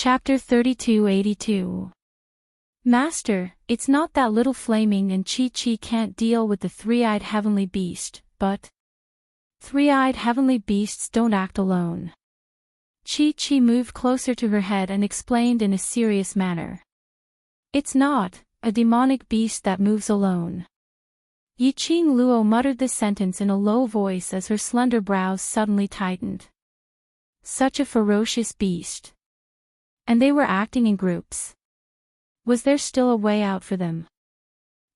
Chapter 3282. Master, it's not that little Flaming and Chi-Chi can't deal with the three-eyed heavenly beast, but three-eyed heavenly beasts don't act alone. Chi-Chi moved closer to her head and explained in a serious manner. It's not a demonic beast that moves alone. Yiqing Luo muttered this sentence in a low voice as her slender brows suddenly tightened. Such a ferocious beast. And they were acting in groups. Was there still a way out for them?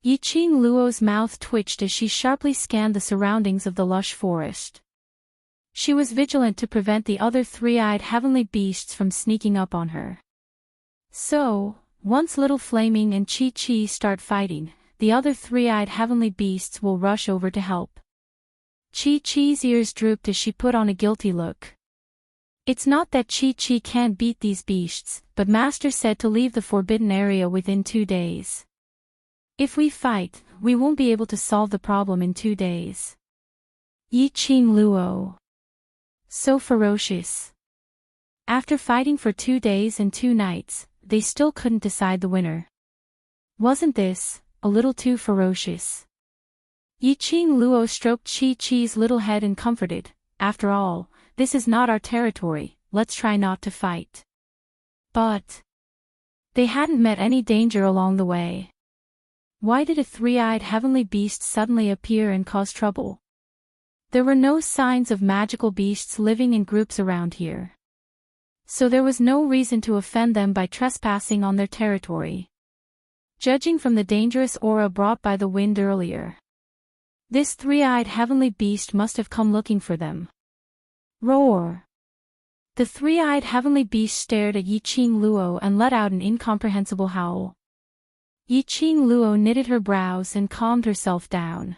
Yiqing Luo's mouth twitched as she sharply scanned the surroundings of the lush forest. She was vigilant to prevent the other three-eyed heavenly beasts from sneaking up on her. So, once little Flaming and Chi-Chi start fighting, the other three-eyed heavenly beasts will rush over to help. Chi-Chi's ears drooped as she put on a guilty look. It's not that Chi-Chi can't beat these beasts, but Master said to leave the forbidden area within 2 days. If we fight, we won't be able to solve the problem in 2 days. Yiqing Luo. So ferocious. After fighting for 2 days and 2 nights, they still couldn't decide the winner. Wasn't this a little too ferocious? Yiqing Luo stroked Chi-Chi's little head and comforted, after all, this is not our territory, let's try not to fight. But they hadn't met any danger along the way. Why did a three-eyed heavenly beast suddenly appear and cause trouble? There were no signs of magical beasts living in groups around here. So there was no reason to offend them by trespassing on their territory. Judging from the dangerous aura brought by the wind earlier, this three-eyed heavenly beast must have come looking for them. Roar! The three-eyed heavenly beast stared at Yiqing Luo and let out an incomprehensible howl. Yiqing Luo knitted her brows and calmed herself down.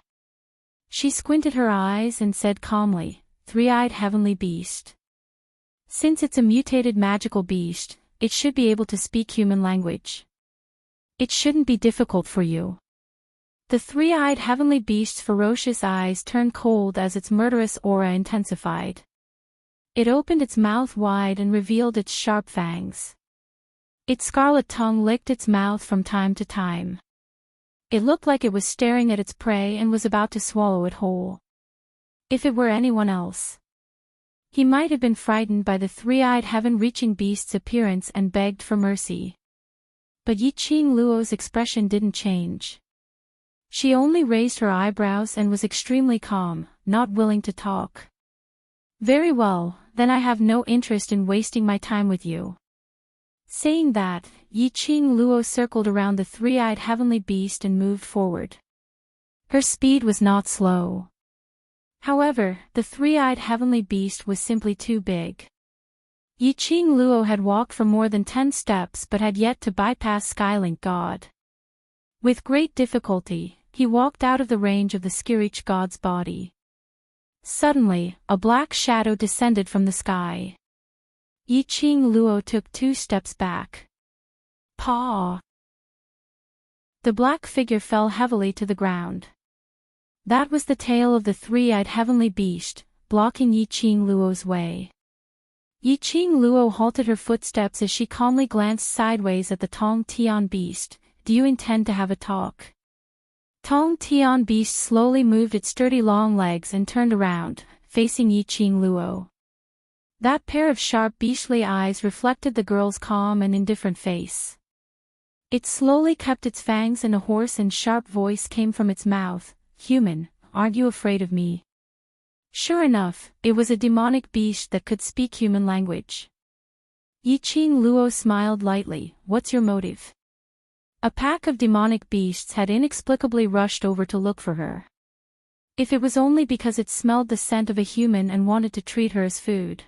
She squinted her eyes and said calmly, "Three-eyed heavenly beast. Since it's a mutated magical beast, it should be able to speak human language. It shouldn't be difficult for you." The three-eyed heavenly beast's ferocious eyes turned cold as its murderous aura intensified. It opened its mouth wide and revealed its sharp fangs. Its scarlet tongue licked its mouth from time to time. It looked like it was staring at its prey and was about to swallow it whole. If it were anyone else, he might have been frightened by the three-eyed heaven-reaching beast's appearance and begged for mercy. But Yiqing Luo's expression didn't change. She only raised her eyebrows and was extremely calm, not willing to talk. "Very well, then I have no interest in wasting my time with you." Saying that, Yiqing Luo circled around the three-eyed heavenly beast and moved forward. Her speed was not slow. However, the three-eyed heavenly beast was simply too big. Yiqing Luo had walked for more than 10 steps but had yet to bypass Skylink God. With great difficulty, he walked out of the range of the Skirich God's body. Suddenly, a black shadow descended from the sky. Yiqing Luo took 2 steps back. Paw! The black figure fell heavily to the ground. That was the tail of the three-eyed heavenly beast, blocking Yiqing Luo's way. Yiqing Luo halted her footsteps as she calmly glanced sideways at the Tong Tian beast. "Do you intend to have a talk?" Tong Tian beast slowly moved its sturdy long legs and turned around, facing Yiqing Luo. That pair of sharp beastly eyes reflected the girl's calm and indifferent face. It slowly kept its fangs and a hoarse and sharp voice came from its mouth. "Human, aren't you afraid of me?" Sure enough, it was a demonic beast that could speak human language. Yiqing Luo smiled lightly. "What's your motive?" A pack of demonic beasts had inexplicably rushed over to look for her. If it was only because it smelled the scent of a human and wanted to treat her as food.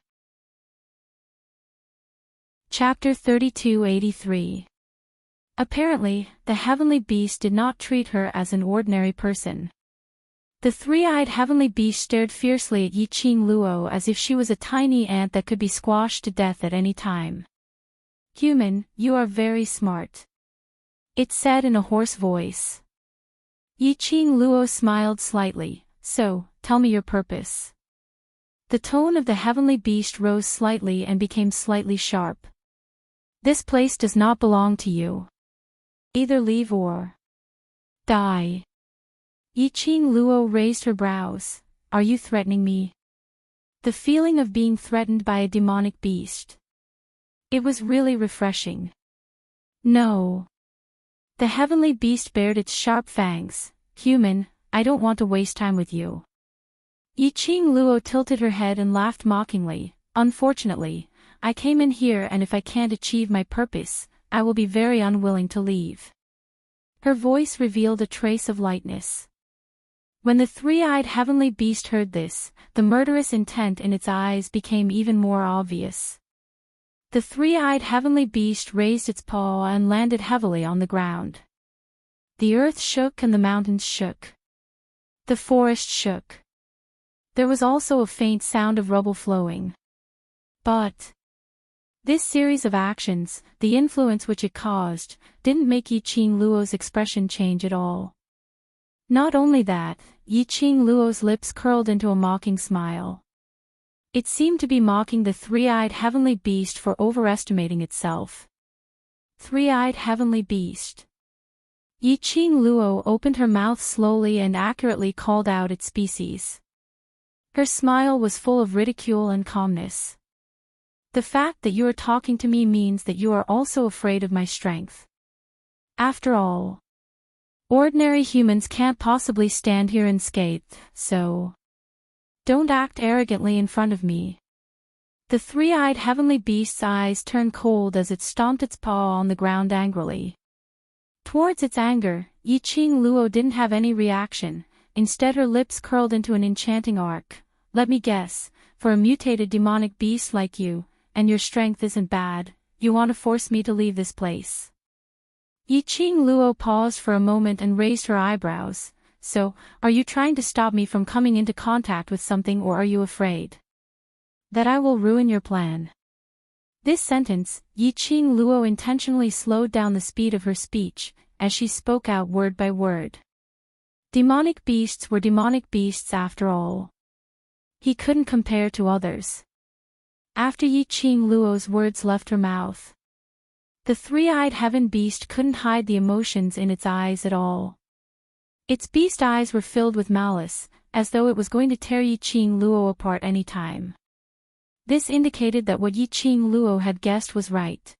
Chapter 3283. Apparently, the heavenly beast did not treat her as an ordinary person. The three-eyed heavenly beast stared fiercely at Yiqing Luo as if she was a tiny ant that could be squashed to death at any time. "Human, you are very smart," it said in a hoarse voice. Yiqing Luo smiled slightly. "So, tell me your purpose." The tone of the heavenly beast rose slightly and became slightly sharp. This place does not belong to you. Either leave or die. Yiqing Luo raised her brows. Are you threatening me? The feeling of being threatened by a demonic beast. It was really refreshing. No. The heavenly beast bared its sharp fangs. Human, I don't want to waste time with you. Yiqing Luo tilted her head and laughed mockingly. Unfortunately, I came in here, and if I can't achieve my purpose, I will be very unwilling to leave. Her voice revealed a trace of lightness. When the three-eyed heavenly beast heard this, the murderous intent in its eyes became even more obvious. The three-eyed heavenly beast raised its paw and landed heavily on the ground. The earth shook and the mountains shook. The forest shook. There was also a faint sound of rubble flowing. But this series of actions, the influence which it caused, didn't make Yiqing Luo's expression change at all. Not only that, Yiqing Luo's lips curled into a mocking smile. It seemed to be mocking the three-eyed heavenly beast for overestimating itself. Three-eyed heavenly beast. Yiqing Luo opened her mouth slowly and accurately called out its species. Her smile was full of ridicule and calmness. The fact that you are talking to me means that you are also afraid of my strength. After all, ordinary humans can't possibly stand here unscathed, so don't act arrogantly in front of me. The three-eyed heavenly beast's eyes turned cold as it stomped its paw on the ground angrily. Towards its anger, Yiqing Luo didn't have any reaction. Instead, her lips curled into an enchanting arc. Let me guess, for a mutated demonic beast like you, and your strength isn't bad, you want to force me to leave this place. Yiqing Luo paused for a moment and raised her eyebrows. So, are you trying to stop me from coming into contact with something, or are you afraid that I will ruin your plan? This sentence, Yiqing Luo intentionally slowed down the speed of her speech, as she spoke out word by word. Demonic beasts were demonic beasts after all. He couldn't compare to others. After Yiqing Luo's words left her mouth, the three-eyed heaven beast couldn't hide the emotions in its eyes at all. Its beast eyes were filled with malice, as though it was going to tear Yiqing Luo apart any time. This indicated that what Yiqing Luo had guessed was right.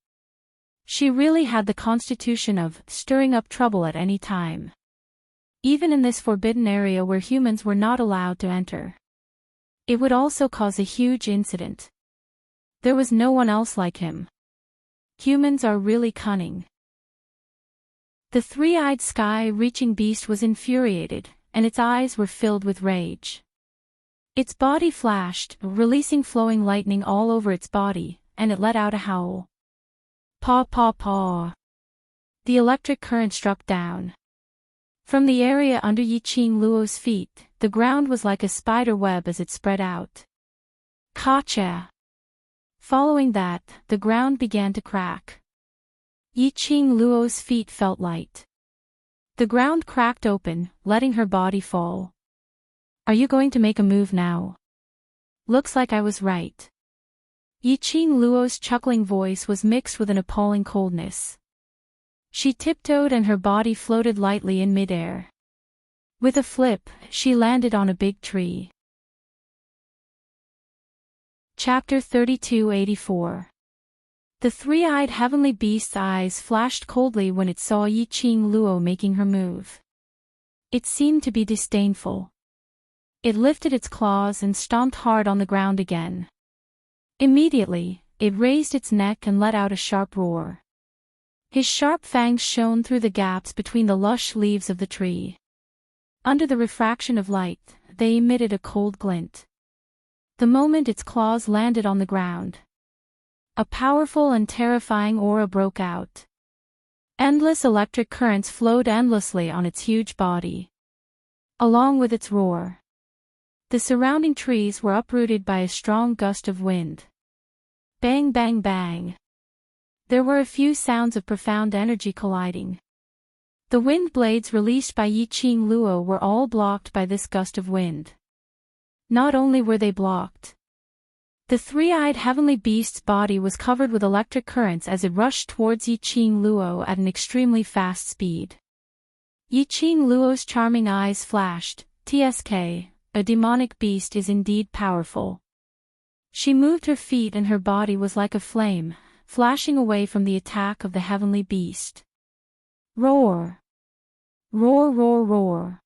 She really had the constitution of stirring up trouble at any time. Even in this forbidden area where humans were not allowed to enter. It would also cause a huge incident. There was no one else like him. Humans are really cunning. The three-eyed sky-reaching beast was infuriated, and its eyes were filled with rage. Its body flashed, releasing flowing lightning all over its body, and it let out a howl. Paw paw paw. The electric current struck down. From the area under Yiqing Luo's feet, the ground was like a spider web as it spread out. Gotcha! Following that, the ground began to crack. Yiqing Luo's feet felt light. The ground cracked open, letting her body fall. Are you going to make a move now? Looks like I was right. Yiqing Luo's chuckling voice was mixed with an appalling coldness. She tiptoed and her body floated lightly in midair. With a flip, she landed on a big tree. Chapter 3284. The three-eyed heavenly beast's eyes flashed coldly when it saw Yiqing Luo making her move. It seemed to be disdainful. It lifted its claws and stomped hard on the ground again. Immediately, it raised its neck and let out a sharp roar. His sharp fangs shone through the gaps between the lush leaves of the tree. Under the refraction of light, they emitted a cold glint. The moment its claws landed on the ground, a powerful and terrifying aura broke out. Endless electric currents flowed endlessly on its huge body. Along with its roar, the surrounding trees were uprooted by a strong gust of wind. Bang bang bang. There were a few sounds of profound energy colliding. The wind blades released by Yiqing Luo were all blocked by this gust of wind. Not only were they blocked, The three-eyed heavenly beast's body was covered with electric currents as it rushed towards Yi-Ching Luo at an extremely fast speed. Yi-Ching Luo's charming eyes flashed. "TSK, a demonic beast is indeed powerful." She moved her feet and her body was like a flame, flashing away from the attack of the heavenly beast. Roar! Roar, roar, roar!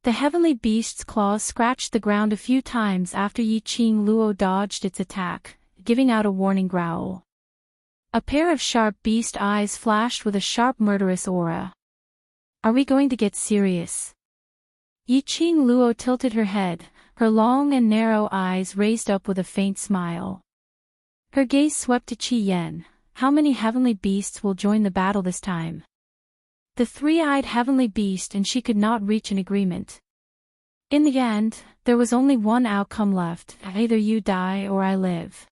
The heavenly beast's claws scratched the ground a few times after Yi-Ching Luo dodged its attack, giving out a warning growl. A pair of sharp beast eyes flashed with a sharp murderous aura. "Are we going to get serious?" Yi-Ching Luo tilted her head, her long and narrow eyes raised up with a faint smile. Her gaze swept to Qi Yan. "How many heavenly beasts will join the battle this time?" The three-eyed heavenly beast and she could not reach an agreement. In the end, there was only one outcome left: either you die or I live.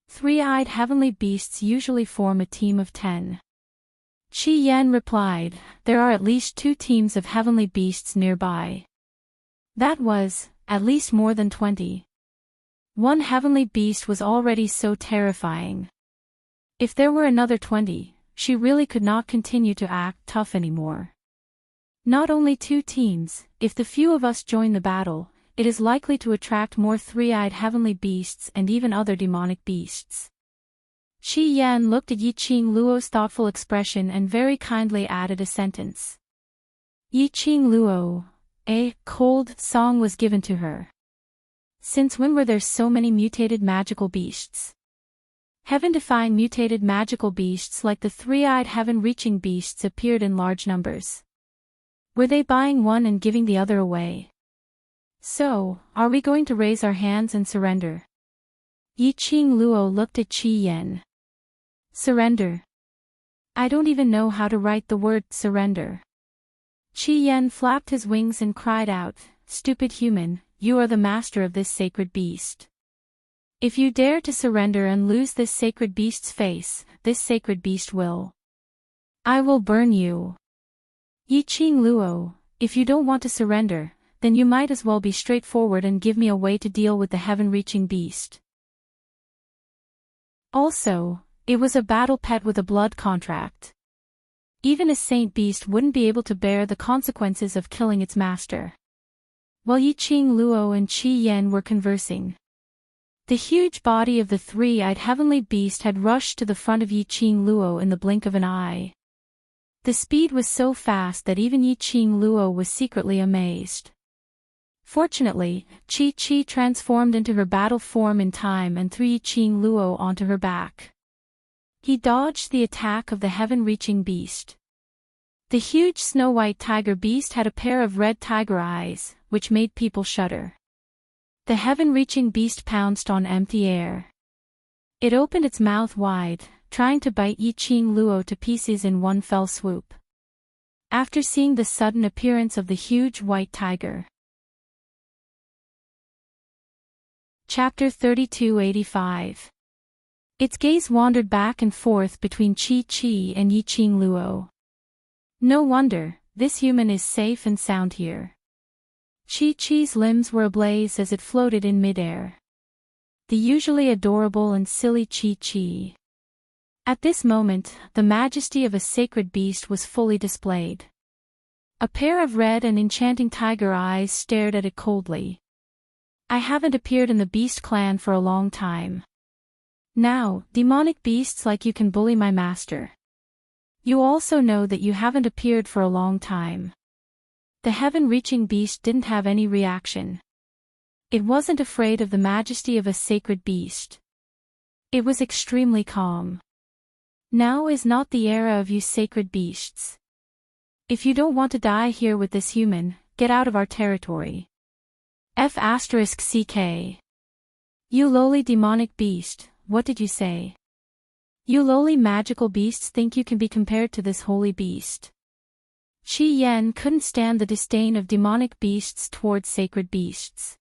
Three-eyed heavenly beasts usually form a team of 10. Qi Yan replied, "There are at least 2 teams of heavenly beasts nearby." That was, at least more than 20. One heavenly beast was already so terrifying. If there were another 20, she really could not continue to act tough anymore. Not only 2 teams, if the few of us join the battle, it is likely to attract more three-eyed heavenly beasts and even other demonic beasts. Qi Yan looked at Yi-Ching Luo's thoughtful expression and very kindly added a sentence. Yi-Ching Luo, a cold song was given to her. Since when were there so many mutated magical beasts? Heaven-defying mutated magical beasts like the three-eyed heaven-reaching beasts appeared in large numbers. Were they buying one and giving the other away? So, are we going to raise our hands and surrender? Yi-Ching Luo looked at Qi Yan. Surrender? I don't even know how to write the word surrender. Qi Yan flapped his wings and cried out, "Stupid human, you are the master of this sacred beast. If you dare to surrender and lose this sacred beast's face, this sacred beast will. I will burn you." Yi-Ching Luo, if you don't want to surrender, then you might as well be straightforward and give me a way to deal with the heaven-reaching beast. Also, it was a battle pet with a blood contract. Even a saint beast wouldn't be able to bear the consequences of killing its master. While Yi-Ching Luo and Qi Yan were conversing, the huge body of the three-eyed heavenly beast had rushed to the front of Yi-Ching Luo in the blink of an eye. The speed was so fast that even Yi-Ching Luo was secretly amazed. Fortunately, Qi transformed into her battle form in time and threw Yi-Ching Luo onto her back. He dodged the attack of the heaven-reaching beast. The huge snow-white tiger beast had a pair of red tiger eyes, which made people shudder. The heaven-reaching beast pounced on empty air. It opened its mouth wide, trying to bite Yi-Ching Luo to pieces in one fell swoop. After seeing the sudden appearance of the huge white tiger. Chapter 3285. Its gaze wandered back and forth between Qi and Yi-Ching Luo. No wonder, this human is safe and sound here. Qi-Chi's limbs were ablaze as it floated in midair. The usually adorable and silly Qi-Chi. At this moment, the majesty of a sacred beast was fully displayed. A pair of red and enchanting tiger eyes stared at it coldly. I haven't appeared in the beast clan for a long time. Now, demonic beasts like you can bully my master. You also know that you haven't appeared for a long time. The heaven-reaching beast didn't have any reaction. It wasn't afraid of the majesty of a sacred beast. It was extremely calm. Now is not the era of you sacred beasts. If you don't want to die here with this human, get out of our territory. F***CK. You lowly demonic beast, what did you say? You lowly magical beasts think you can be compared to this holy beast. Qi Yan couldn't stand the disdain of demonic beasts towards sacred beasts.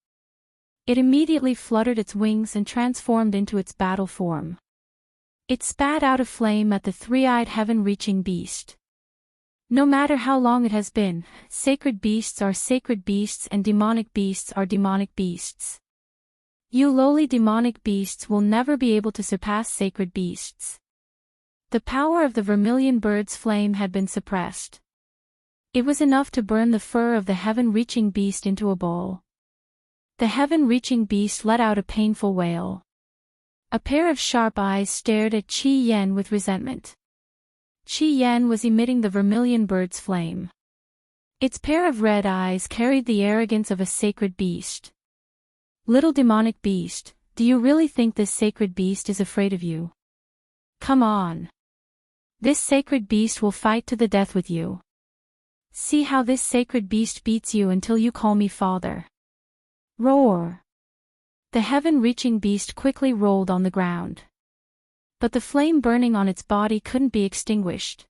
It immediately fluttered its wings and transformed into its battle form. It spat out a flame at the three-eyed heaven-reaching beast. No matter how long it has been, sacred beasts are sacred beasts and demonic beasts are demonic beasts. You lowly demonic beasts will never be able to surpass sacred beasts. The power of the vermilion bird's flame had been suppressed. It was enough to burn the fur of the heaven-reaching beast into a ball. The heaven-reaching beast let out a painful wail. A pair of sharp eyes stared at Qi Yan with resentment. Qi Yan was emitting the vermilion bird's flame. Its pair of red eyes carried the arrogance of a sacred beast. Little demonic beast, do you really think this sacred beast is afraid of you? Come on. This sacred beast will fight to the death with you. See how this sacred beast beats you until you call me father. Roar! The heaven-reaching beast quickly rolled on the ground. But the flame burning on its body couldn't be extinguished.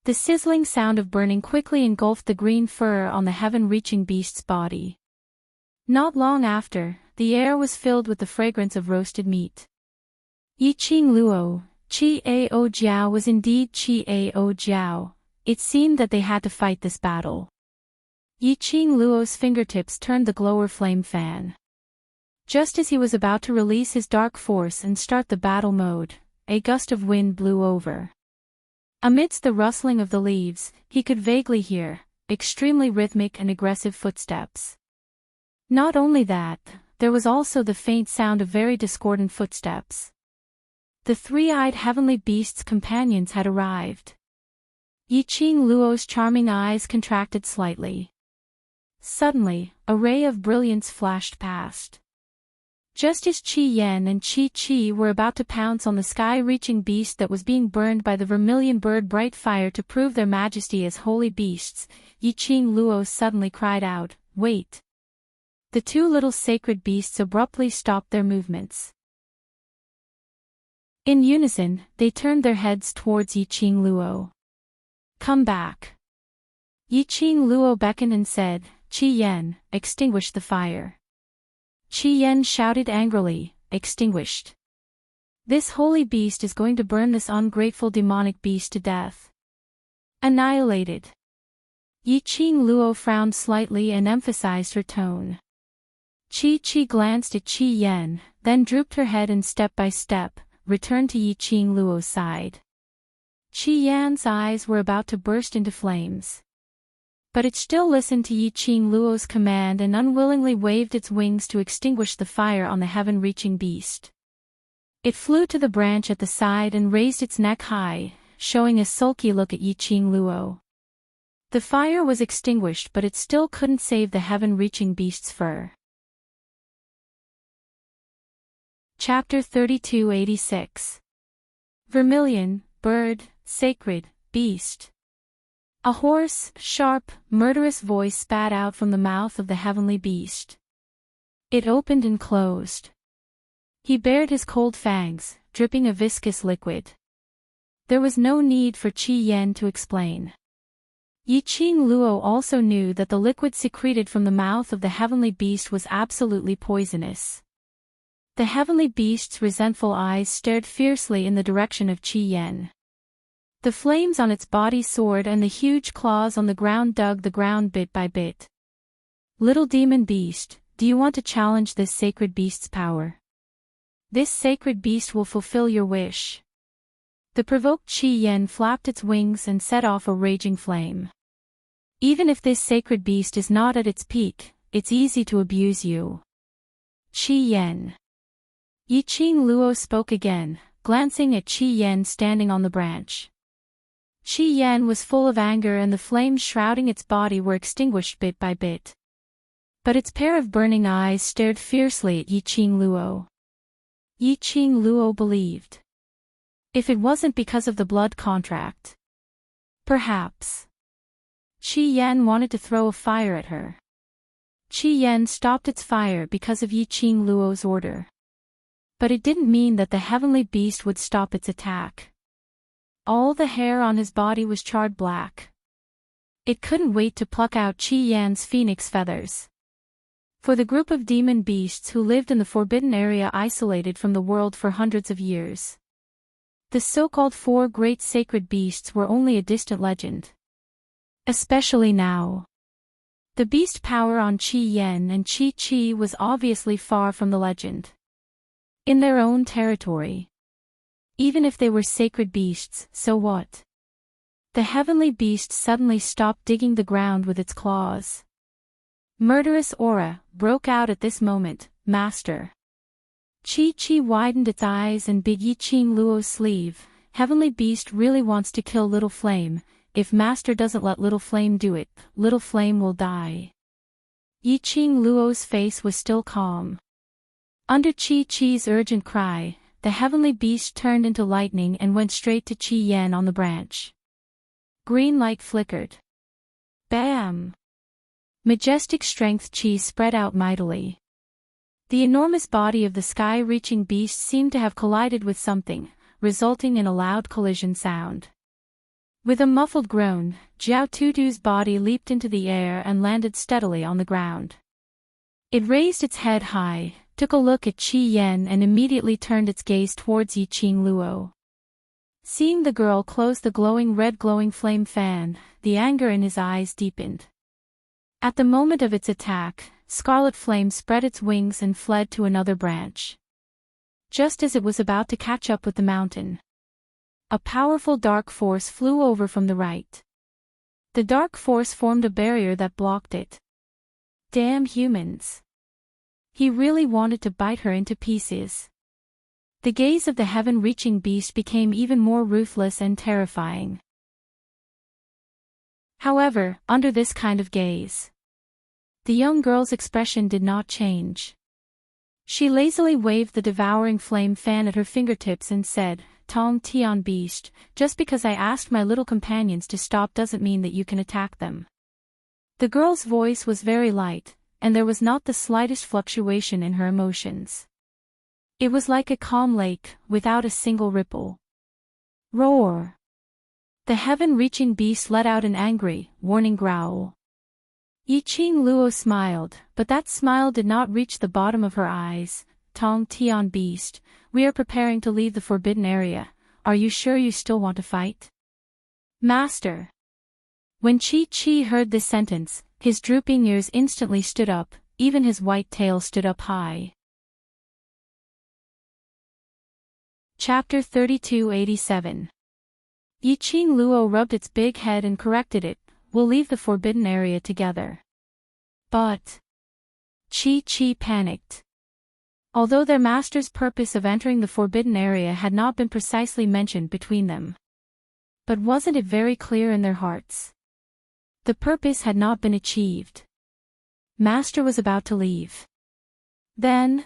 The sizzling sound of burning quickly engulfed the green fur on the heaven-reaching beast's body. Not long after, the air was filled with the fragrance of roasted meat. Yiqing Luo, Qi Ao Jiao was indeed Qi Ao Jiao. It seemed that they had to fight this battle. Yiqing Luo's fingertips turned the glower flame fan. Just as he was about to release his dark force and start the battle mode, a gust of wind blew over. Amidst the rustling of the leaves, he could vaguely hear extremely rhythmic and aggressive footsteps. Not only that, there was also the faint sound of very discordant footsteps. The three-eyed heavenly beast's companions had arrived. Yiqing Luo's charming eyes contracted slightly. Suddenly, a ray of brilliance flashed past. Just as Qi Yan and Qi Qi were about to pounce on the sky-reaching beast that was being burned by the vermilion bird bright fire to prove their majesty as holy beasts, Yiqing Luo suddenly cried out, "Wait!" The two little sacred beasts abruptly stopped their movements. In unison, they turned their heads towards Yiqing Luo. "Come back." Yiqing Luo beckoned and said, "Qi Yan, extinguish the fire." Qi Yan shouted angrily, "Extinguished. This holy beast is going to burn this ungrateful demonic beast to death. Annihilated." Yiqing Luo frowned slightly and emphasized her tone. Qi Qi glanced at Qi Yan, then drooped her head and step by step, returned to Yiqing Luo's side. Qi Yan's eyes were about to burst into flames. But it still listened to Yiqing Luo's command and unwillingly waved its wings to extinguish the fire on the heaven-reaching beast. It flew to the branch at the side and raised its neck high, showing a sulky look at Yiqing Luo. The fire was extinguished, but it still couldn't save the heaven-reaching beast's fur. Chapter 3286. Vermilion, bird, sacred, beast. A hoarse, sharp, murderous voice spat out from the mouth of the heavenly beast. It opened and closed. He bared his cold fangs, dripping a viscous liquid. There was no need for Qi Yan to explain. Yiqing Luo also knew that the liquid secreted from the mouth of the heavenly beast was absolutely poisonous. The heavenly beast's resentful eyes stared fiercely in the direction of Qi Yan. The flames on its body soared and the huge claws on the ground dug the ground bit by bit. "Little demon beast, do you want to challenge this sacred beast's power? This sacred beast will fulfill your wish." The provoked Qi Yan flapped its wings and set off a raging flame. "Even if this sacred beast is not at its peak, it's easy to abuse you. Qi Yan." Yiqing Luo spoke again, glancing at Qi Yan standing on the branch. Qi Yan was full of anger and the flames shrouding its body were extinguished bit by bit. But its pair of burning eyes stared fiercely at Yiqing Luo. Yiqing Luo believed. If it wasn't because of the blood contract. Perhaps. Qi Yan wanted to throw a fire at her. Qi Yan stopped its fire because of Yiqing Luo's order. But it didn't mean that the heavenly beast would stop its attack. All the hair on his body was charred black. It couldn't wait to pluck out Qi Yan's phoenix feathers. For the group of demon beasts who lived in the forbidden area isolated from the world for hundreds of years, the so-called four great sacred beasts were only a distant legend. Especially now. The beast power on Qi Yan and Qi Qi was obviously far from the legend. In their own territory. Even if they were sacred beasts, so what? The heavenly beast suddenly stopped digging the ground with its claws. Murderous aura broke out at this moment, Master. Qi Qi widened its eyes and bit Yiqing Luo's sleeve. Heavenly beast really wants to kill Little Flame. If Master doesn't let Little Flame do it, Little Flame will die. Yiqing Luo's face was still calm. Under Qi Qi's urgent cry, the heavenly beast turned into lightning and went straight to Qi Yan on the branch. Green light flickered. Bam! Majestic strength Qi spread out mightily. The enormous body of the sky-reaching beast seemed to have collided with something, resulting in a loud collision sound. With a muffled groan, Jiao Tutu's body leaped into the air and landed steadily on the ground. It raised its head high, took a look at Qi Yan and immediately turned its gaze towards Yiqing Luo. Seeing the girl close the red glowing flame fan, the anger in his eyes deepened. At the moment of its attack, Scarlet Flame spread its wings and fled to another branch. Just as it was about to catch up with the mountain, a powerful dark force flew over from the right. The dark force formed a barrier that blocked it. Damn humans. He really wanted to bite her into pieces. The gaze of the heaven-reaching beast became even more ruthless and terrifying. However, under this kind of gaze, the young girl's expression did not change. She lazily waved the devouring flame fan at her fingertips and said, "Tong Tian beast, just because I asked my little companions to stop doesn't mean that you can attack them." The girl's voice was very light, and there was not the slightest fluctuation in her emotions. It was like a calm lake, without a single ripple. Roar! The heaven-reaching beast let out an angry, warning growl. Yiqing Luo smiled, but that smile did not reach the bottom of her eyes. "Tong Tian beast, we are preparing to leave the forbidden area. Are you sure you still want to fight?" "Master." When Qi Qi heard this sentence, his drooping ears instantly stood up, even his white tail stood up high. Chapter 3287. Yiqing Luo rubbed its big head and corrected it, "We'll leave the forbidden area together." But Qi Qi panicked. Although their master's purpose of entering the forbidden area had not been precisely mentioned between them. But wasn't it very clear in their hearts? The purpose had not been achieved. Master was about to leave. Then,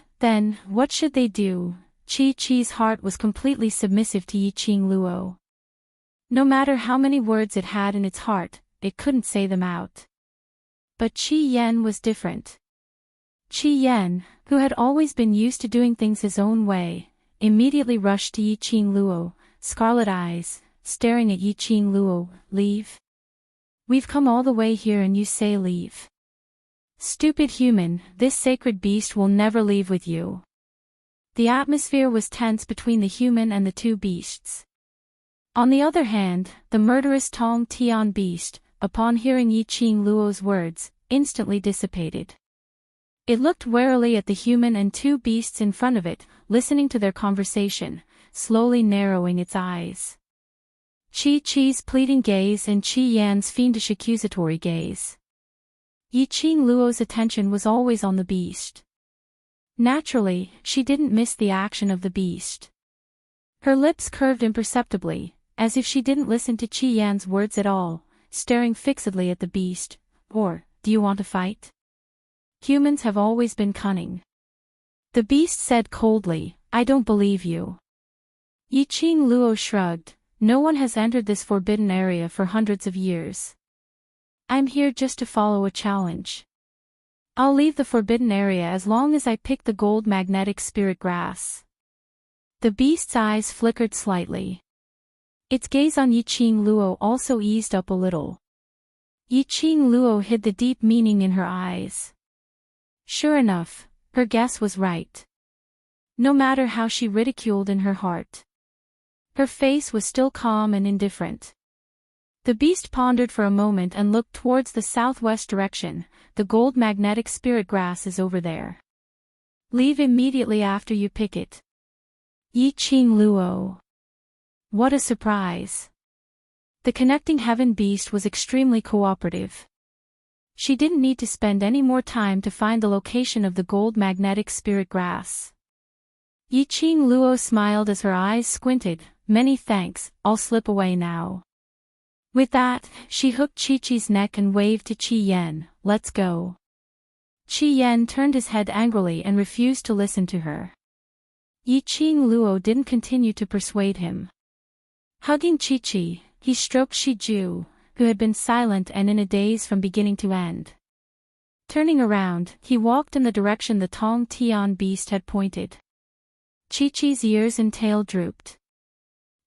what should they do? Qi Qi's heart was completely submissive to Yiqing Luo. No matter how many words it had in its heart, it couldn't say them out. But Qi Yan was different. Qi Yan, who had always been used to doing things his own way, immediately rushed to Yiqing Luo, scarlet eyes, staring at Yiqing Luo. "Leave? We've come all the way here and you say leave? Stupid human, this sacred beast will never leave with you." The atmosphere was tense between the human and the two beasts. On the other hand, the murderous Tong Tian beast, upon hearing Yiqing Luo's words, instantly dissipated. It looked warily at the human and two beasts in front of it, listening to their conversation, slowly narrowing its eyes. Qi Qi's pleading gaze and Qi Yan's fiendish accusatory gaze. Yiqing Luo's attention was always on the beast. Naturally, she didn't miss the action of the beast. Her lips curved imperceptibly, as if she didn't listen to Qi Yan's words at all, staring fixedly at the beast. "Or, do you want to fight? Humans have always been cunning." The beast said coldly, "I don't believe you." Yiqing Luo shrugged, "No one has entered this forbidden area for hundreds of years. I'm here just to follow a challenge. I'll leave the forbidden area as long as I pick the gold magnetic spirit grass." The beast's eyes flickered slightly. Its gaze on Yiqing Luo also eased up a little. Yiqing Luo hid the deep meaning in her eyes. Sure enough, her guess was right. No matter how she ridiculed in her heart, her face was still calm and indifferent. The beast pondered for a moment and looked towards the southwest direction. The gold magnetic spirit grass is over there. Leave immediately after you pick it. Yi Qing Luo. What a surprise. The connecting heaven beast was extremely cooperative. She didn't need to spend any more time to find the location of the gold magnetic spirit grass. Yi Qing Luo smiled as her eyes squinted. Many thanks, I'll slip away now. With that, she hooked Chi-Chi's neck and waved to Chi-Yen, let's go. Chi-Yen turned his head angrily and refused to listen to her. Yi Qing Luo didn't continue to persuade him. Hugging Chi-Chi, he stroked Shiju, who had been silent and in a daze from beginning to end. Turning around, he walked in the direction the Tong Tian beast had pointed. Chi-Chi's ears and tail drooped.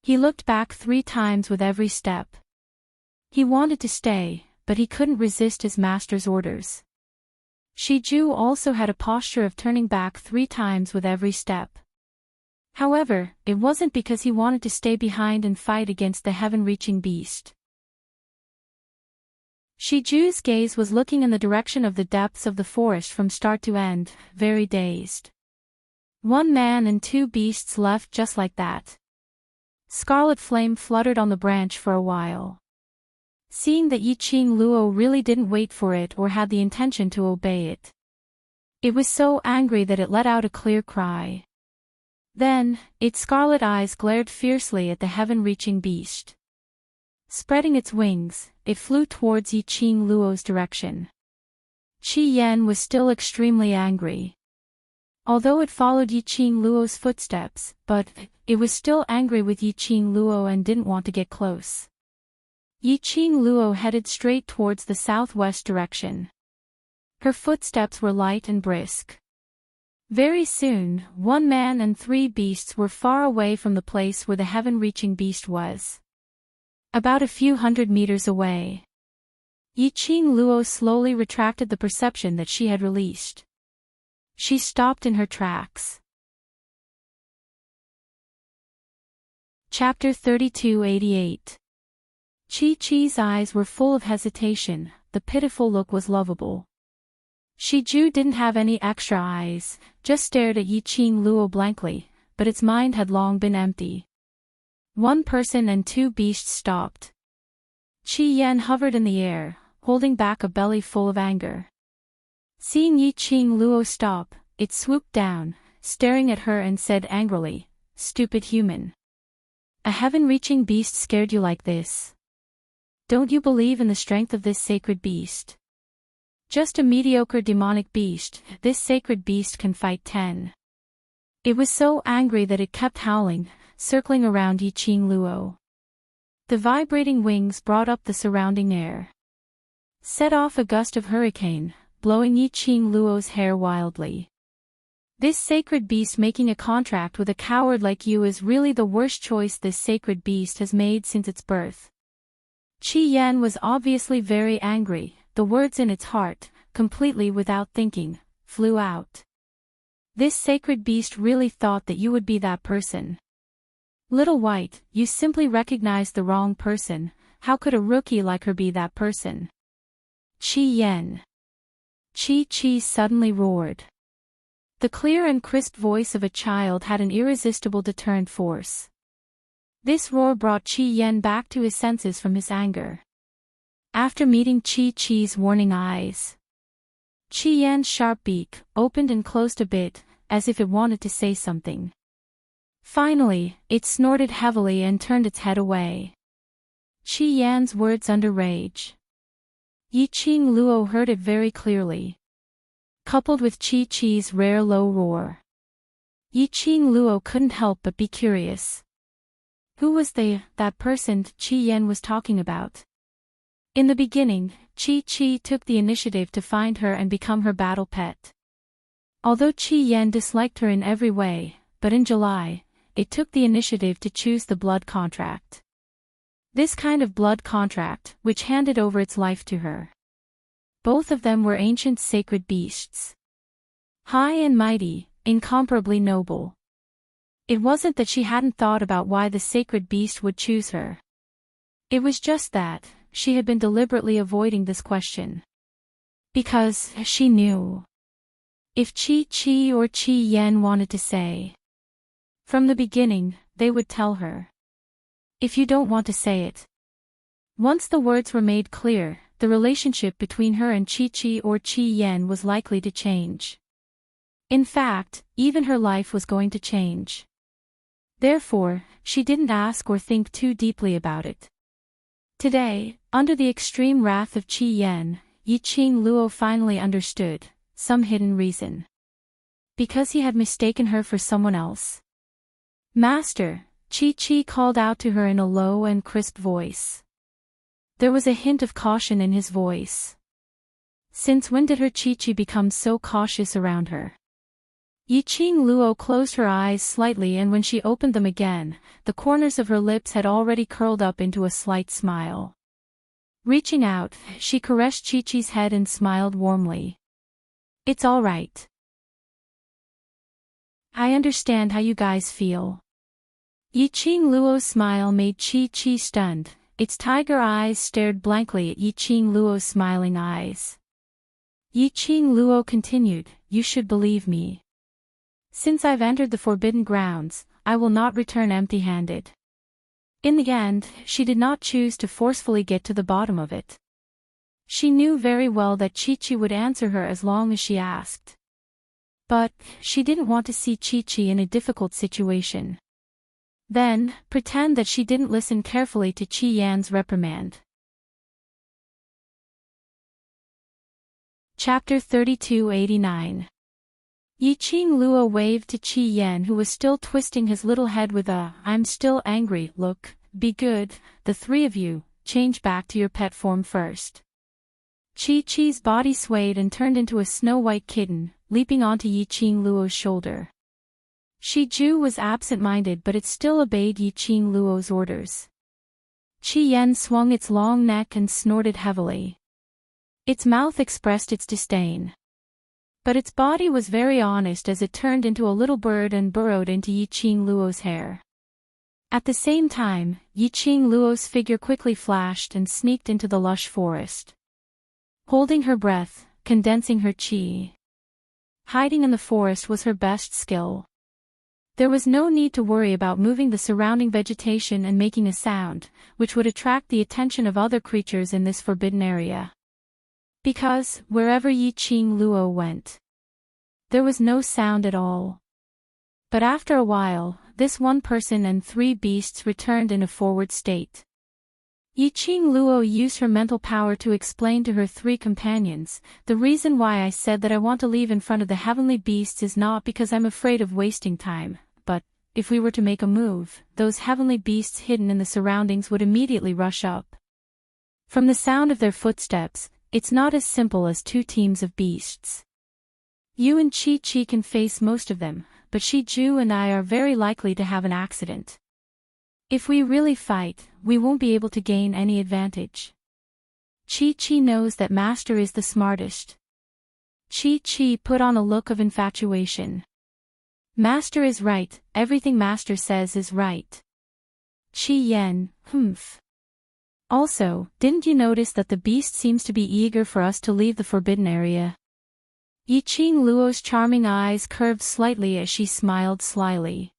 He looked back 3 times with every step. He wanted to stay, but he couldn't resist his master's orders. Shiju also had a posture of turning back 3 times with every step. However, it wasn't because he wanted to stay behind and fight against the heaven-reaching beast. Shiju's gaze was looking in the direction of the depths of the forest from start to end, very dazed. 1 man and 2 beasts left just like that. Scarlet flame fluttered on the branch for a while. Seeing that Yi Qing Luo really didn't wait for it or had the intention to obey it. It was so angry that it let out a clear cry. Then, its scarlet eyes glared fiercely at the heaven-reaching beast. Spreading its wings, it flew towards Yi Qing Luo's direction. Chi-Yen was still extremely angry. Although it followed Yi Qing Luo's footsteps, but it was still angry with Yi Qing Luo and didn't want to get close. Yi Qing Luo headed straight towards the southwest direction. Her footsteps were light and brisk. Very soon, 1 man and 3 beasts were far away from the place where the heaven-reaching beast was. About a few 100 meters away. Yi Qing Luo slowly retracted the perception that she had released. She stopped in her tracks. Chapter 3288. Chi-Chi's eyes were full of hesitation, the pitiful look was lovable. Shiju didn't have any extra eyes, just stared at Yi Qing Luo blankly, but its mind had long been empty. 1 person and 2 beasts stopped. Chi-Yen hovered in the air, holding back a belly full of anger. Seeing Yi Qing Luo stop, it swooped down, staring at her and said angrily, "Stupid human. A heaven-reaching beast scared you like this? Don't you believe in the strength of this sacred beast? Just a mediocre demonic beast, this sacred beast can fight 10. It was so angry that it kept howling, circling around Yi Qing Luo. The vibrating wings brought up the surrounding air. Set off a gust of hurricane, blowing Yi Qing Luo's hair wildly. This sacred beast making a contract with a coward like you is really the worst choice this sacred beast has made since its birth. Chi-Yen was obviously very angry, the words in its heart, completely without thinking, flew out. This sacred beast really thought that you would be that person. Little White, you simply recognized the wrong person, how could a rookie like her be that person? Chi-Yen. Chi-Chi suddenly roared. The clear and crisp voice of a child had an irresistible deterrent force. This roar brought Chi-Yen back to his senses from his anger. After meeting Chi-Chi's warning eyes, Chi-Yen's sharp beak opened and closed a bit, as if it wanted to say something. Finally, it snorted heavily and turned its head away. Chi-Yen's words under rage. Yi Qing Luo heard it very clearly. Coupled with Chi-Chi's rare low roar, Yi Qing Luo couldn't help but be curious. Who was that person Chi-Yen was talking about? In the beginning, Chi-Chi took the initiative to find her and become her battle pet. Although Chi-Yen disliked her in every way, but in July, it took the initiative to choose the blood contract. This kind of blood contract, which handed over its life to her. Both of them were ancient sacred beasts. High and mighty, incomparably noble. It wasn't that she hadn't thought about why the sacred beast would choose her. It was just that, she had been deliberately avoiding this question. Because, she knew. If Chi or Chi Yen wanted to say. From the beginning, they would tell her. If you don't want to say it. Once the words were made clear, the relationship between her and Chi or Chi Yen was likely to change. In fact, even her life was going to change. Therefore, she didn't ask or think too deeply about it. Today, under the extreme wrath of Chi Yen, Yiqing Luo finally understood some hidden reason. Because he had mistaken her for someone else. Master, Chi called out to her in a low and crisp voice. There was a hint of caution in his voice. Since when did her Chi become so cautious around her? Yiqing Luo closed her eyes slightly, and when she opened them again, the corners of her lips had already curled up into a slight smile. Reaching out, she caressed Chi-Chi's head and smiled warmly. It's all right. I understand how you guys feel. Yiqing Luo's smile made Chi-Chi stunned. Its tiger eyes stared blankly at Yiqing Luo's smiling eyes. Yiqing Luo continued, you should believe me. Since I've entered the forbidden grounds, I will not return empty-handed. In the end, she did not choose to forcefully get to the bottom of it. She knew very well that Chi-Chi would answer her as long as she asked. But, she didn't want to see Chi-Chi in a difficult situation. Then, pretend that she didn't listen carefully to Chi Yan's reprimand. Chapter 3289. Yiqing Luo waved to Chi Yan, who was still twisting his little head with a, I'm still angry, look. Be good, the three of you, change back to your pet form first. Chi-Chi's body swayed and turned into a snow-white kitten, leaping onto Yiqing Luo's shoulder. Shiju was absent-minded, but it still obeyed Yiqing Luo's orders. Chi Yan swung its long neck and snorted heavily. Its mouth expressed its disdain. But its body was very honest as it turned into a little bird and burrowed into Yiqing Luo's hair. At the same time, Yiqing Luo's figure quickly flashed and sneaked into the lush forest. Holding her breath, condensing her chi. Hiding in the forest was her best skill. There was no need to worry about moving the surrounding vegetation and making a sound, which would attract the attention of other creatures in this forbidden area. Because, wherever Yiqing Luo went, there was no sound at all. But after a while, this one person and three beasts returned in a forward state. Yiqing Luo used her mental power to explain to her three companions, the reason why I said that I want to leave in front of the heavenly beasts is not because I'm afraid of wasting time, but, if we were to make a move, those heavenly beasts hidden in the surroundings would immediately rush up. From the sound of their footsteps, it's not as simple as two teams of beasts. You and Chi-Chi can face most of them, but Shiju and I are very likely to have an accident. If we really fight, we won't be able to gain any advantage. Chi-Chi knows that Master is the smartest. Chi-Chi put on a look of infatuation. Master is right, everything Master says is right. Chi Yen, humph. Also, didn't you notice that the beast seems to be eager for us to leave the forbidden area? Yiqing Luo's charming eyes curved slightly as she smiled slyly.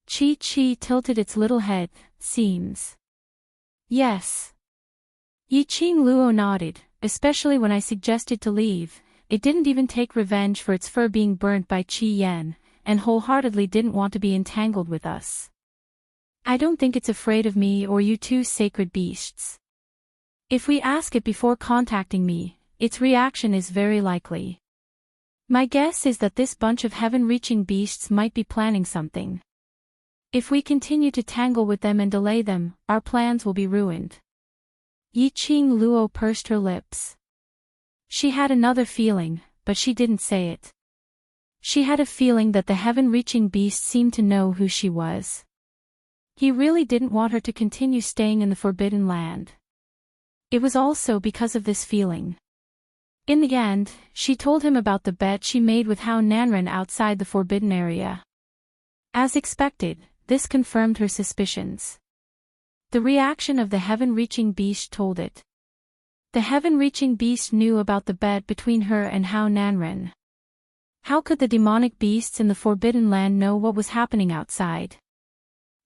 Chi-Chi tilted its little head, seems. Yes. Yiqing Luo nodded, especially when I suggested to leave. It didn't even take revenge for its fur being burnt by Chi Yan, and wholeheartedly didn't want to be entangled with us. I don't think it's afraid of me or you two sacred beasts. If we ask it before contacting me, its reaction is very likely. My guess is that this bunch of heaven-reaching beasts might be planning something. If we continue to tangle with them and delay them, our plans will be ruined. Yiqing Luo pursed her lips. She had another feeling, but she didn't say it. She had a feeling that the heaven-reaching beast seemed to know who she was. He really didn't want her to continue staying in the Forbidden Land. It was also because of this feeling. In the end, she told him about the bet she made with Hao Nanren outside the Forbidden Area. As expected, this confirmed her suspicions. The reaction of the heaven-reaching beast told it. The heaven-reaching beast knew about the bet between her and Hao Nanren. How could the demonic beasts in the Forbidden Land know what was happening outside?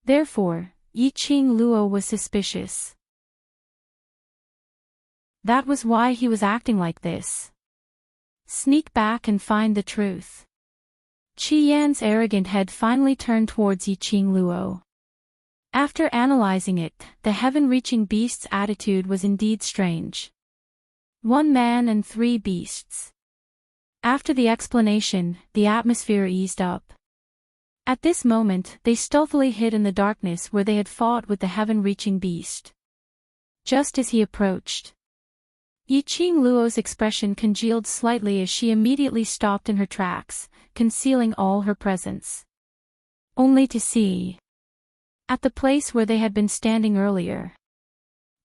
Therefore, Yi Qing Luo was suspicious. That was why he was acting like this. Sneak back and find the truth. Qi Yan's arrogant head finally turned towards Yi Qing Luo. After analyzing it, the heaven-reaching beast's attitude was indeed strange. 1 man and 3 beasts. After the explanation, the atmosphere eased up. At this moment, they stealthily hid in the darkness where they had fought with the heaven-reaching beast. Just as he approached, Yi Qing Luo's expression congealed slightly as she immediately stopped in her tracks, concealing all her presence. Only to see. At the place where they had been standing earlier,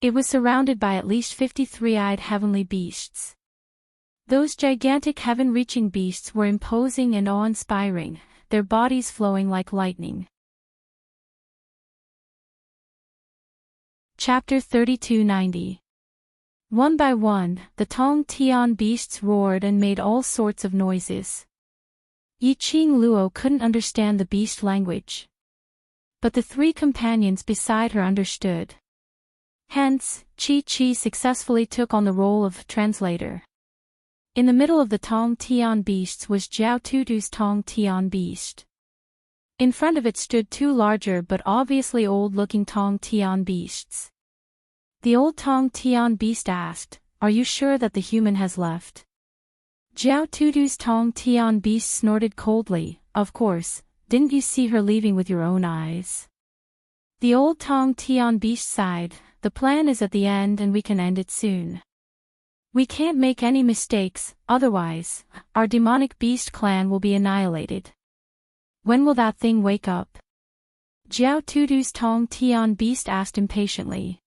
it was surrounded by at least 50 three-eyed heavenly beasts. Those gigantic heaven-reaching beasts were imposing and awe-inspiring, their bodies flowing like lightning. Chapter 3290. One by one, the Tong Tian beasts roared and made all sorts of noises. Yi Qing Luo couldn't understand the beast language, but the 3 companions beside her understood. Hence, Qi successfully took on the role of translator. In the middle of the Tong Tian beasts was Jiao Tudu's Tong Tian beast. In front of it stood 2 larger but obviously old-looking Tong Tian beasts. The old Tong Tian beast asked, "Are you sure that the human has left?" Jiao Tudu's Tong Tian beast snorted coldly, "Of course, didn't you see her leaving with your own eyes?" The old Tong Tian beast sighed, "The plan is at the end and we can end it soon. We can't make any mistakes, otherwise, our demonic beast clan will be annihilated. When will that thing wake up?" Jiao Tudu's Tong Tian beast asked impatiently.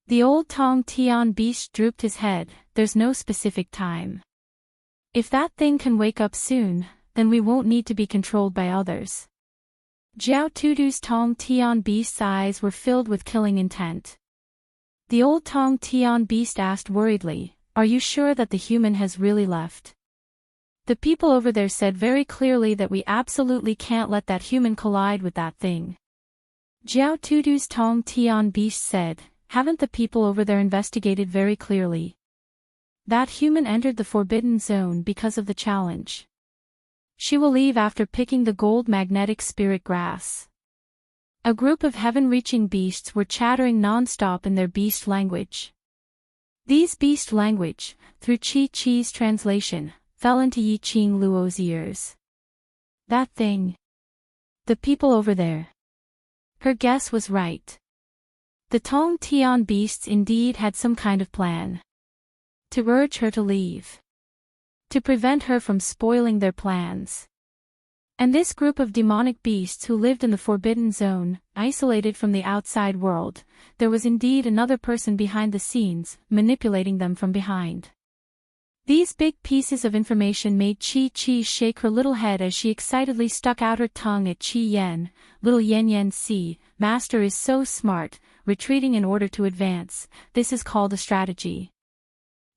The old Tong Tian beast drooped his head, "There's no specific time. If that thing can wake up soon, then we won't need to be controlled by others." Jiao Tudu's Tong Tian beast's eyes were filled with killing intent. The old Tong Tian beast asked worriedly, "Are you sure that the human has really left?" The people over there said very clearly that we absolutely can't let that human collide with that thing. Jiao Tudu's Tong Tian beast said, "Haven't the people over there investigated very clearly? That human entered the Forbidden Zone because of the challenge. She will leave after picking the gold magnetic spirit grass." A group of heaven-reaching beasts were chattering non-stop in their beast language. These beast language, through Qi's translation, fell into Yi Qing Luo's ears. That thing. The people over there. Her guess was right. The Tong Tian beasts indeed had some kind of plan. To urge her to leave. To prevent her from spoiling their plans. And this group of demonic beasts who lived in the Forbidden Zone, isolated from the outside world, there was indeed another person behind the scenes, manipulating them from behind. These big pieces of information made Qi shake her little head as she excitedly stuck out her tongue at Qi Yan. "Little Yan, see, Master is so smart, retreating in order to advance, this is called a strategy."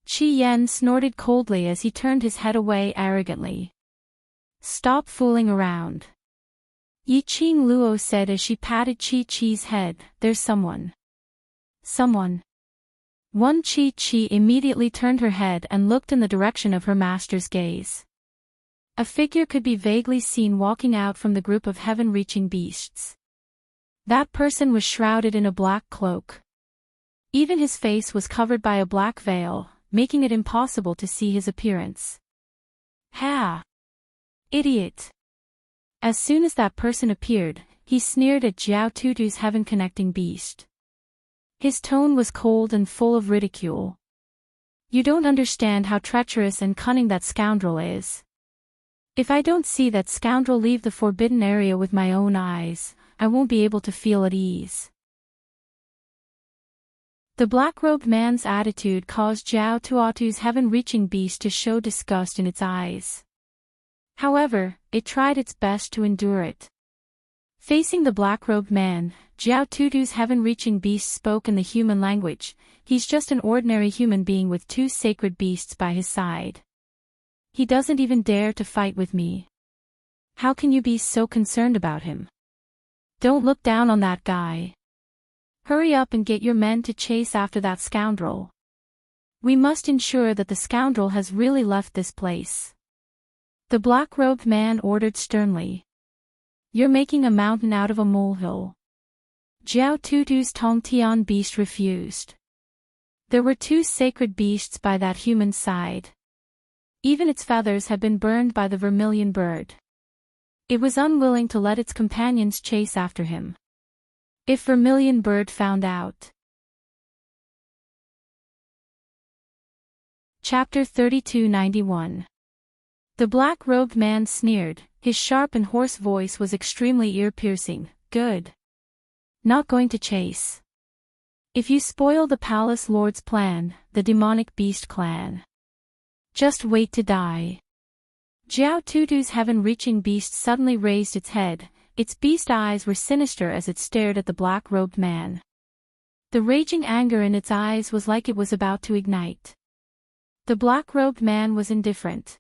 Qi Yan snorted coldly as he turned his head away arrogantly. "Stop fooling around," Yi Qing Luo said as she patted Qi's head. "There's someone." Someone. Qi immediately turned her head and looked in the direction of her master's gaze. A figure could be vaguely seen walking out from the group of heaven-reaching beasts. That person was shrouded in a black cloak. Even his face was covered by a black veil, making it impossible to see his appearance. "Ha! Idiot!" As soon as that person appeared, he sneered at Jiao Tudu's heaven-connecting beast. His tone was cold and full of ridicule. "You don't understand how treacherous and cunning that scoundrel is. If I don't see that scoundrel leave the forbidden area with my own eyes, I won't be able to feel at ease." The black-robed man's attitude caused Jiao Tuatu's heaven-reaching beast to show disgust in its eyes. However, it tried its best to endure it. Facing the black-robed man, Jiao Tutu's heaven-reaching beast spoke in the human language. He's just an ordinary human being with two sacred beasts by his side. He doesn't even dare to fight with me. How can you be so concerned about him? Don't look down on that guy. Hurry up and get your men to chase after that scoundrel. We must ensure that the scoundrel has really left this place. The black-robed man ordered sternly. You're making a mountain out of a molehill. Jiao Tutu's Tongtian beast refused. There were two sacred beasts by that human's side. Even its feathers had been burned by the vermilion bird. It was unwilling to let its companions chase after him. If Vermilion Bird found out. Chapter 3291. The black-robed man sneered. His sharp and hoarse voice was extremely ear-piercing. Good. Not going to chase. If you spoil the palace lord's plan, the demonic beast clan. Just wait to die. Jiao Tutu's heaven-reaching beast suddenly raised its head. Its beast eyes were sinister as it stared at the black-robed man. The raging anger in its eyes was like it was about to ignite. The black-robed man was indifferent.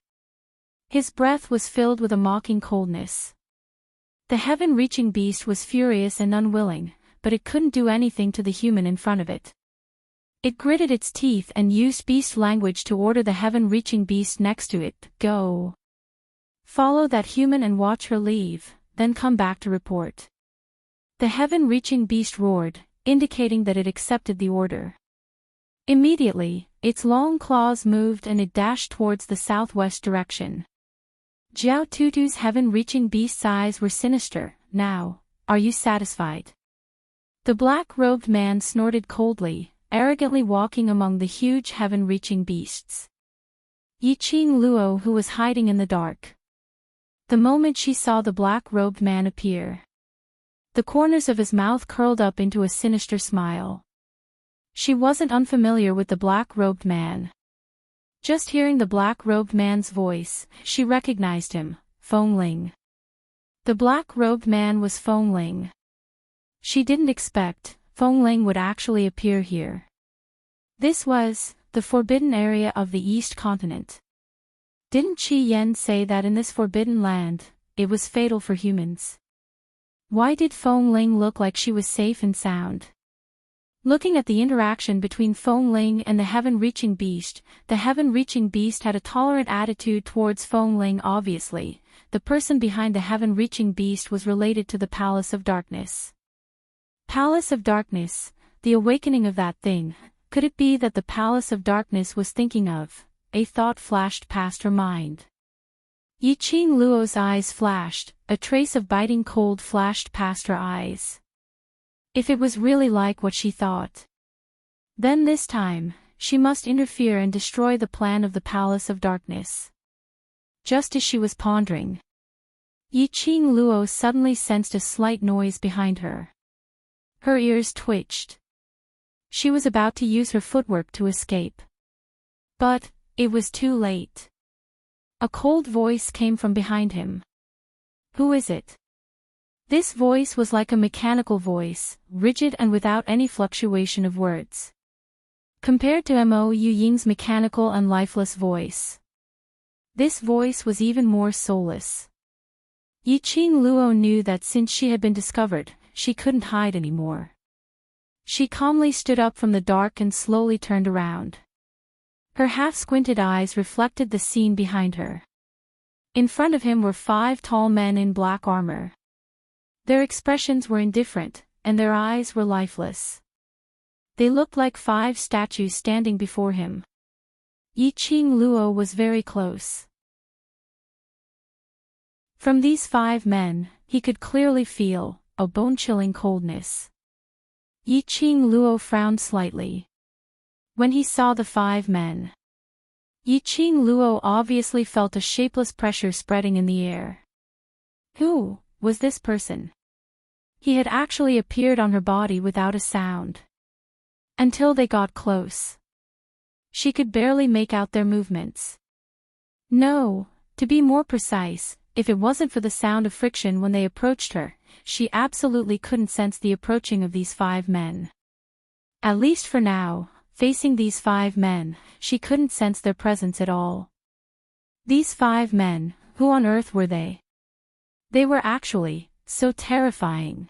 His breath was filled with a mocking coldness. The heaven-reaching beast was furious and unwilling, but it couldn't do anything to the human in front of it. It gritted its teeth and used beast language to order the heaven-reaching beast next to it, go. Follow that human and watch her leave, then come back to report. The heaven-reaching beast roared, indicating that it accepted the order. Immediately, its long claws moved and it dashed towards the southwest direction. Jiao Tutu's heaven-reaching beast's eyes were sinister. Now, are you satisfied? The black-robed man snorted coldly, arrogantly walking among the huge heaven-reaching beasts. Yiqing Luo, who was hiding in the dark. The moment she saw the black-robed man appear, the corners of his mouth curled up into a sinister smile. She wasn't unfamiliar with the black-robed man. Just hearing the black-robed man's voice, she recognized him, Feng Ling. The black-robed man was Feng Ling. She didn't expect Feng Ling would actually appear here. This was the forbidden area of the East Continent. Didn't Qi Yan say that in this forbidden land, it was fatal for humans? Why did Feng Ling look like she was safe and sound? Looking at the interaction between Feng Ling and the heaven-reaching beast had a tolerant attitude towards Feng Ling. Obviously, the person behind the heaven-reaching beast was related to the Palace of Darkness. Palace of Darkness, the awakening of that thing. Could it be that the Palace of Darkness was thinking of? A thought flashed past her mind. Yiqing Luo's eyes flashed, a trace of biting cold flashed past her eyes. If it was really like what she thought, then this time, she must interfere and destroy the plan of the Palace of Darkness. Just as she was pondering, Yiqing Luo suddenly sensed a slight noise behind her. Her ears twitched. She was about to use her footwork to escape. But it was too late. A cold voice came from behind him. Who is it? This voice was like a mechanical voice, rigid and without any fluctuation of words. Compared to Mo Yuying's mechanical and lifeless voice, this voice was even more soulless. Yiqing Luo knew that since she had been discovered, she couldn't hide anymore. She calmly stood up from the dark and slowly turned around. Her half-squinted eyes reflected the scene behind her. In front of him were 5 tall men in black armor. Their expressions were indifferent, and their eyes were lifeless. They looked like 5 statues standing before him. Yiqing Luo was very close. From these 5 men, he could clearly feel a bone-chilling coldness. Yiqing Luo frowned slightly when he saw the 5 men. Yiqing Luo obviously felt a shapeless pressure spreading in the air. Who was this person? He had actually appeared on her body without a sound. Until they got close, she could barely make out their movements. No, to be more precise, if it wasn't for the sound of friction when they approached her, she absolutely couldn't sense the approaching of these 5 men. At least for now, facing these 5 men, she couldn't sense their presence at all. These 5 men, who on earth were they? They were actually so terrifying.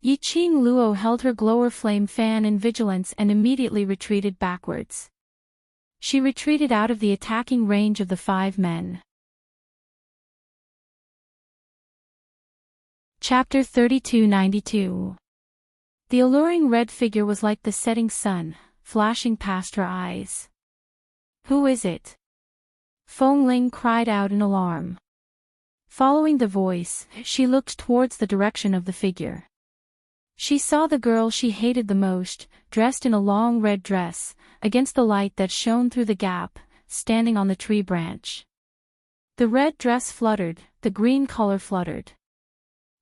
Yiqing Luo held her glower flame fan in vigilance and immediately retreated backwards. She retreated out of the attacking range of the 5 men. Chapter 3292. The alluring red figure was like the setting sun, flashing past her eyes. "Who is it?" Feng Ling cried out in alarm. Following the voice, she looked towards the direction of the figure. She saw the girl she hated the most, dressed in a long red dress, against the light that shone through the gap, standing on the tree branch. The red dress fluttered, the green color fluttered.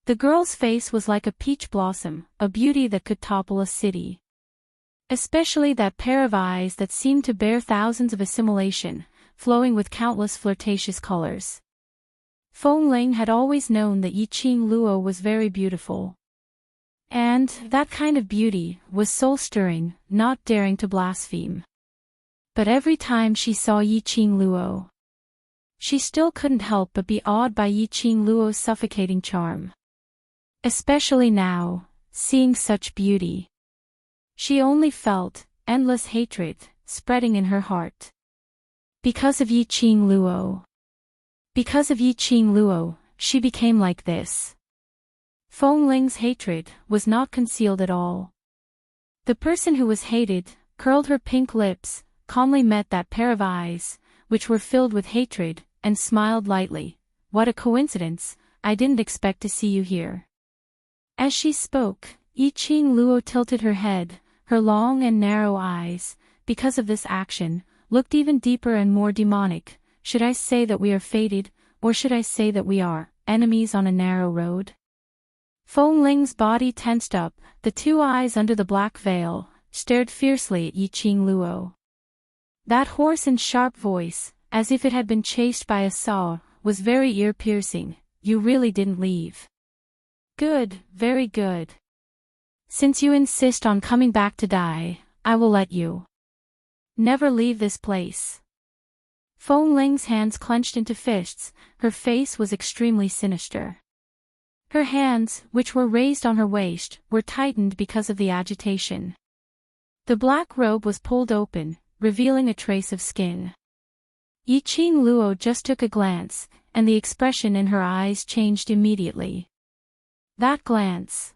The girl's face was like a peach blossom, a beauty that could topple a city. Especially that pair of eyes that seemed to bear thousands of assimilation, flowing with countless flirtatious colors. Feng Ling had always known that Yiqing Luo was very beautiful. And that kind of beauty was soul-stirring, not daring to blaspheme. But every time she saw Yiqing Luo, she still couldn't help but be awed by Yiqing Luo's suffocating charm. Especially now, seeing such beauty. She only felt endless hatred spreading in her heart. Because of Yiqing Luo. Because of Yiqing Luo, she became like this. Feng Ling's hatred was not concealed at all. The person who was hated curled her pink lips, calmly met that pair of eyes, which were filled with hatred, and smiled lightly. "What a coincidence, I didn't expect to see you here." As she spoke, Yiqing Luo tilted her head, her long and narrow eyes, because of this action, looked even deeper and more demonic. "Should I say that we are fated, or should I say that we are enemies on a narrow road?" Feng Ling's body tensed up, the 2 eyes under the black veil stared fiercely at Yiqing Luo. That hoarse and sharp voice, as if it had been chased by a saw, was very ear-piercing. "You really didn't leave. Good, very good. Since you insist on coming back to die, I will let you never leave this place." Feng Ling's hands clenched into fists, her face was extremely sinister. Her hands, which were raised on her waist, were tightened because of the agitation. The black robe was pulled open, revealing a trace of skin. Yiqing Luo just took a glance, and the expression in her eyes changed immediately. That glance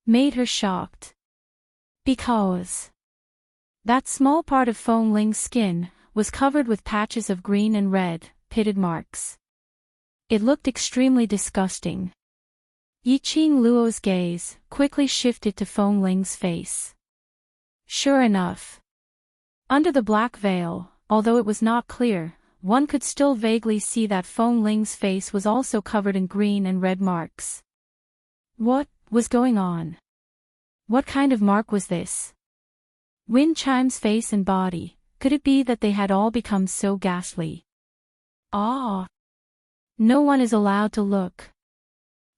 made her shocked. Because that small part of Feng Ling's skin was covered with patches of green and red, pitted marks. It looked extremely disgusting. Yiqing Luo's gaze quickly shifted to Feng Ling's face. Sure enough, under the black veil, although it was not clear, one could still vaguely see that Feng Ling's face was also covered in green and red marks. What was going on? What kind of mark was this? Wind Chime's face and body, could it be that they had all become so ghastly? Ah! No one is allowed to look.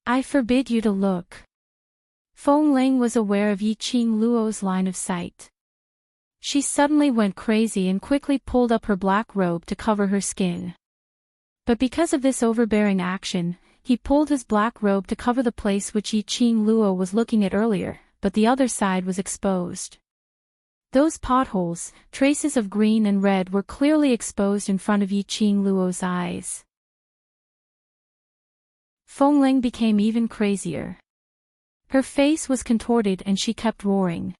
I forbid you to look. Feng Ling was aware of Yiqing Luo's line of sight. She suddenly went crazy and quickly pulled up her black robe to cover her skin. But because of this overbearing action, he pulled his black robe to cover the place which Yiqing Luo was looking at earlier, but the other side was exposed. Those potholes, traces of green and red, were clearly exposed in front of Yiqing Luo's eyes. Feng Ling became even crazier. Her face was contorted and she kept roaring.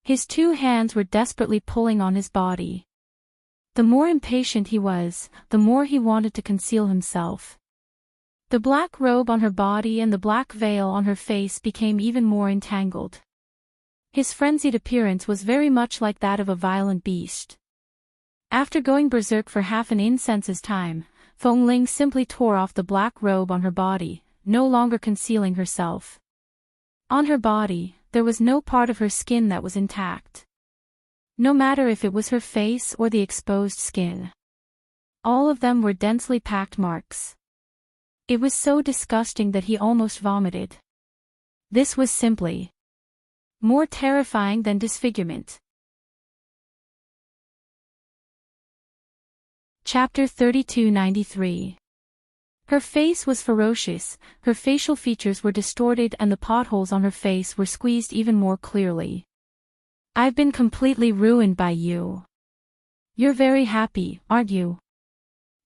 His 2 hands were desperately pulling on his body. The more impatient he was, the more he wanted to conceal himself. The black robe on her body and the black veil on her face became even more entangled. His frenzied appearance was very much like that of a violent beast. After going berserk for half an incense's time, Feng Ling simply tore off the black robe on her body, no longer concealing herself. On her body, there was no part of her skin that was intact. No matter if it was her face or the exposed skin. All of them were densely packed marks. It was so disgusting that he almost vomited. This was simply more terrifying than disfigurement. Chapter 3293. Her face was ferocious, her facial features were distorted and the potholes on her face were squeezed even more clearly. I've been completely ruined by you. You're very happy, aren't you?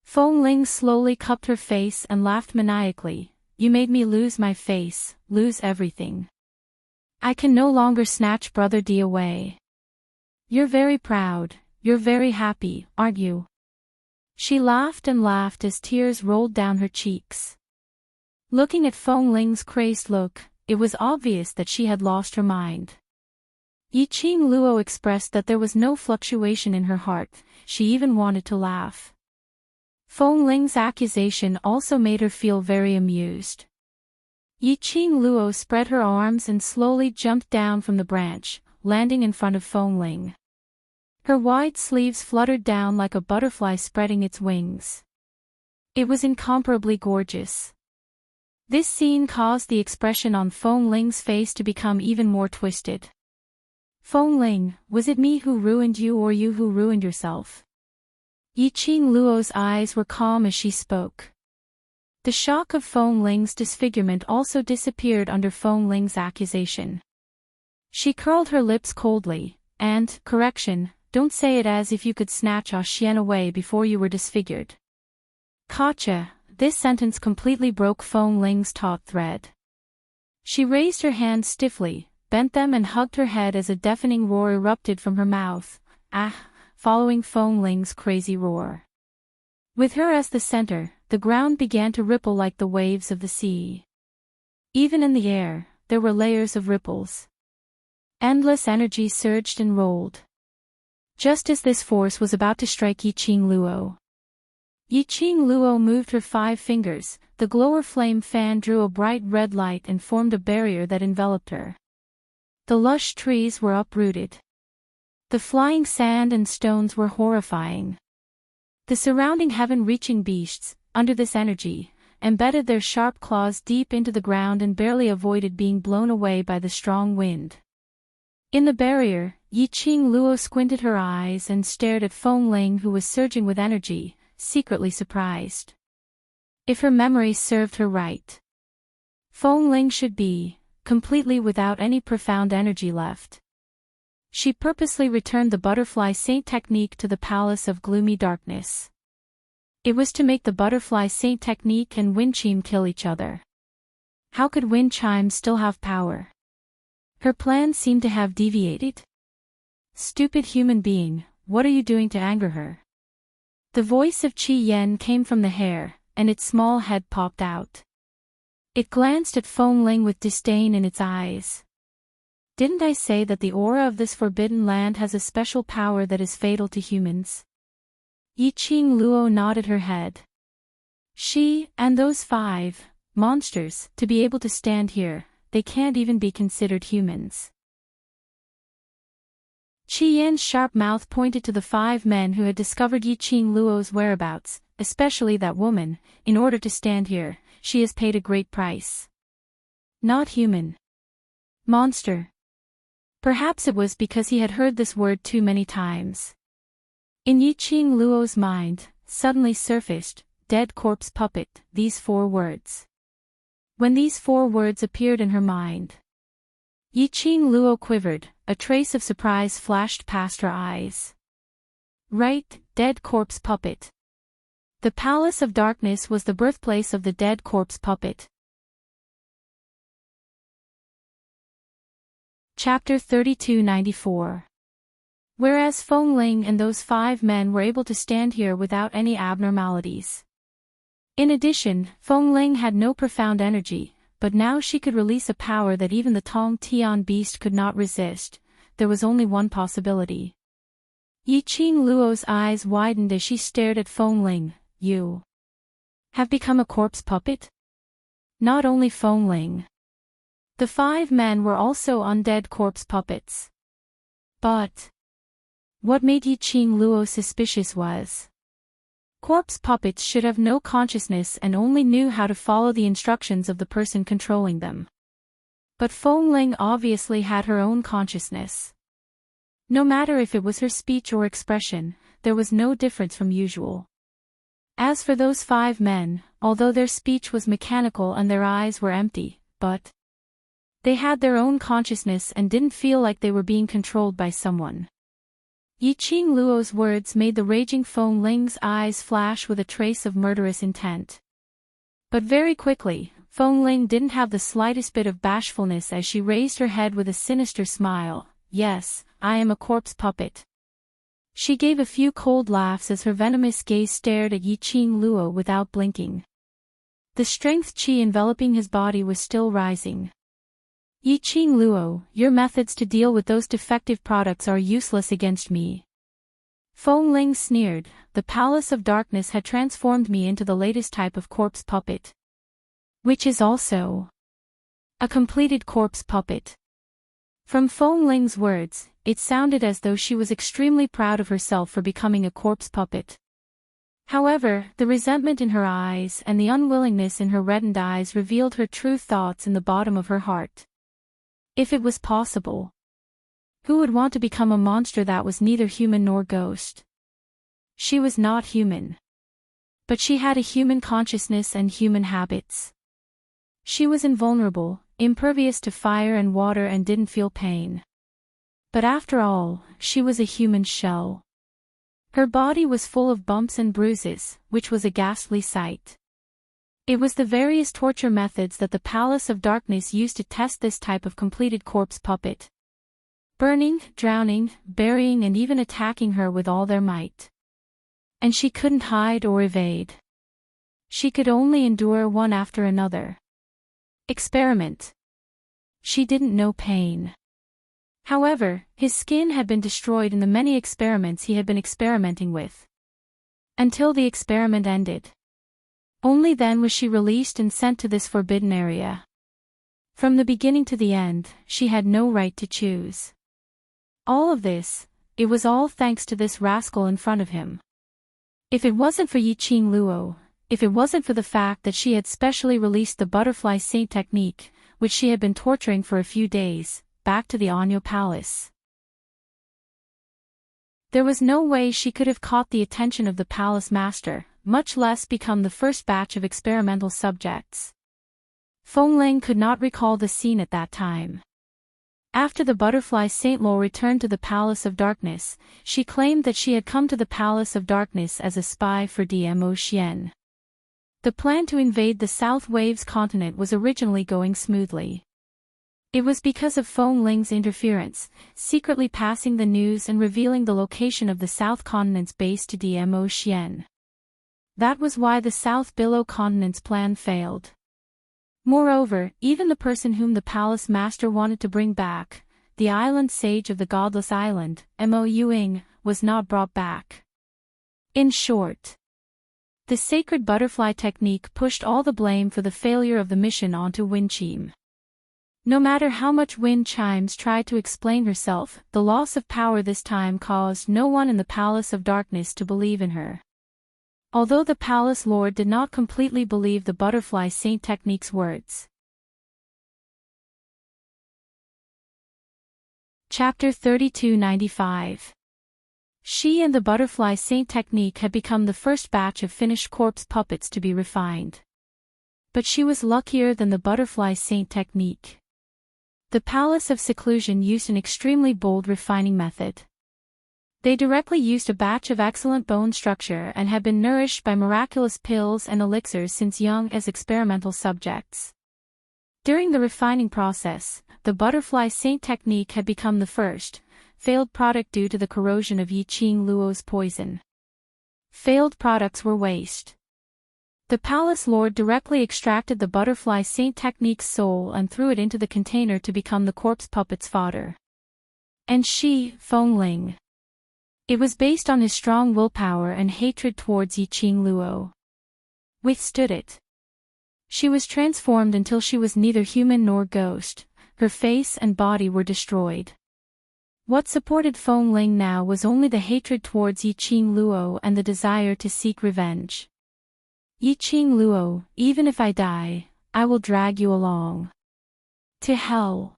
Feng Ling slowly cupped her face and laughed maniacally. You made me lose my face, lose everything. I can no longer snatch Brother D away. You're very proud, you're very happy, aren't you? She laughed and laughed as tears rolled down her cheeks. Looking at Feng Ling's crazed look, it was obvious that she had lost her mind. Yiqing Luo expressed that there was no fluctuation in her heart, she even wanted to laugh. Feng Ling's accusation also made her feel very amused. Yiqing Luo spread her arms and slowly jumped down from the branch, landing in front of Feng Ling. Her wide sleeves fluttered down like a butterfly spreading its wings. It was incomparably gorgeous. This scene caused the expression on Feng Ling's face to become even more twisted. Feng Ling, was it me who ruined you or you who ruined yourself? Yiqing Luo's eyes were calm as she spoke. The shock of Feng Ling's disfigurement also disappeared under Feng Ling's accusation. She curled her lips coldly, and, correction, don't say it as if you could snatch Ah Xian away before you were disfigured. Gotcha, this sentence completely broke Feng Ling's taut thread. She raised her hands stiffly, bent them and hugged her head as a deafening roar erupted from her mouth, following Feng Ling's crazy roar. With her as the center, the ground began to ripple like the waves of the sea. Even in the air, there were layers of ripples. Endless energy surged and rolled. Just as this force was about to strike Yiqing Luo. Yiqing Luo moved her 5 fingers, the glower flame fan drew a bright red light and formed a barrier that enveloped her. The lush trees were uprooted. The flying sand and stones were horrifying. The surrounding heaven-reaching beasts, under this energy, embedded their sharp claws deep into the ground and barely avoided being blown away by the strong wind. In the barrier, Yiqing Luo squinted her eyes and stared at Feng Ling who was surging with energy, secretly surprised. If her memory served her right, Feng Ling should be completely without any profound energy left. She purposely returned the butterfly saint technique to the palace of gloomy darkness. It was to make the butterfly saint technique and wind chime kill each other. How could wind chime still have power? Her plan seemed to have deviated. Stupid human being, what are you doing to anger her? The voice of Qi Yan came from the hair, and its small head popped out. It glanced at Feng Ling with disdain in its eyes. Didn't I say that the aura of this forbidden land has a special power that is fatal to humans? Yiqing Luo nodded her head. She, and those 5 monsters, to be able to stand here, they can't even be considered humans. Qi Yan's sharp mouth pointed to the 5 men who had discovered Yiqing Luo's whereabouts, especially that woman. In order to stand here, she has paid a great price. Not human. Monster. Perhaps it was because he had heard this word too many times. In Yiqing Luo's mind, suddenly surfaced, dead corpse puppet, these 4 words. When these 4 words appeared in her mind, Yiqing Luo quivered, a trace of surprise flashed past her eyes. Right, dead corpse puppet. The Palace of Darkness was the birthplace of the dead corpse puppet. Chapter 3294. Whereas Feng Ling and those 5 men were able to stand here without any abnormalities. In addition, Feng Ling had no profound energy, but now she could release a power that even the Tong Tian beast could not resist. There was only one possibility. Yiqing Luo's eyes widened as she stared at Feng Ling. You have become a corpse puppet? Not only Feng Ling. The 5 men were also undead corpse puppets. But what made Yiqing Luo suspicious was Corpse puppets should have no consciousness and only knew how to follow the instructions of the person controlling them. But Feng Ling obviously had her own consciousness. No matter if it was her speech or expression, there was no difference from usual. As for those 5 men, although their speech was mechanical and their eyes were empty, but they had their own consciousness and didn't feel like they were being controlled by someone. Yiqing Luo's words made the raging Feng Ling's eyes flash with a trace of murderous intent. But very quickly, Feng Ling didn't have the slightest bit of bashfulness as she raised her head with a sinister smile. Yes, I am a corpse puppet. She gave a few cold laughs as her venomous gaze stared at Yiqing Luo without blinking. The strength qi enveloping his body was still rising. Yiqing Luo, your methods to deal with those defective products are useless against me. Feng Ling sneered, the Palace of Darkness had transformed me into the latest type of corpse puppet. Which is also a completed corpse puppet. From Feng Ling's words, it sounded as though she was extremely proud of herself for becoming a corpse puppet. However, the resentment in her eyes and the unwillingness in her reddened eyes revealed her true thoughts in the bottom of her heart. If it was possible, who would want to become a monster that was neither human nor ghost? She was not human. But she had a human consciousness and human habits. She was invulnerable, impervious to fire and water and didn't feel pain. But after all, she was a human shell. Her body was full of bumps and bruises, which was a ghastly sight. It was the various torture methods that the Palace of Darkness used to test this type of completed corpse puppet. Burning, drowning, burying and even attacking her with all their might. And she couldn't hide or evade. She could only endure one after another. Experiment. She didn't know pain. However, his skin had been destroyed in the many experiments he had been experimenting with. Until the experiment ended. Only then was she released and sent to this forbidden area. From the beginning to the end, she had no right to choose. All of this, it was all thanks to this rascal in front of him. If it wasn't for Yiqing Luo, if it wasn't for the fact that she had specially released the butterfly saint technique, which she had been torturing for a few days, back to the Anyo Palace. There was no way she could have caught the attention of the palace master, much less become the first batch of experimental subjects. Feng Ling could not recall the scene at that time. After the butterfly Saint Lo returned to the Palace of Darkness, she claimed that she had come to the Palace of Darkness as a spy for Dmo Xian. The plan to invade the South Waves continent was originally going smoothly. It was because of Feng Ling's interference, secretly passing the news and revealing the location of the South Continent's base to Dmo Xian. That was why the South Below Continent's plan failed. Moreover, even the person whom the palace master wanted to bring back, the island sage of the Godless Island, Mo Yuing, was not brought back. In short, the sacred butterfly technique pushed all the blame for the failure of the mission onto Wind Chime. No matter how much Wind Chimes tried to explain herself, the loss of power this time caused no one in the Palace of Darkness to believe in her. Although the palace lord did not completely believe the butterfly saint technique's words. Chapter 3295. She and the butterfly saint technique had become the first batch of finished corpse puppets to be refined. But she was luckier than the butterfly saint technique. The Palace of Seclusion used an extremely bold refining method. They directly used a batch of excellent bone structure and had been nourished by miraculous pills and elixirs since young as experimental subjects. During the refining process, the butterfly saint technique had become the first, failed product due to the corrosion of Yiqing Luo's poison. Failed products were waste. The palace lord directly extracted the butterfly saint technique's soul and threw it into the container to become the corpse puppet's fodder. And she, Feng Ling. It was based on his strong willpower and hatred towards Yiqing Luo. Withstood it. She was transformed until she was neither human nor ghost, her face and body were destroyed. What supported Feng Ling now was only the hatred towards Yiqing Luo and the desire to seek revenge. Yiqing Luo, even if I die, I will drag you along. To hell.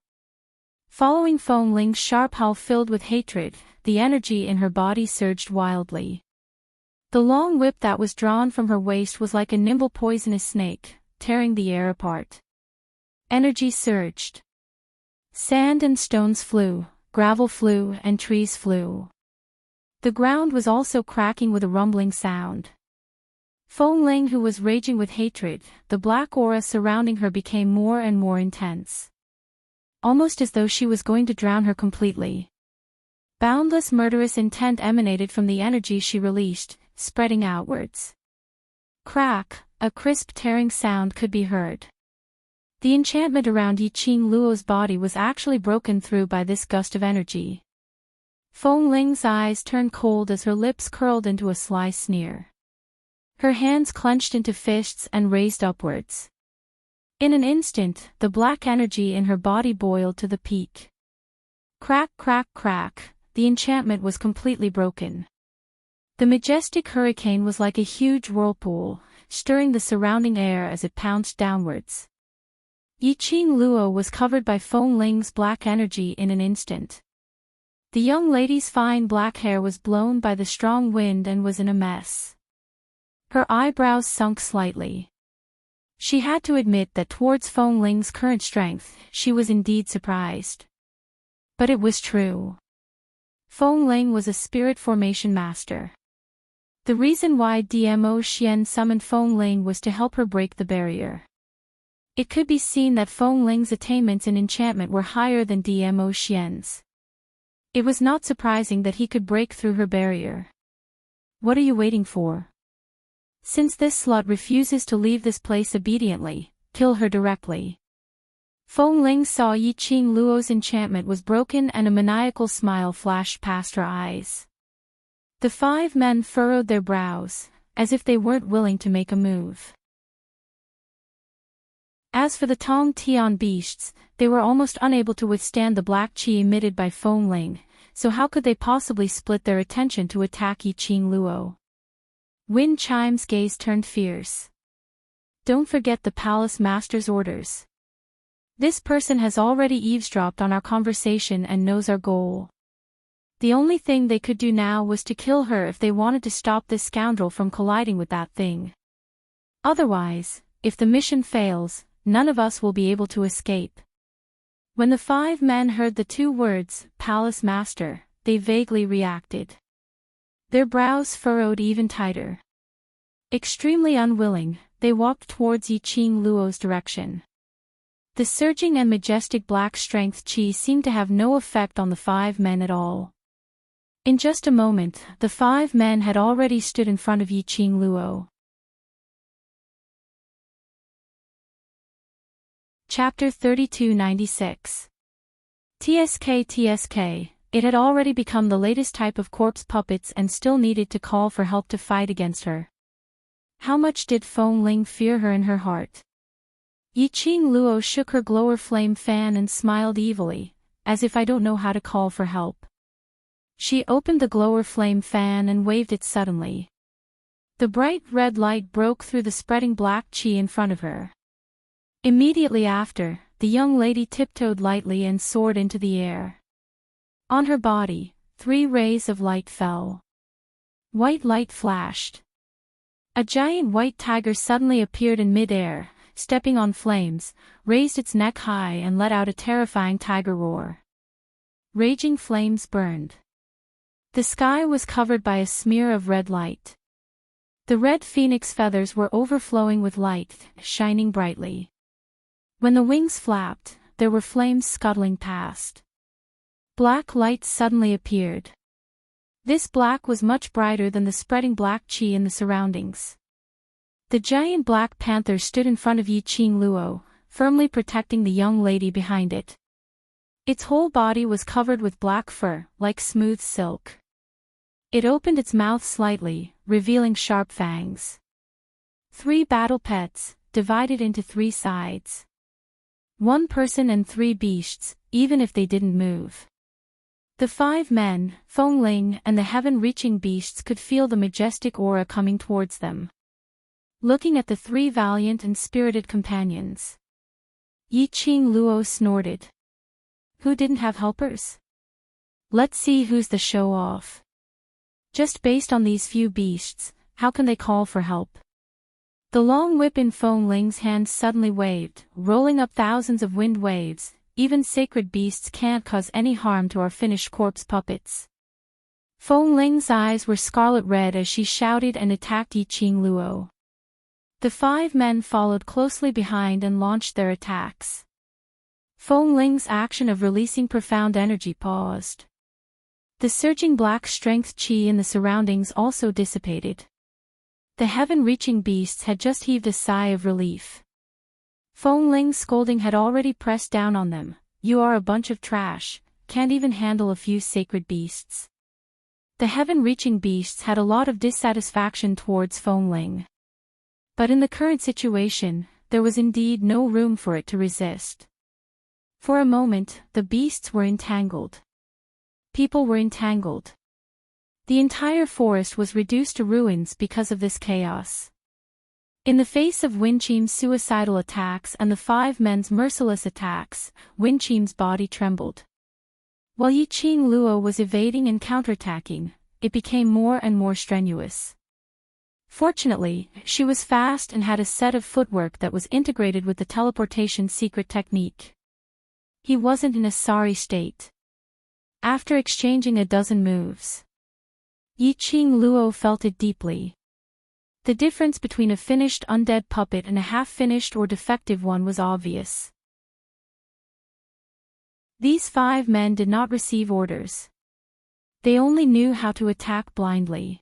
Following Feng Ling's sharp howl filled with hatred, the energy in her body surged wildly. The long whip that was drawn from her waist was like a nimble poisonous snake, tearing the air apart. Energy surged. Sand and stones flew, gravel flew, and trees flew. The ground was also cracking with a rumbling sound. Feng Ling, who was raging with hatred, the black aura surrounding her became more and more intense. Almost as though she was going to drown her completely. Boundless murderous intent emanated from the energy she released, spreading outwards. Crack, a crisp tearing sound could be heard. The enchantment around Yiqing Luo's body was actually broken through by this gust of energy. Feng Ling's eyes turned cold as her lips curled into a sly sneer. Her hands clenched into fists and raised upwards. In an instant, the black energy in her body boiled to the peak. Crack, crack, crack, the enchantment was completely broken. The majestic hurricane was like a huge whirlpool, stirring the surrounding air as it pounced downwards. Yiqing Luo was covered by Feng Ling's black energy in an instant. The young lady's fine black hair was blown by the strong wind and was in a mess. Her eyebrows sunk slightly. She had to admit that towards Feng Ling's current strength, she was indeed surprised. But it was true. Feng Ling was a spirit formation master. The reason why Dmo Xian summoned Feng Ling was to help her break the barrier. It could be seen that Feng Ling's attainments in enchantment were higher than Dmo Xian's. It was not surprising that he could break through her barrier. What are you waiting for? Since this slut refuses to leave this place obediently, kill her directly. Feng Ling saw Yiqing Luo's enchantment was broken and a maniacal smile flashed past her eyes. The 5 men furrowed their brows, as if they weren't willing to make a move. As for the Tong Tian beasts, they were almost unable to withstand the black qi emitted by Feng Ling, so how could they possibly split their attention to attack Yiqing Luo? Wind Chime's gaze turned fierce. Don't forget the palace master's orders. This person has already eavesdropped on our conversation and knows our goal. The only thing they could do now was to kill her if they wanted to stop this scoundrel from colliding with that thing. Otherwise, if the mission fails, none of us will be able to escape. When the 5 men heard the 2 words, Palace Master, they vaguely reacted. Their brows furrowed even tighter. Extremely unwilling, they walked towards Yiqing Luo's direction. The surging and majestic black strength qi seemed to have no effect on the 5 men at all. In just a moment, the 5 men had already stood in front of Yiqing Luo. Chapter 3296. TSK. It had already become the latest type of corpse puppets and still needed to call for help to fight against her. How much did Feng Ling fear her in her heart? Yiqing Luo shook her glower flame fan and smiled evilly, as if I don't know how to call for help. She opened the glower flame fan and waved it suddenly. The bright red light broke through the spreading black qi in front of her. Immediately after, the young lady tiptoed lightly and soared into the air. On her body, 3 rays of light fell. White light flashed. A giant white tiger suddenly appeared in mid-air, stepping on flames, raised its neck high and let out a terrifying tiger roar. Raging flames burned. The sky was covered by a smear of red light. The red phoenix feathers were overflowing with light, shining brightly. When the wings flapped, there were flames scuttling past. Black light suddenly appeared. This black was much brighter than the spreading black qi in the surroundings. The giant black panther stood in front of Yiqing Luo, firmly protecting the young lady behind it. Its whole body was covered with black fur, like smooth silk. It opened its mouth slightly, revealing sharp fangs. 3 battle pets, divided into 3 sides. 1 person and 3 beasts, even if they didn't move. The 5 men, Feng Ling and the heaven-reaching beasts could feel the majestic aura coming towards them. Looking at the 3 valiant and spirited companions, Yi Qing Luo snorted. Who didn't have helpers? Let's see who's the show-off. Just based on these few beasts, how can they call for help? The long whip in Feng Ling's hand suddenly waved, rolling up thousands of wind waves. Even sacred beasts can't cause any harm to our finished corpse puppets. Feng Ling's eyes were scarlet red as she shouted and attacked Yi Qing Luo. The 5 men followed closely behind and launched their attacks. Feng Ling's action of releasing profound energy paused. The surging black strength qi in the surroundings also dissipated. The heaven-reaching beasts had just heaved a sigh of relief. Feng Ling's scolding had already pressed down on them. You are a bunch of trash, can't even handle a few sacred beasts. The heaven-reaching beasts had a lot of dissatisfaction towards Feng Ling. But in the current situation, there was indeed no room for it to resist. For a moment, the beasts were entangled. People were entangled. The entire forest was reduced to ruins because of this chaos. In the face of Winchim's suicidal attacks and the 5 men's merciless attacks, Winchim's body trembled. While Yi Qing Luo was evading and counterattacking, it became more and more strenuous. Fortunately, she was fast and had a set of footwork that was integrated with the teleportation secret technique. He wasn't in a sorry state. After exchanging a dozen moves, Yi Qing Luo felt it deeply. The difference between a finished undead puppet and a half-finished or defective one was obvious. These 5 men did not receive orders. They only knew how to attack blindly.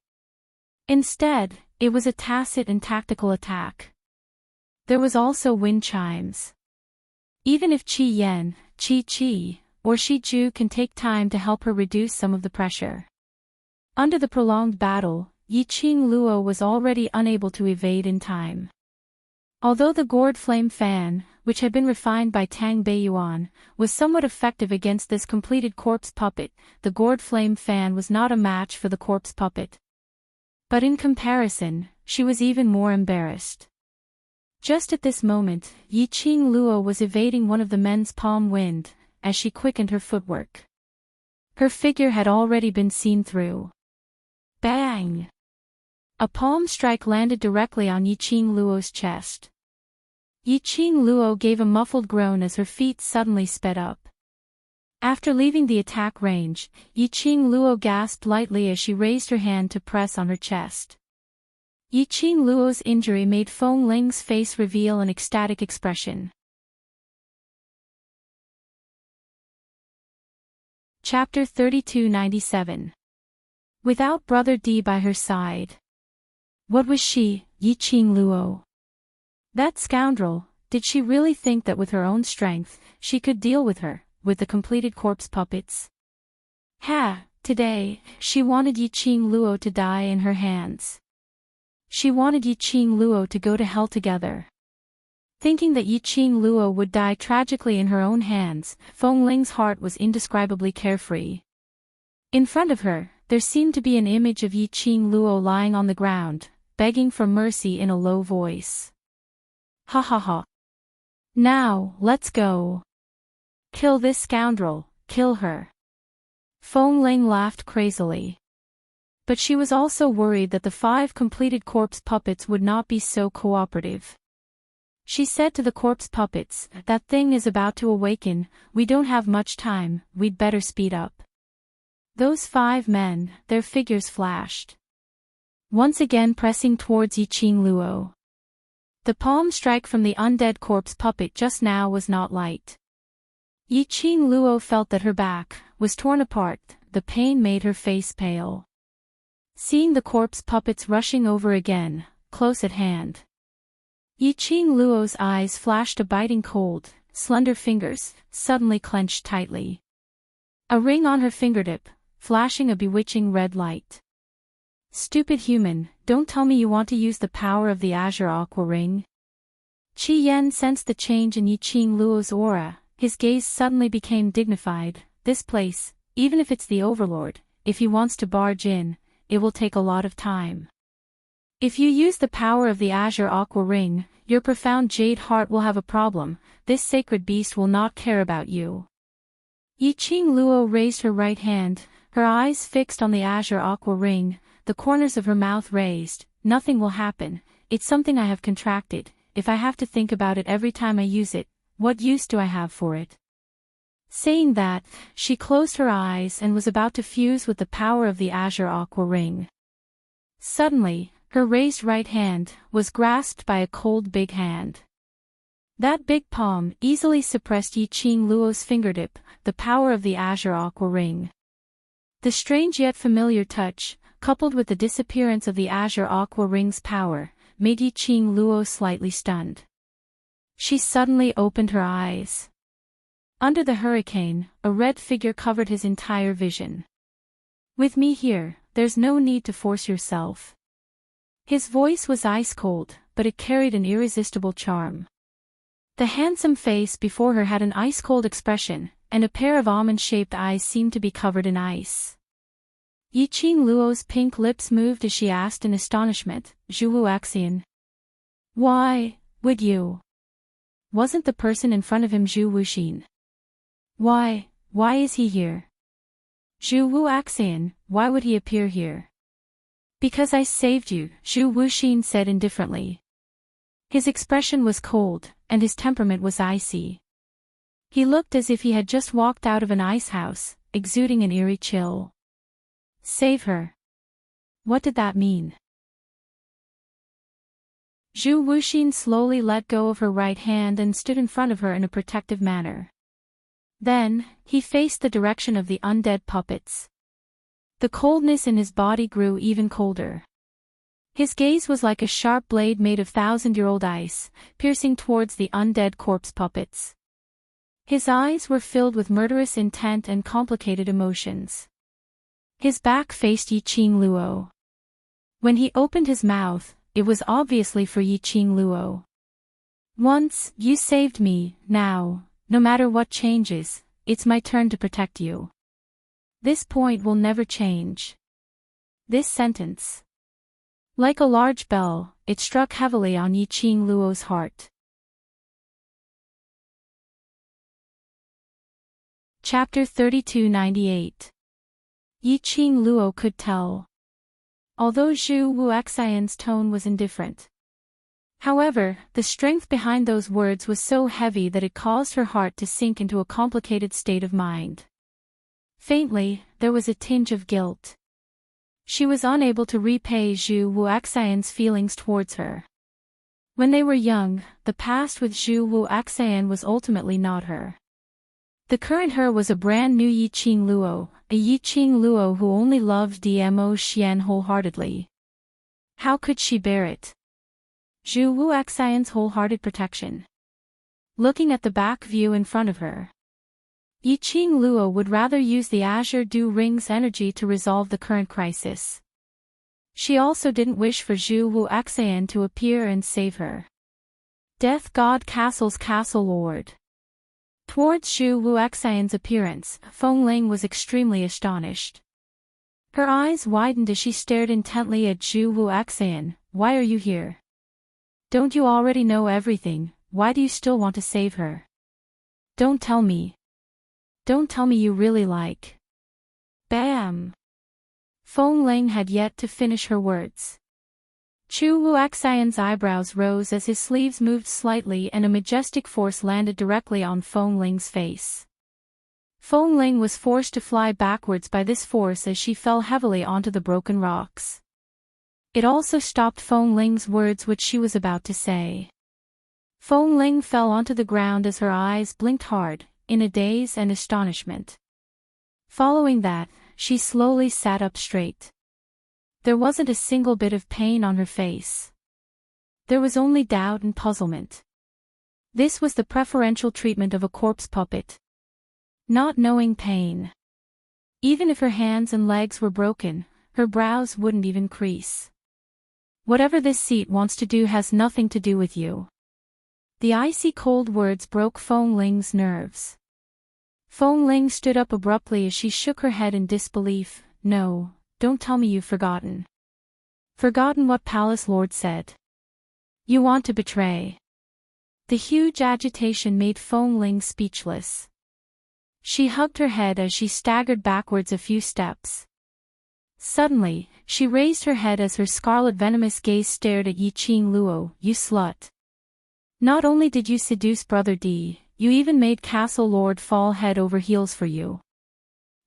Instead, it was a tacit and tactical attack. There was also wind chimes. Even if Qi Yan, Qi Qi, or Shi Ju can take time to help her reduce some of the pressure. Under the prolonged battle, Yi Qing Luo was already unable to evade in time. Although the gourd flame fan, which had been refined by Tang Beiyuan, was somewhat effective against this completed corpse puppet, the gourd flame fan was not a match for the corpse puppet. But in comparison, she was even more embarrassed. Just at this moment, Yi Qing Luo was evading one of the men's palm wind, as she quickened her footwork. Her figure had already been seen through. Bang! A palm strike landed directly on Yi Qing Luo's chest. Yi Qing Luo gave a muffled groan as her feet suddenly sped up. After leaving the attack range, Yi Qing Luo gasped lightly as she raised her hand to press on her chest. Yi Qing Luo's injury made Feng Ling's face reveal an ecstatic expression. Chapter 3297. Without Brother D by her side. What was she, Yi Qing Luo? That scoundrel, did she really think that with her own strength, she could deal with her, with the completed corpse puppets? Today, she wanted Yi Qing Luo to die in her hands. She wanted Yi Qing Luo to go to hell together. Thinking that Yi Qing Luo would die tragically in her own hands, Feng Ling's heart was indescribably carefree. In front of her, there seemed to be an image of Yi Qing Luo lying on the ground, begging for mercy in a low voice. Ha ha ha. Now, let's go. Kill this scoundrel, kill her. Feng Ling laughed crazily. But she was also worried that the 5 completed corpse puppets would not be so cooperative. She said to the corpse puppets, that thing is about to awaken, we don't have much time, we'd better speed up. Those 5 men, their figures flashed. Once again pressing towards Yi Qing Luo. The palm strike from the undead corpse puppet just now was not light. Yi Qing Luo felt that her back was torn apart, the pain made her face pale. Seeing the corpse puppets rushing over again, close at hand, Yi Qing Luo's eyes flashed a biting cold, slender fingers suddenly clenched tightly. A ring on her fingertip, flashing a bewitching red light. Stupid human, don't tell me you want to use the power of the Azure Aqua Ring. Qi Yan sensed the change in Yi Qing Luo's aura, his gaze suddenly became dignified. This place, even if it's the Overlord, if he wants to barge in, it will take a lot of time. If you use the power of the Azure Aqua Ring, your profound jade heart will have a problem. This sacred beast will not care about you. Yiqing Luo raised her right hand, her eyes fixed on the Azure Aqua Ring, the corners of her mouth raised. Nothing will happen, it's something I have contracted. If I have to think about it every time I use it, what use do I have for it? Saying that, she closed her eyes and was about to fuse with the power of the Azure Aqua Ring. Suddenly, her raised right hand was grasped by a cold big hand. That big palm easily suppressed Yiqing Luo's fingertip, the power of the Azure Aqua Ring. The strange yet familiar touch, coupled with the disappearance of the Azure Aqua Ring's power, made Yiqing Luo slightly stunned. She suddenly opened her eyes. Under the hurricane, a red figure covered his entire vision. With me here, there's no need to force yourself. His voice was ice cold, but it carried an irresistible charm. The handsome face before her had an ice-cold expression, and a pair of almond-shaped eyes seemed to be covered in ice. Yiqing Luo's pink lips moved as she asked in astonishment, Zhu Wuxian. Why would you? Wasn't the person in front of him Zhu Wuxian? Why is he here? Zhu Wuxian, why would he appear here? Because I saved you, Zhu Wuxian said indifferently. His expression was cold, and his temperament was icy. He looked as if he had just walked out of an ice house, exuding an eerie chill. Save her. What did that mean? Zhu Wuxian slowly let go of her right hand and stood in front of her in a protective manner. Then, he faced the direction of the undead puppets. The coldness in his body grew even colder. His gaze was like a sharp blade made of thousand-year-old ice, piercing towards the undead corpse puppets. His eyes were filled with murderous intent and complicated emotions. His back faced Yiqing Luo. When he opened his mouth, it was obviously for Yiqing Luo. Once, you saved me, now, no matter what changes, it's my turn to protect you. This point will never change. This sentence. Like a large bell, it struck heavily on Yiqing Luo's heart. Chapter 3298. Yiqing Luo could tell. Although Zhu Wuxian's tone was indifferent. However, the strength behind those words was so heavy that it caused her heart to sink into a complicated state of mind. Faintly, there was a tinge of guilt. She was unable to repay Zhu Wuxian's feelings towards her. When they were young, the past with Zhu Wuxian was ultimately not her. The current her was a brand new Yiqing Luo, a Yiqing Luo who only loved Dmo Xian wholeheartedly. How could she bear it? Zhu Wuxian's wholehearted protection. Looking at the back view in front of her. Yiqing Luo would rather use the Azure Dew Ring's energy to resolve the current crisis. She also didn't wish for Zhu Wuxian to appear and save her. Death God Castle's Castle Lord. Towards Zhu Wuxian's appearance, Fengling was extremely astonished. Her eyes widened as she stared intently at Zhu Wuxian. Why are you here? Don't you already know everything? Why do you still want to save her? Don't tell me. Don't tell me you really like. Bam! Fengling had yet to finish her words. Zhu Wuxian's eyebrows rose as his sleeves moved slightly and a majestic force landed directly on Fengling's face. Fengling was forced to fly backwards by this force as she fell heavily onto the broken rocks. It also stopped Fengling's words which she was about to say. Fengling fell onto the ground as her eyes blinked hard, in a daze and astonishment. Following that, she slowly sat up straight. There wasn't a single bit of pain on her face. There was only doubt and puzzlement. This was the preferential treatment of a corpse puppet. Not knowing pain. Even if her hands and legs were broken, her brows wouldn't even crease. Whatever this seat wants to do has nothing to do with you. The icy cold words broke Fengling's nerves. Feng Ling stood up abruptly as she shook her head in disbelief. No, don't tell me you've forgotten. Forgotten what Palace Lord said. You want to betray. The huge agitation made Feng Ling speechless. She hugged her head as she staggered backwards a few steps. Suddenly, she raised her head as her scarlet venomous gaze stared at Yiqing Luo. You slut. Not only did you seduce Brother D, you even made Castle Lord fall head over heels for you.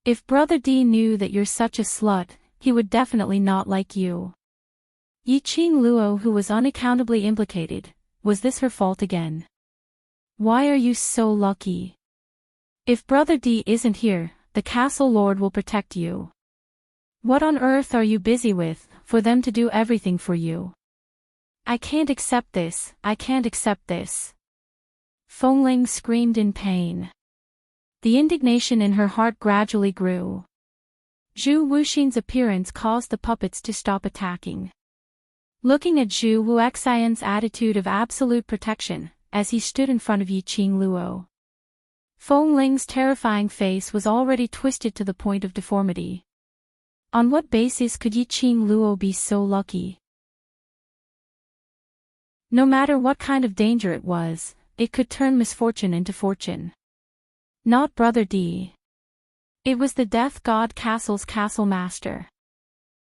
If Brother D knew that you're such a slut, he would definitely not like you. Yiqing Luo, who was unaccountably implicated, was this her fault again? Why are you so lucky? If Brother D isn't here, the Castle Lord will protect you. What on earth are you busy with, for them to do everything for you? I can't accept this, I can't accept this. Feng Ling screamed in pain. The indignation in her heart gradually grew. Zhu Wuxin's appearance caused the puppets to stop attacking. Looking at Zhu Wuxian's attitude of absolute protection, as he stood in front of Yiqing Luo, Feng Ling's terrifying face was already twisted to the point of deformity. On what basis could Yiqing Luo be so lucky? No matter what kind of danger it was, it could turn misfortune into fortune. Not Brother D. It was the Death God Castle's castle master.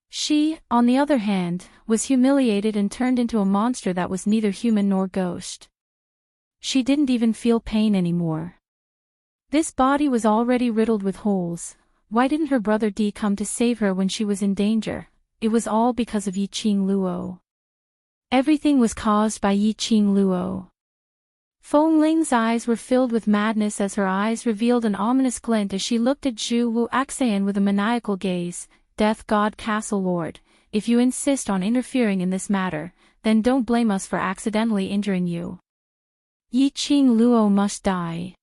She, on the other hand, was humiliated and turned into a monster that was neither human nor ghost. She didn't even feel pain anymore. This body was already riddled with holes. Why didn't her Brother D come to save her when she was in danger? It was all because of Yiqing Luo. Everything was caused by Yiqing Luo. Feng Ling's eyes were filled with madness as her eyes revealed an ominous glint as she looked at Zhu Wuxian with a maniacal gaze. Death God Castle Lord, if you insist on interfering in this matter, then don't blame us for accidentally injuring you. Yiqing Luo must die.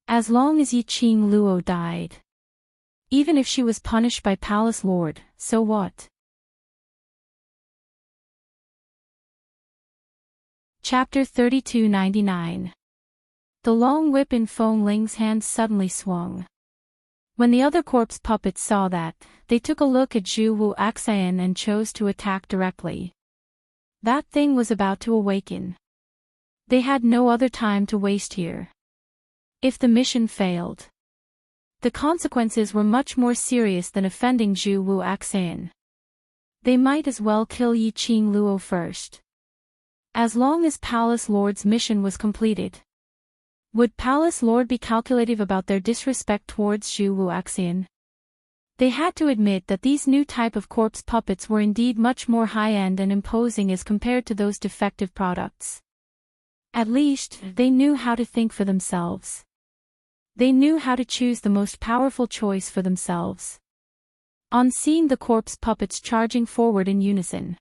As long as Yiqing Luo died. Even if she was punished by Palace Lord, so what? Chapter 3299. The long whip in Feng Ling's hand suddenly swung. When the other corpse puppets saw that, they took a look at Zhu Wuxian and chose to attack directly. That thing was about to awaken. They had no other time to waste here. If the mission failed, the consequences were much more serious than offending Zhu Wuxian. They might as well kill Yiqing Luo first. As long as Palace Lord's mission was completed. Would Palace Lord be calculative about their disrespect towards Zhu Wuxian? They had to admit that these new type of corpse puppets were indeed much more high-end and imposing as compared to those defective products. At least, they knew how to think for themselves. They knew how to choose the most powerful choice for themselves. On seeing the corpse puppets charging forward in unison,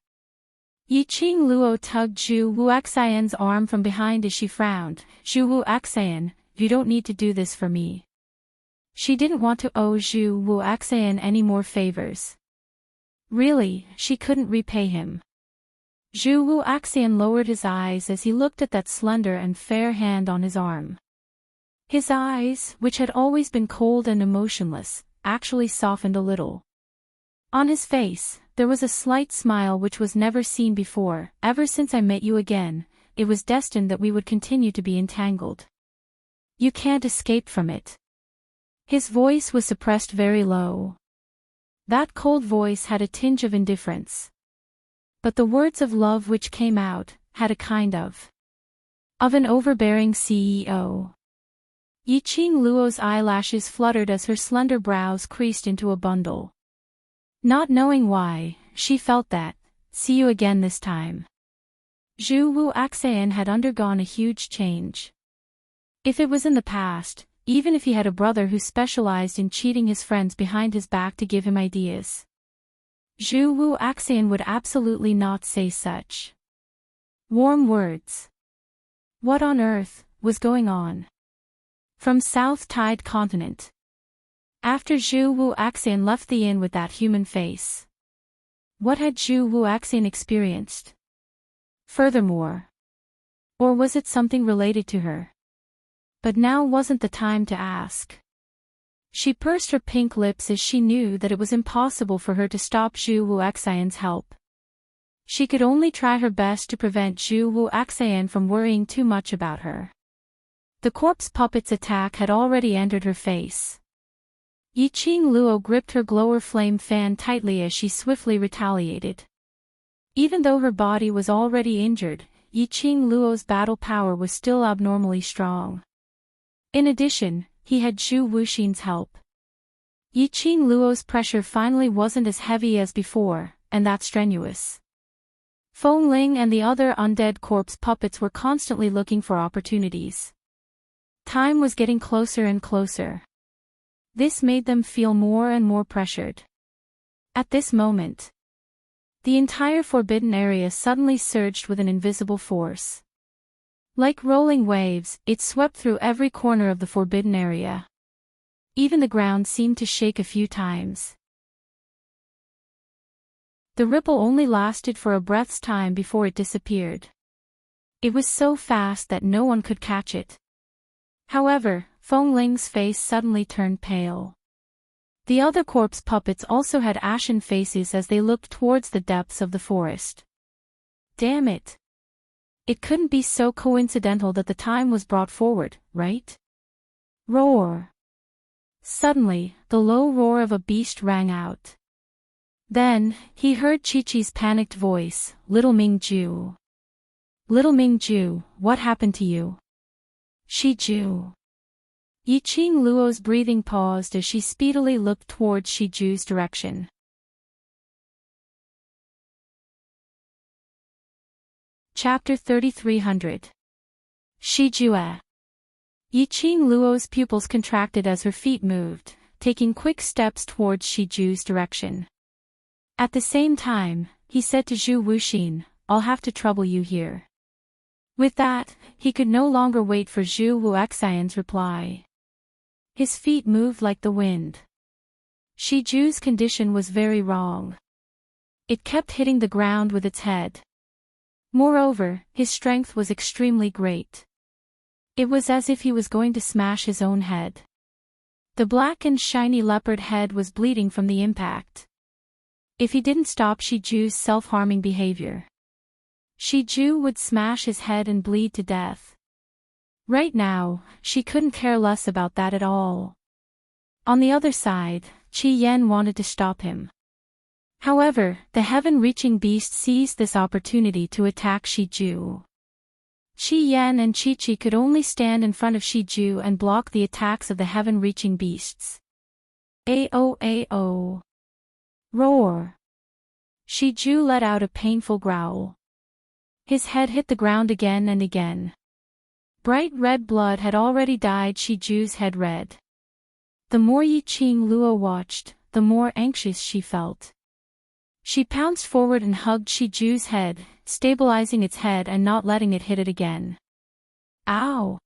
Yiqing Luo tugged Zhu Wuxian's arm from behind as she frowned. Zhu Wuxian, you don't need to do this for me. She didn't want to owe Zhu Wuxian any more favors. Really, she couldn't repay him. Zhu Wuxian lowered his eyes as he looked at that slender and fair hand on his arm. His eyes, which had always been cold and emotionless, actually softened a little. On his face, there was a slight smile which was never seen before. Ever since I met you again, it was destined that we would continue to be entangled. You can't escape from it. His voice was suppressed very low. That cold voice had a tinge of indifference. But the words of love which came out, had a kind of an overbearing CEO. Yiqing Luo's eyelashes fluttered as her slender brows creased into a bundle. Not knowing why, she felt that, see you again this time. Zhu Wuxian had undergone a huge change. If it was in the past, even if he had a brother who specialized in cheating his friends behind his back to give him ideas, Zhu Wuxian would absolutely not say such warm words. What on earth was going on? From South Tide Continent. After Zhu Wuxian left the inn with that human face. What had Zhu Wuxian experienced? Furthermore. Or was it something related to her? But now wasn't the time to ask. She pursed her pink lips as she knew that it was impossible for her to stop Zhu Wuxian's help. She could only try her best to prevent Zhu Wuxian from worrying too much about her. The corpse puppet's attack had already entered her face. Yiqing Luo gripped her glower flame fan tightly as she swiftly retaliated. Even though her body was already injured, Yiqing Luo's battle power was still abnormally strong. In addition, he had Zhu Wuxian's help. Yiqing Luo's pressure finally wasn't as heavy as before, and that's strenuous. Feng Ling and the other undead corpse puppets were constantly looking for opportunities. Time was getting closer and closer. This made them feel more and more pressured. At this moment, the entire forbidden area suddenly surged with an invisible force. Like rolling waves, it swept through every corner of the forbidden area. Even the ground seemed to shake a few times. The ripple only lasted for a breath's time before it disappeared. It was so fast that no one could catch it. However, Feng Ling's face suddenly turned pale. The other corpse puppets also had ashen faces as they looked towards the depths of the forest. Damn it! It couldn't be so coincidental that the time was brought forward, right? Roar! Suddenly, the low roar of a beast rang out. Then, he heard Chi-Chi's panicked voice, "Little Mingju. Little Mingju, what happened to you?" Shiju. Yiqing Luo's breathing paused as she speedily looked towards Shiju's direction. Chapter 3300. Shijue. Yiqing Luo's pupils contracted as her feet moved, taking quick steps towards Shiju's direction. At the same time, he said to Zhu Wuxian, "I'll have to trouble you here." With that, he could no longer wait for Zhu Wuxian's reply. His feet moved like the wind. Shiju's condition was very wrong. It kept hitting the ground with its head. Moreover, his strength was extremely great. It was as if he was going to smash his own head. The black and shiny leopard head was bleeding from the impact. If he didn't stop Shiju's self-harming behavior, Shiju would smash his head and bleed to death. Right now, she couldn't care less about that at all. On the other side, Qi Yan wanted to stop him. However, the heaven-reaching beast seized this opportunity to attack Shiju. Qi Yan and Chi-Chi could only stand in front of Shiju and block the attacks of the heaven-reaching beasts. Ao. Roar. Shiju let out a painful growl. His head hit the ground again and again. Bright red blood had already dyed Shiju's head red. The more Yiqing Luo watched, the more anxious she felt. She pounced forward and hugged Shiju's head, stabilizing its head and not letting it hit it again. Ow!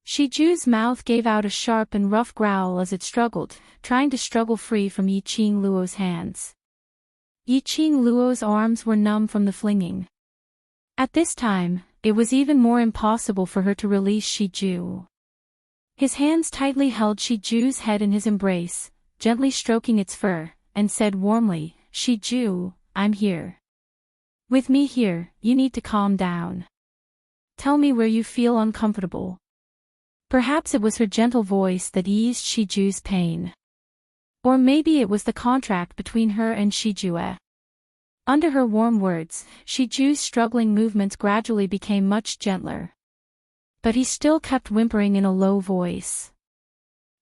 Shiju's mouth gave out a sharp and rough growl as it struggled, trying to struggle free from Yiqing Luo's hands. Yiqing Luo's arms were numb from the flinging. At this time, it was even more impossible for her to release Shiju. His hands tightly held Shiju's head in his embrace, gently stroking its fur, and said warmly, "Shiju, I'm here. With me here, you need to calm down. Tell me where you feel uncomfortable." Perhaps it was her gentle voice that eased Shiju's pain. Or maybe it was the contract between her and Shijue. Under her warm words, Shiju's struggling movements gradually became much gentler. But he still kept whimpering in a low voice.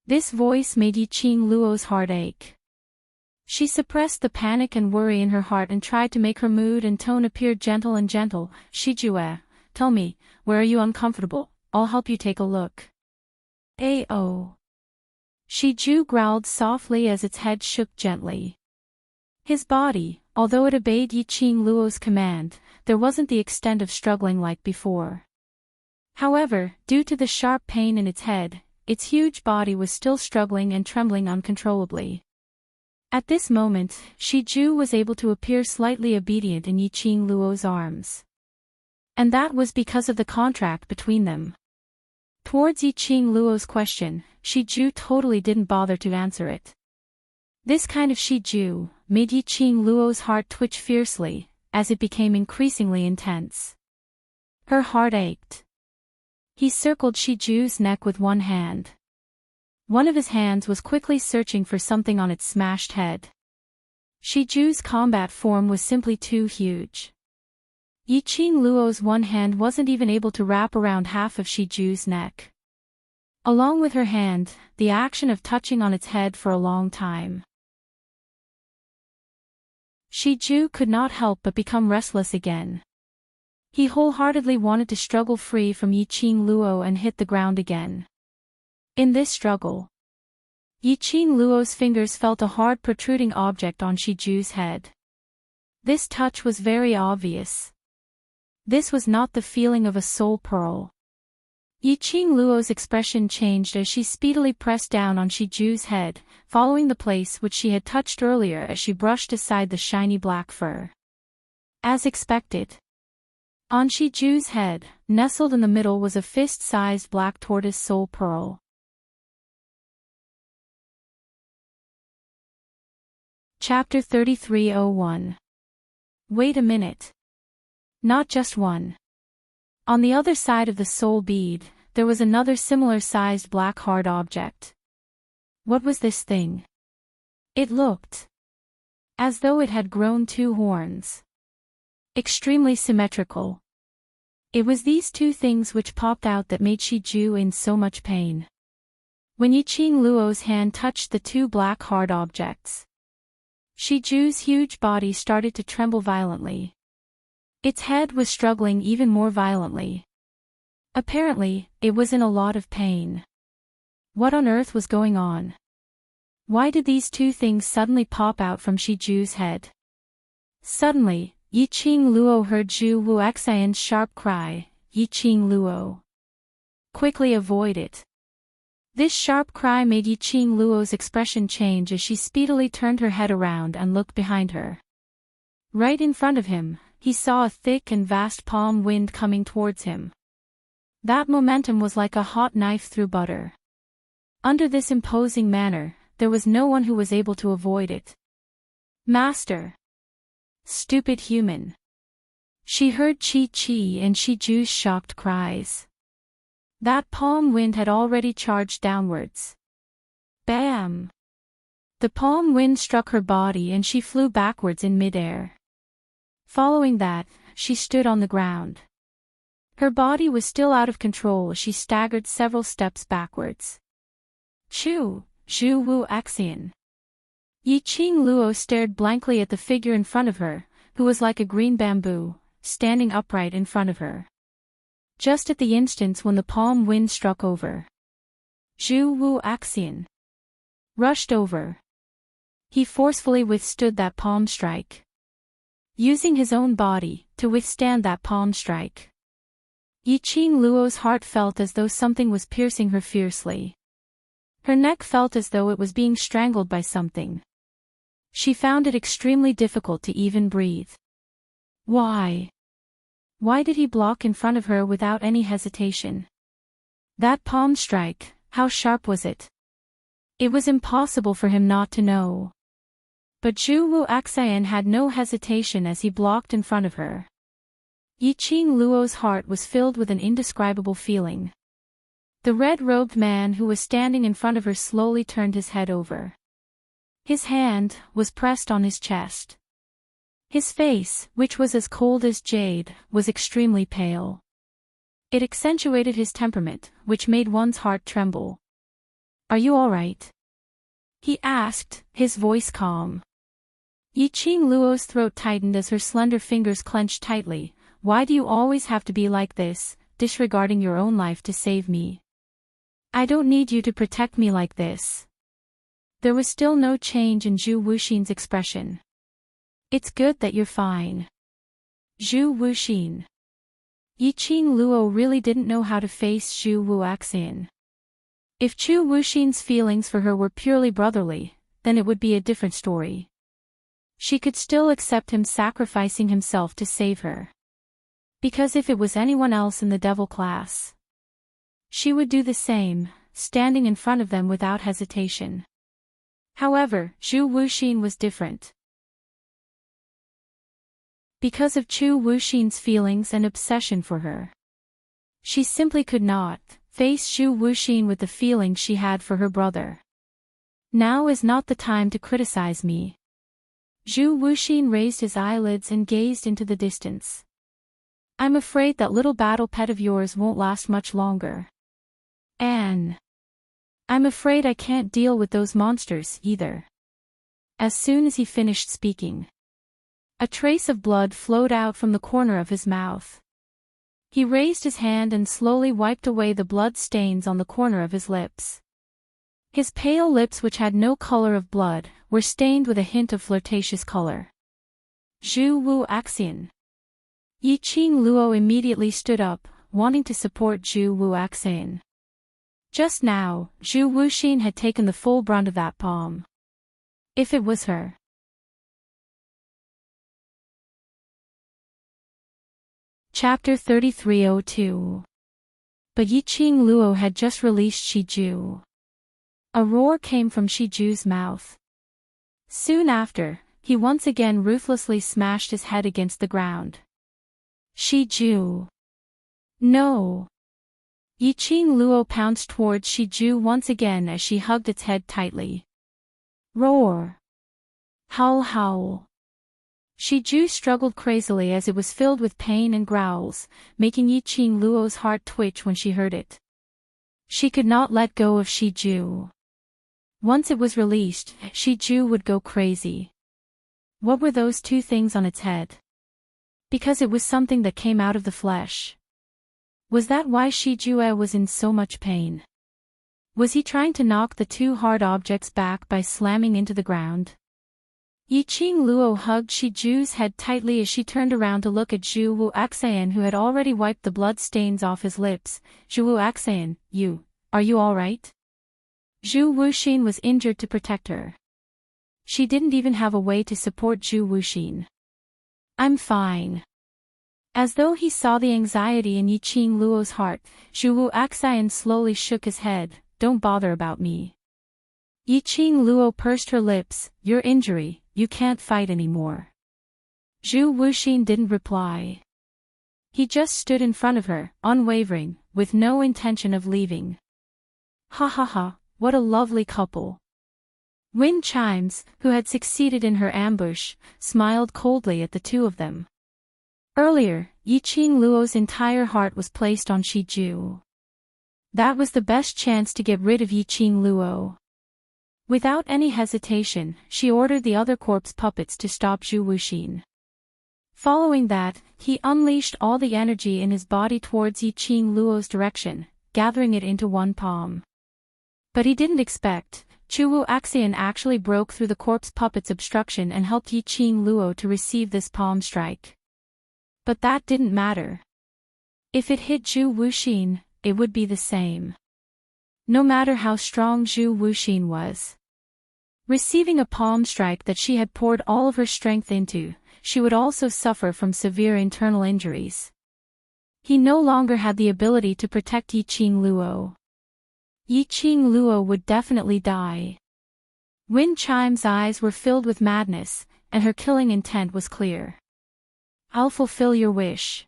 This voice made Yiqing Luo's heart ache. She suppressed the panic and worry in her heart and tried to make her mood and tone appear gentle and gentle. "Shijue, tell me, where are you uncomfortable? I'll help you take a look." Ao. Shiju growled softly as its head shook gently. His body, although it obeyed Yiqing Luo's command, there wasn't the extent of struggling like before. However, due to the sharp pain in its head, its huge body was still struggling and trembling uncontrollably. At this moment, Shiju was able to appear slightly obedient in Yiqing Luo's arms. And that was because of the contract between them. Towards Yiqing Luo's question, Shi Ju totally didn't bother to answer it. This kind of Shi Ju made Yiqing Luo's heart twitch fiercely, as it became increasingly intense. Her heart ached. He circled Shi Ju's neck with one hand. One of his hands was quickly searching for something on its smashed head. Shi Ju's combat form was simply too huge. Yiqing Luo's one hand wasn't even able to wrap around half of Shi Ju's neck. Along with her hand, the action of touching on its head for a long time. Shi Ju could not help but become restless again. He wholeheartedly wanted to struggle free from Yiqing Luo and hit the ground again. In this struggle, Yiqing Luo's fingers felt a hard protruding object on Shi Ju's head. This touch was very obvious. This was not the feeling of a soul pearl. Yiqing Luo's expression changed as she speedily pressed down on Shi Ju's head, following the place which she had touched earlier as she brushed aside the shiny black fur. As expected, on Shi Ju's head, nestled in the middle was a fist-sized black tortoise soul pearl. Chapter 3301. Wait a minute. Not just one. On the other side of the soul bead, there was another similar-sized black hard object. What was this thing? It looked as though it had grown two horns. Extremely symmetrical. It was these two things which popped out that made Shi Ju in so much pain. When Yiqing Luo's hand touched the two black hard objects, Shi Ju's huge body started to tremble violently. Its head was struggling even more violently. Apparently, it was in a lot of pain. What on earth was going on? Why did these two things suddenly pop out from Shi Ju's head? Suddenly, Yiqing Luo heard Zhu Wuxian's sharp cry, "Yiqing Luo! Quickly avoid it!" This sharp cry made Yiqing Luo's expression change as she speedily turned her head around and looked behind her. Right in front of him, he saw a thick and vast palm wind coming towards him. That momentum was like a hot knife through butter. Under this imposing manner, there was no one who was able to avoid it. "Master! Stupid human!" She heard Chi and Shi Ju's shocked cries. That palm wind had already charged downwards. Bam! The palm wind struck her body and she flew backwards in midair. Following that, she stood on the ground. Her body was still out of control as she staggered several steps backwards. Zhu Wuxian. Yiqing Luo stared blankly at the figure in front of her, who was like a green bamboo, standing upright in front of her. Just at the instant when the palm wind struck over, Zhu Wuxian rushed over. He forcefully withstood that palm strike, using his own body to withstand that palm strike. Yiqing Luo's heart felt as though something was piercing her fiercely. Her neck felt as though it was being strangled by something. She found it extremely difficult to even breathe. Why? Why did he block in front of her without any hesitation? That palm strike, how sharp was it? It was impossible for him not to know. But Zhu Wuxian had no hesitation as he blocked in front of her. Yiqing Luo's heart was filled with an indescribable feeling. The red-robed man who was standing in front of her slowly turned his head over. His hand was pressed on his chest. His face, which was as cold as jade, was extremely pale. It accentuated his temperament, which made one's heart tremble. "Are you all right?" he asked, his voice calm. Yiqing Luo's throat tightened as her slender fingers clenched tightly. "Why do you always have to be like this, disregarding your own life to save me? I don't need you to protect me like this." There was still no change in Zhu Wuxian's expression. "It's good that you're fine." Zhu Wuxian. Yiqing Luo really didn't know how to face Zhu Wuxian. If Zhu Wuxian's feelings for her were purely brotherly, then it would be a different story. She could still accept him sacrificing himself to save her. Because if it was anyone else in the devil class, She would do the same, standing in front of them without hesitation. However, Zhu Wuxin was different. Because of Zhu Wuxin's feelings and obsession for her, she simply could not face Zhu Wuxin with the feelings she had for her brother. Now is not the time to criticize me. Zhu Wuxin raised his eyelids and gazed into the distance. I'm afraid that little battle pet of yours won't last much longer. And I'm afraid I can't deal with those monsters either. As soon as he finished speaking, a trace of blood flowed out from the corner of his mouth. He raised his hand and slowly wiped away the blood stains on the corner of his lips. His pale lips, which had no color of blood, were stained with a hint of flirtatious color. Zhu Wuxian. Yiqing Luo immediately stood up, wanting to support Zhu Wuxian. Just now, Zhu Wuxin had taken the full brunt of that palm. If it was her. Chapter 3302. But Yiqing Luo had just released Shiju. A roar came from Shiju's mouth. Soon after, he once again ruthlessly smashed his head against the ground. Shiju. No. Yiqing Luo pounced towards Shiju once again as she hugged its head tightly. Roar. Howl howl. Shiju struggled crazily as it was filled with pain and growls, making Yiqing Luo's heart twitch when she heard it. She could not let go of Shiju. Once it was released, Shiju would go crazy. What were those two things on its head? Because it was something that came out of the flesh. Was that why Shiju was in so much pain? Was he trying to knock the two hard objects back by slamming into the ground? Yiqing Luo hugged Shiju's head tightly as she turned around to look at Zhu Wuxian, who had already wiped the blood stains off his lips. Zhu Wuxian, are you alright? Zhu Wuxin was injured to protect her. She didn't even have a way to support Zhu Wuxin. I'm fine. As though he saw the anxiety in Yiqing Luo's heart, Zhu Wuxian slowly shook his head. Don't bother about me. Yiqing Luo pursed her lips. Your injury, you can't fight anymore. Zhu Wuxin didn't reply. He just stood in front of her, unwavering, with no intention of leaving. Ha ha ha, what a lovely couple. Wind Chimes, who had succeeded in her ambush, smiled coldly at the two of them. Earlier, Yiqing Luo's entire heart was placed on Shiju. That was the best chance to get rid of Yiqing Luo. Without any hesitation, she ordered the other corpse puppets to stop Zhu Wuxin. Following that, he unleashed all the energy in his body towards Yiqing Luo's direction, gathering it into one palm. But he didn't expect, Zhu Wuxian actually broke through the corpse puppet's obstruction and helped Yiqing Luo to receive this palm strike. But that didn't matter. If it hit Zhu Wuxin, it would be the same. No matter how strong Zhu Wuxin was. Receiving a palm strike that she had poured all of her strength into, she would also suffer from severe internal injuries. He no longer had the ability to protect Yiqing Luo. Yiqing Luo would definitely die. Wind Chime's eyes were filled with madness, and her killing intent was clear. I'll fulfill your wish.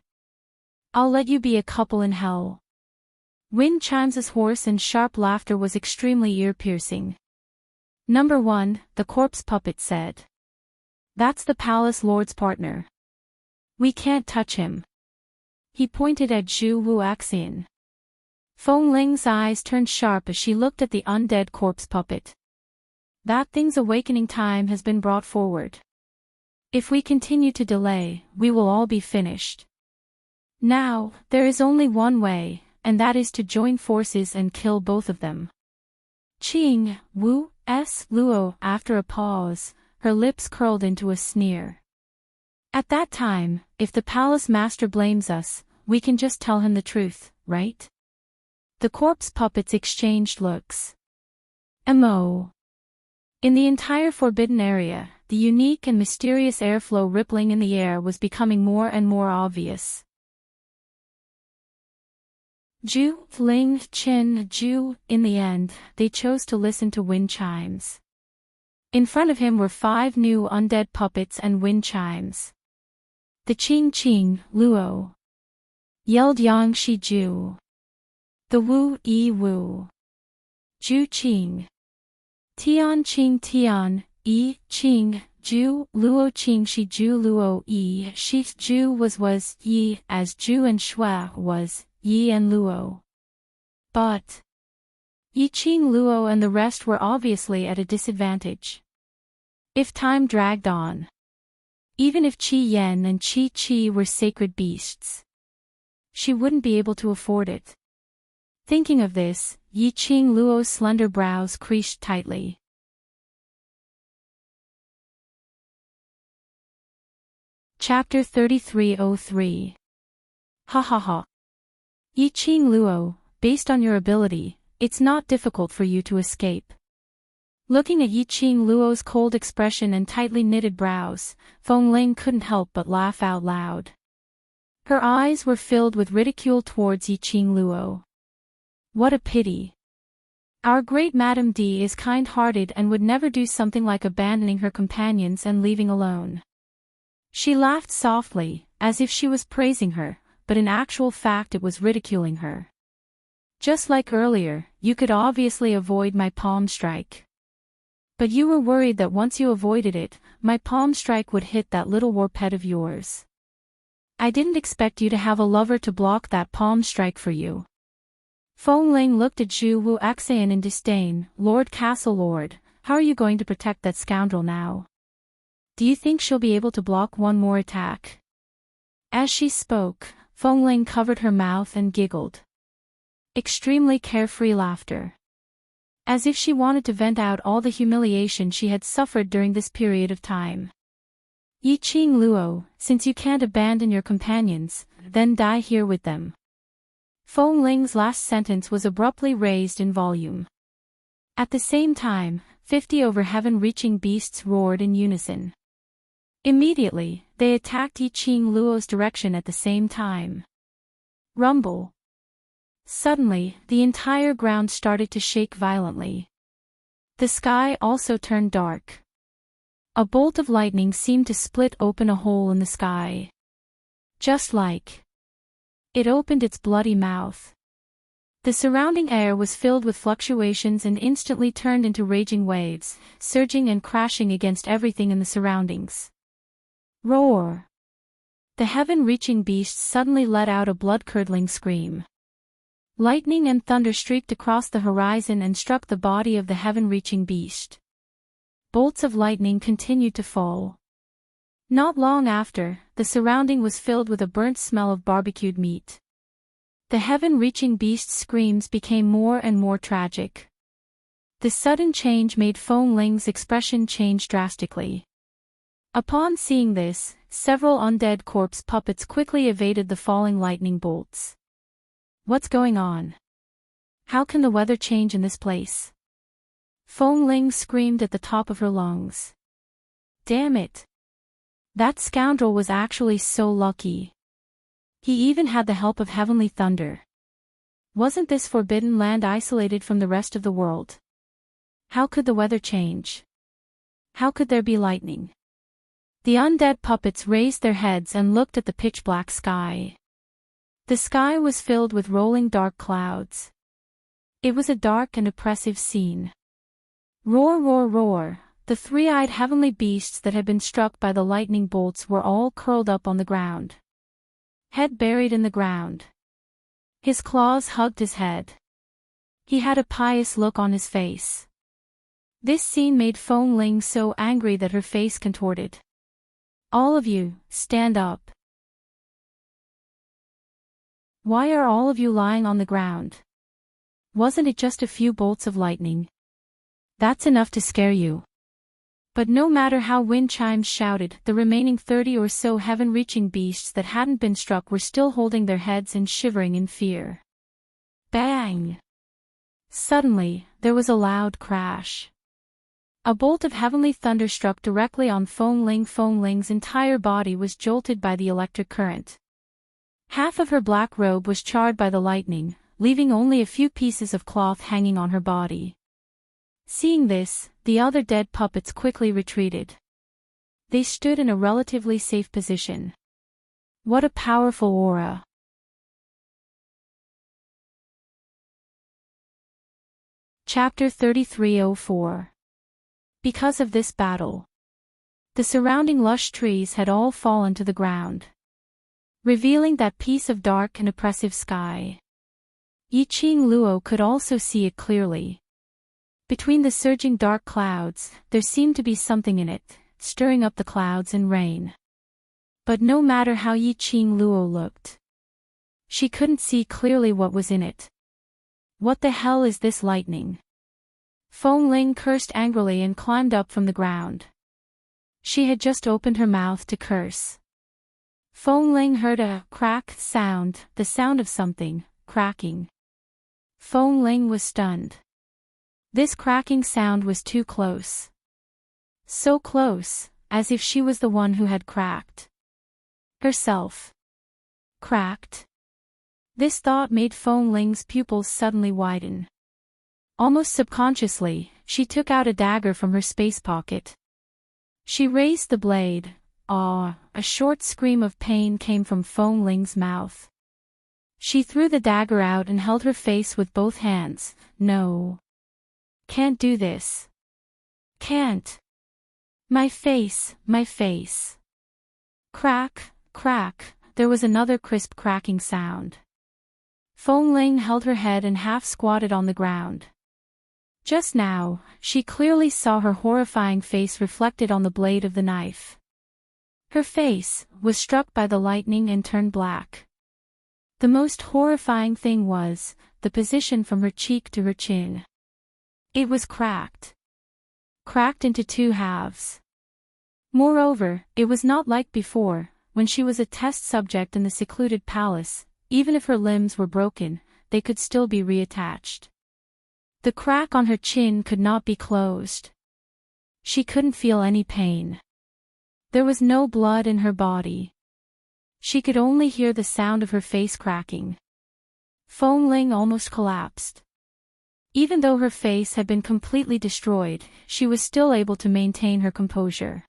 I'll let you be a couple in hell. Wind Chimes's hoarse and sharp laughter was extremely ear-piercing. Number 1, the corpse puppet said. That's the palace lord's partner. We can't touch him. He pointed at Zhu Wuxian. Feng Ling's eyes turned sharp as she looked at the undead corpse puppet. That thing's awakening time has been brought forward. If we continue to delay, we will all be finished. Now, there is only one way, and that is to join forces and kill both of them. Qing Wu S. Luo, after a pause, her lips curled into a sneer. At that time, if the palace master blames us, we can just tell him the truth, right? The corpse puppets exchanged looks. M.O. In the entire forbidden area, the unique and mysterious airflow rippling in the air was becoming more and more obvious. Ju, Ling, Chin, Ju. In the end, they chose to listen to wind chimes. In front of him were 5 new undead puppets and wind chimes. The Qing Qing, Luo. Yelled Yang Shi Ju. The Wu, Yi Wu. Ju Qing. Tian Qing Tian, Yi, Qing, Ju, Luo Qing Shi Ju Luo Yi, Shi Ju was Yi, as Ju and Shui was Yi and Luo. But Yi Qing Luo and the rest were obviously at a disadvantage. If time dragged on, even if Qi Yan and Qi Qi were sacred beasts, she wouldn't be able to afford it. Thinking of this, Yi Qing Luo's slender brows creased tightly. Chapter 3303. Ha ha ha. Yi Qing Luo, based on your ability, it's not difficult for you to escape. Looking at Yi Qing Luo's cold expression and tightly knitted brows, Feng Ling couldn't help but laugh out loud. Her eyes were filled with ridicule towards Yi Qing Luo. What a pity. Our great Madame D is kind-hearted and would never do something like abandoning her companions and leaving alone. She laughed softly, as if she was praising her, but in actual fact it was ridiculing her. Just like earlier, you could obviously avoid my palm strike. But you were worried that once you avoided it, my palm strike would hit that little war pet of yours. I didn't expect you to have a lover to block that palm strike for you. Feng Ling looked at Zhu Wu Axian in disdain. Lord Castle Lord, how are you going to protect that scoundrel now? Do you think she'll be able to block one more attack? As she spoke, Feng Ling covered her mouth and giggled. Extremely carefree laughter. As if she wanted to vent out all the humiliation she had suffered during this period of time. Yi Qing Luo, since you can't abandon your companions, then die here with them. Feng Ling's last sentence was abruptly raised in volume. At the same time, 50 over heaven-reaching beasts roared in unison. Immediately, they attacked Yi Qing Luo's direction at the same time. Rumble. Suddenly, the entire ground started to shake violently. The sky also turned dark. A bolt of lightning seemed to split open a hole in the sky. Just like it opened its bloody mouth. The surrounding air was filled with fluctuations and instantly turned into raging waves, surging and crashing against everything in the surroundings. Roar! The heaven-reaching beast suddenly let out a blood-curdling scream. Lightning and thunder streaked across the horizon and struck the body of the heaven-reaching beast. Bolts of lightning continued to fall. Not long after, the surrounding was filled with a burnt smell of barbecued meat. The heaven-reaching beast's screams became more and more tragic. The sudden change made Feng Ling's expression change drastically. Upon seeing this, several undead corpse puppets quickly evaded the falling lightning bolts. What's going on? How can the weather change in this place? Feng Ling screamed at the top of her lungs. Damn it! That scoundrel was actually so lucky. He even had the help of heavenly thunder. Wasn't this forbidden land isolated from the rest of the world? How could the weather change? How could there be lightning? The undead puppets raised their heads and looked at the pitch-black sky. The sky was filled with rolling dark clouds. It was a dark and oppressive scene. Roar, roar, roar! The three-eyed heavenly beasts that had been struck by the lightning bolts were all curled up on the ground. Head buried in the ground. His claws hugged his head. He had a pious look on his face. This scene made Feng Ling so angry that her face contorted. All of you, stand up. Why are all of you lying on the ground? Wasn't it just a few bolts of lightning? That's enough to scare you. But no matter how wind chimes shouted, the remaining 30 or so heaven-reaching beasts that hadn't been struck were still holding their heads and shivering in fear. Bang! Suddenly, there was a loud crash. A bolt of heavenly thunder struck directly on Feng Ling. Feng Ling's entire body was jolted by the electric current. Half of her black robe was charred by the lightning, leaving only a few pieces of cloth hanging on her body. Seeing this, the other dead puppets quickly retreated. They stood in a relatively safe position. What a powerful aura! Chapter 3304. Because of this battle, the surrounding lush trees had all fallen to the ground, revealing that piece of dark and oppressive sky. Yiqing Luo could also see it clearly. Between the surging dark clouds, there seemed to be something in it, stirring up the clouds and rain. But no matter how Yiqing Luo looked, she couldn't see clearly what was in it. What the hell is this lightning? Feng Ling cursed angrily and climbed up from the ground. She had just opened her mouth to curse. Feng Ling heard a crack sound, the sound of something cracking. Feng Ling was stunned. This cracking sound was too close. So close, as if she was the one who had cracked herself. Cracked? This thought made Feng Ling's pupils suddenly widen. Almost subconsciously, she took out a dagger from her space pocket. She raised the blade. A short scream of pain came from Feng Ling's mouth. She threw the dagger out and held her face with both hands. No. Can't do this. Can't. My face, my face. Crack, crack, there was another crisp cracking sound. Feng Ling held her head and half squatted on the ground. Just now, she clearly saw her horrifying face reflected on the blade of the knife. Her face was struck by the lightning and turned black. The most horrifying thing was the position from her cheek to her chin. It was cracked. Cracked into two halves. Moreover, it was not like before, when she was a test subject in the secluded palace. Even if her limbs were broken, they could still be reattached. The crack on her chin could not be closed. She couldn't feel any pain. There was no blood in her body. She could only hear the sound of her face cracking. Feng Ling almost collapsed. Even though her face had been completely destroyed, she was still able to maintain her composure.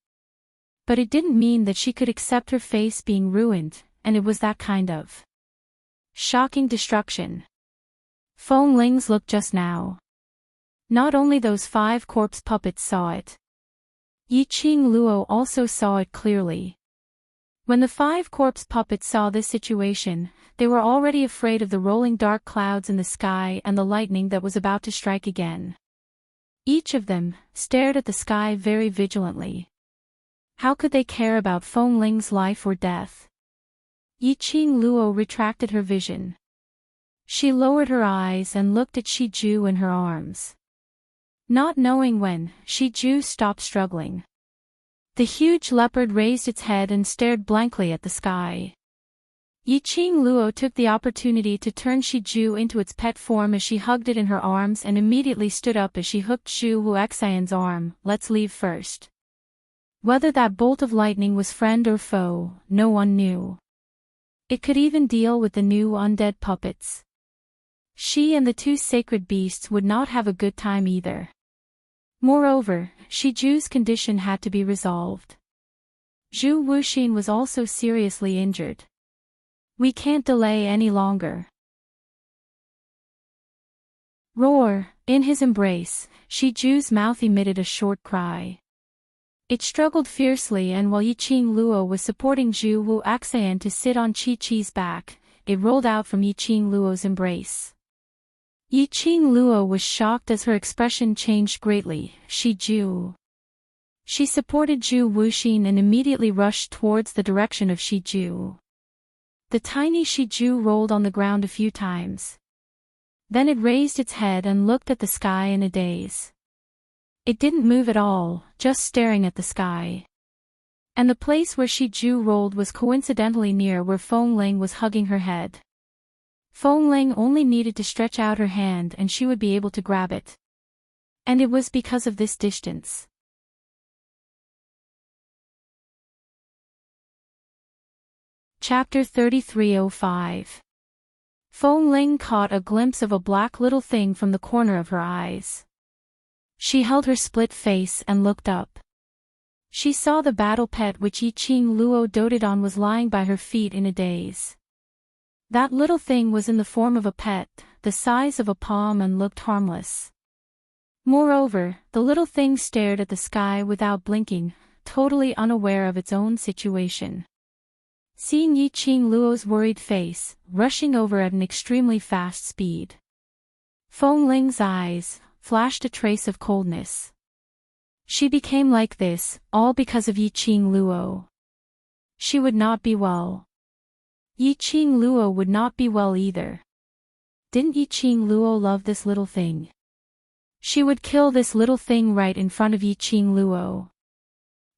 But it didn't mean that she could accept her face being ruined, and it was that kind of shocking destruction. Feng Ling's look just now. Not only those 5 corpse puppets saw it. Yiqing Luo also saw it clearly. When the 5 corpse puppets saw this situation, they were already afraid of the rolling dark clouds in the sky and the lightning that was about to strike again. Each of them stared at the sky very vigilantly. How could they care about Feng Ling's life or death? Yiqing Luo retracted her vision. She lowered her eyes and looked at Shiju in her arms. Not knowing when, Shiju stopped struggling. The huge leopard raised its head and stared blankly at the sky. Yiqing Luo took the opportunity to turn Shiju into its pet form as she hugged it in her arms and immediately stood up as she hooked Zhu Huaxian's arm. Let's leave first. Whether that bolt of lightning was friend or foe, no one knew. It could even deal with the new undead puppets. She and the 2 sacred beasts would not have a good time either. Moreover, Shiju's condition had to be resolved. Zhu Wuxin was also seriously injured. We can't delay any longer. Roar! In his embrace, Shiju's mouth emitted a short cry. It struggled fiercely, and while Yiqing Luo was supporting Zhu Huaxian to sit on Chi-Chi's back, it rolled out from Yiqing Luo's embrace. Yiqing Luo was shocked as her expression changed greatly. Shiju. She supported Zhu Wuxin and immediately rushed towards the direction of Shiju. The tiny Shiju rolled on the ground a few times. Then it raised its head and looked at the sky in a daze. It didn't move at all, just staring at the sky. And the place where Shiju rolled was coincidentally near where Feng Ling was hugging her head. Feng Ling only needed to stretch out her hand and she would be able to grab it. And it was because of this distance. Chapter 3305. Feng Ling caught a glimpse of a black little thing from the corner of her eyes. She held her split face and looked up. She saw the battle pet which Yi Qing Luo doted on was lying by her feet in a daze. That little thing was in the form of a pet, the size of a palm, and looked harmless. Moreover, the little thing stared at the sky without blinking, totally unaware of its own situation. Seeing Yi Qing Luo's worried face, rushing over at an extremely fast speed, Feng Ling's eyes flashed a trace of coldness. She became like this, all because of Yi Qing Luo. She would not be well. Yi Qing Luo would not be well either. Didn't Yi Qing Luo love this little thing? She would kill this little thing right in front of Yi Qing Luo.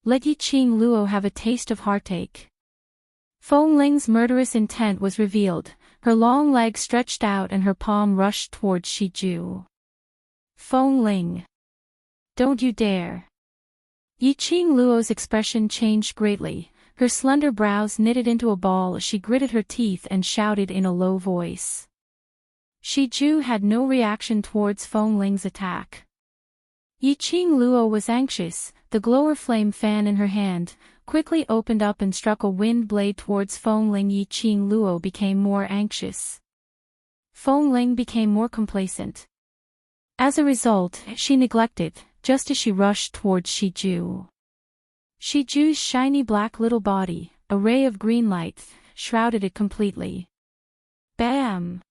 Let Yi Qing Luo have a taste of heartache. Feng Ling's murderous intent was revealed, her long leg stretched out and her palm rushed towards Shiju. Feng Ling. Don't you dare. Yi Qing Luo's expression changed greatly, her slender brows knitted into a ball as she gritted her teeth and shouted in a low voice. Shiju had no reaction towards Feng Ling's attack. Yi Qing Luo was anxious, the glower flame fan in her hand quickly opened up and struck a wind blade towards Feng Ling. Yi Qing Luo became more anxious. Feng Ling became more complacent. As a result, she neglected, just as she rushed towards Shiju. Shiju's shiny black little body, a ray of green light, shrouded it completely. Bam!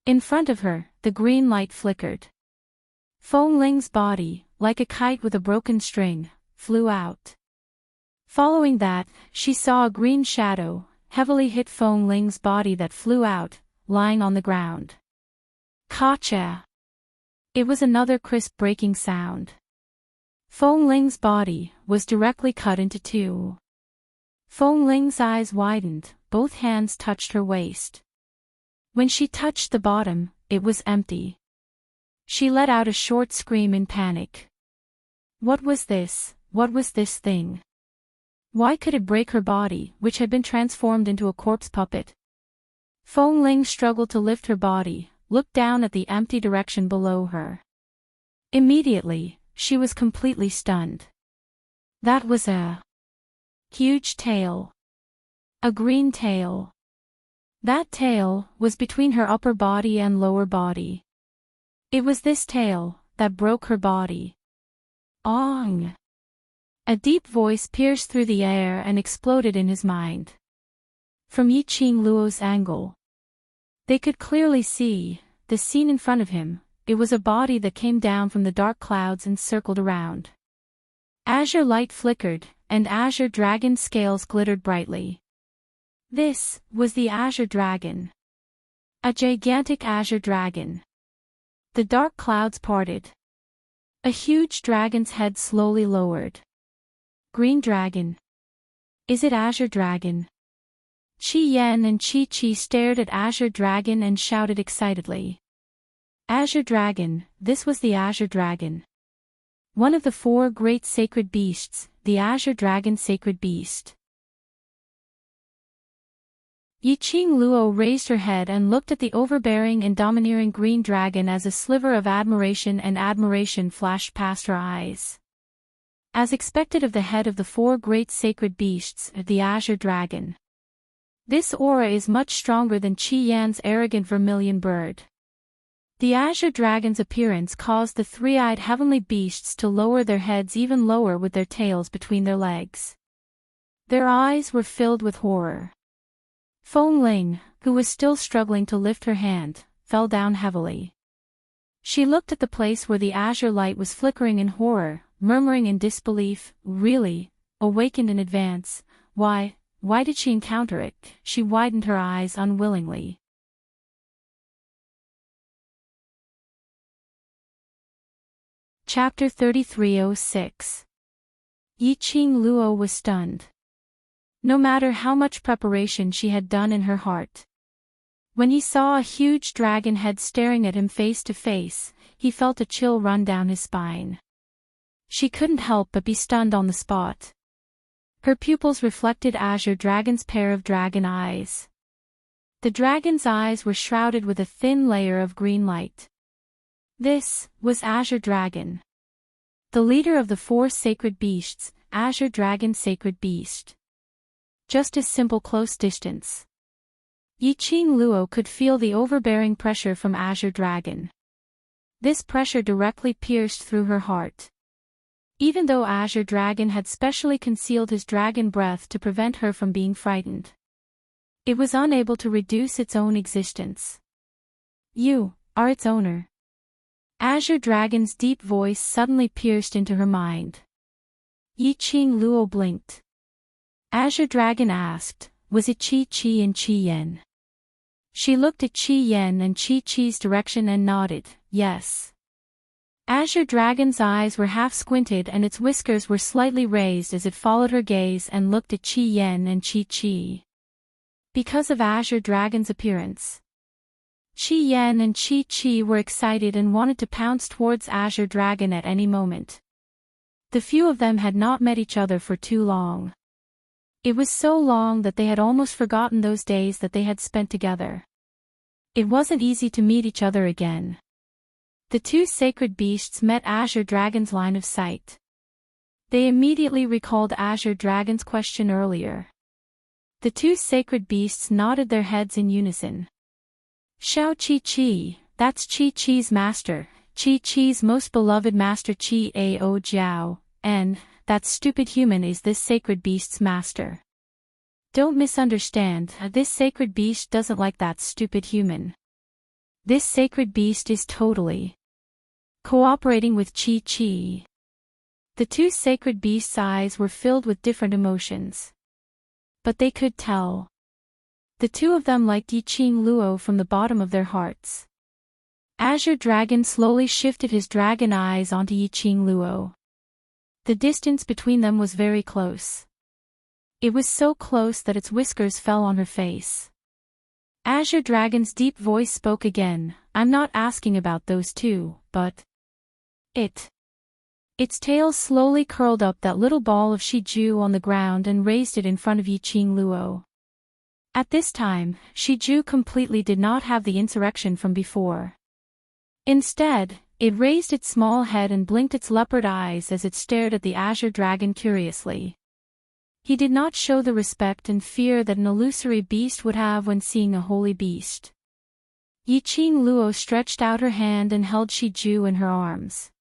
In front of her, the green light flickered. Feng Ling's body, like a kite with a broken string, flew out. Following that, she saw a green shadow heavily hit Feng Ling's body that flew out, lying on the ground. Kacha! It was another crisp breaking sound. Feng Ling's body was directly cut into two. Feng Ling's eyes widened, both hands touched her waist. When she touched the bottom, it was empty. She let out a short scream in panic. What was this? What was this thing? Why could it break her body, which had been transformed into a corpse puppet? Feng Ling struggled to lift her body, looked down at the empty direction below her. Immediately, she was completely stunned. That was a huge tail. A green tail. That tail was between her upper body and lower body. It was this tail that broke her body. Ong! A deep voice pierced through the air and exploded in his mind. From Yi Qing Luo's angle, they could clearly see the scene in front of him. It was a body that came down from the dark clouds and circled around. Azure light flickered, and azure dragon scales glittered brightly. This was the azure dragon. A gigantic azure dragon. The dark clouds parted. A huge dragon's head slowly lowered. Green dragon. Is it azure dragon? Qi Yan and Qi Qi stared at azure dragon and shouted excitedly. Azure dragon, this was the azure dragon. One of the four great sacred beasts, the azure dragon sacred beast. Yi Qing Luo raised her head and looked at the overbearing and domineering green dragon as a sliver of admiration and admiration flashed past her eyes. As expected of the head of the four great sacred beasts, the azure dragon. This aura is much stronger than Qi Yan's arrogant vermilion bird. The azure dragon's appearance caused the three-eyed heavenly beasts to lower their heads even lower with their tails between their legs. Their eyes were filled with horror. Feng Ling, who was still struggling to lift her hand, fell down heavily. She looked at the place where the azure light was flickering in horror, murmuring in disbelief, really? Awakened in advance, why did she encounter it? She widened her eyes unwillingly. Chapter 3306. Yi Qing Luo was stunned. No matter how much preparation she had done in her heart. When he saw a huge dragon head staring at him face to face, he felt a chill run down his spine. She couldn't help but be stunned on the spot. Her pupils reflected azure dragon's pair of dragon eyes. The dragon's eyes were shrouded with a thin layer of green light. This was Azure Dragon, the leader of the 4 sacred beasts, Azure Dragon Sacred Beast. Just a simple close distance. Yiqing Luo could feel the overbearing pressure from Azure Dragon. This pressure directly pierced through her heart. Even though Azure Dragon had specially concealed his dragon breath to prevent her from being frightened, it was unable to reduce its own existence. You are its owner. Azure Dragon's deep voice suddenly pierced into her mind. Yiqing Luo blinked. Azure Dragon asked, was it Qi and Qi Yan? She looked at Qi Yan and Qi's direction and nodded, yes. Azure Dragon's eyes were half squinted and its whiskers were slightly raised as it followed her gaze and looked at Qi Yan and Qi. Because of Azure Dragon's appearance, Qi Yan and Qi were excited and wanted to pounce towards Azure Dragon at any moment. The few of them had not met each other for too long. It was so long that they had almost forgotten those days that they had spent together. It wasn't easy to meet each other again. The 2 sacred beasts met Azure Dragon's line of sight. They immediately recalled Azure Dragon's question earlier. The 2 sacred beasts nodded their heads in unison. Xiao Qi, that's Qi's master, Qi's most beloved master Qi Ao Jiao, and that stupid human is this sacred beast's master. Don't misunderstand, this sacred beast doesn't like that stupid human. This sacred beast is totally cooperating with Qi. The 2 sacred beasts' eyes were filled with different emotions. But they could tell. The 2 of them liked Yiqing Luo from the bottom of their hearts. Azure Dragon slowly shifted his dragon eyes onto Yiqing Luo. The distance between them was very close. It was so close that its whiskers fell on her face. Azure Dragon's deep voice spoke again, I'm not asking about those 2, but Its tail slowly curled up that little ball of Shiju on the ground and raised it in front of Yiqing Luo. At this time, Shiju completely did not have the insurrection from before. Instead, it raised its small head and blinked its leopard eyes as it stared at the Azure Dragon curiously. He did not show the respect and fear that an illusory beast would have when seeing a holy beast. Yiqing Luo stretched out her hand and held Shiju in her arms.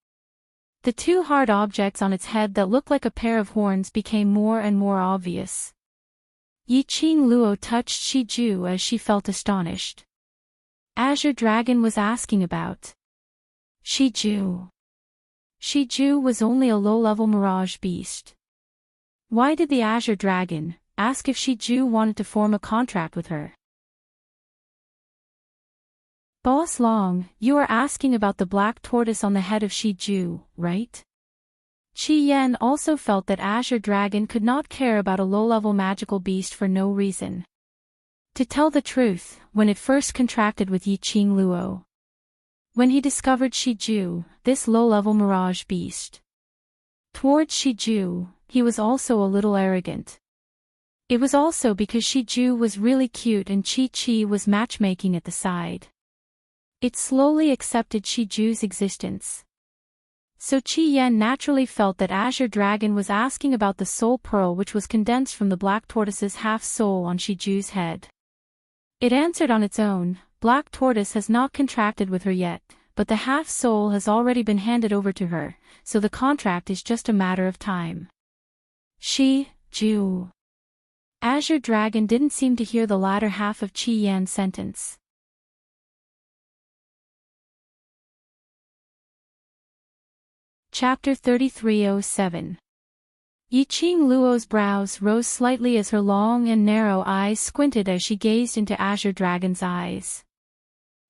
The 2 hard objects on its head that looked like a pair of horns became more and more obvious. Yiqing Luo touched Shiju as she felt astonished. Azure Dragon was asking about Shiju. Shiju was only a low-level mirage beast. Why did the Azure Dragon ask if Shiju wanted to form a contract with her? Boss Long, you are asking about the black tortoise on the head of Shiju, right? Qi Yan also felt that Azure Dragon could not care about a low-level magical beast for no reason. To tell the truth, when it first contracted with Yiqing Luo, when he discovered Shiju, this low-level mirage beast, towards Shiju, he was also a little arrogant. It was also because Shiju was really cute and Qi was matchmaking at the side. It slowly accepted Shiju's existence. So Qi Yan naturally felt that Azure Dragon was asking about the soul pearl which was condensed from the black tortoise's half-soul on Shiju's head. It answered on its own, Black Tortoise has not contracted with her yet, but the half-soul has already been handed over to her, so the contract is just a matter of time. Shiju. Azure Dragon didn't seem to hear the latter half of Qi Yan's sentence. Chapter 3307. Yiqing Luo's brows rose slightly as her long and narrow eyes squinted as she gazed into Azure Dragon's eyes.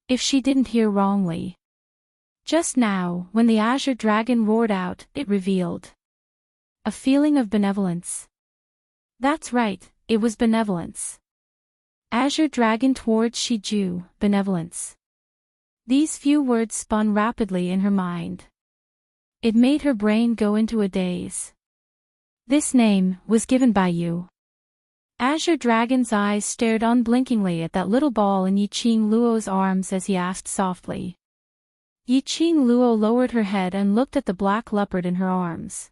If she didn't hear wrongly. Just now, when the Azure Dragon roared out, it revealed a feeling of benevolence. That's right, it was benevolence. Azure Dragon towards Shiju, benevolence. These few words spun rapidly in her mind. It made her brain go into a daze. This name was given by you. Azure Dragon's eyes stared unblinkingly at that little ball in Yiqing Luo's arms as he asked softly. Yiqing Luo lowered her head and looked at the black leopard in her arms.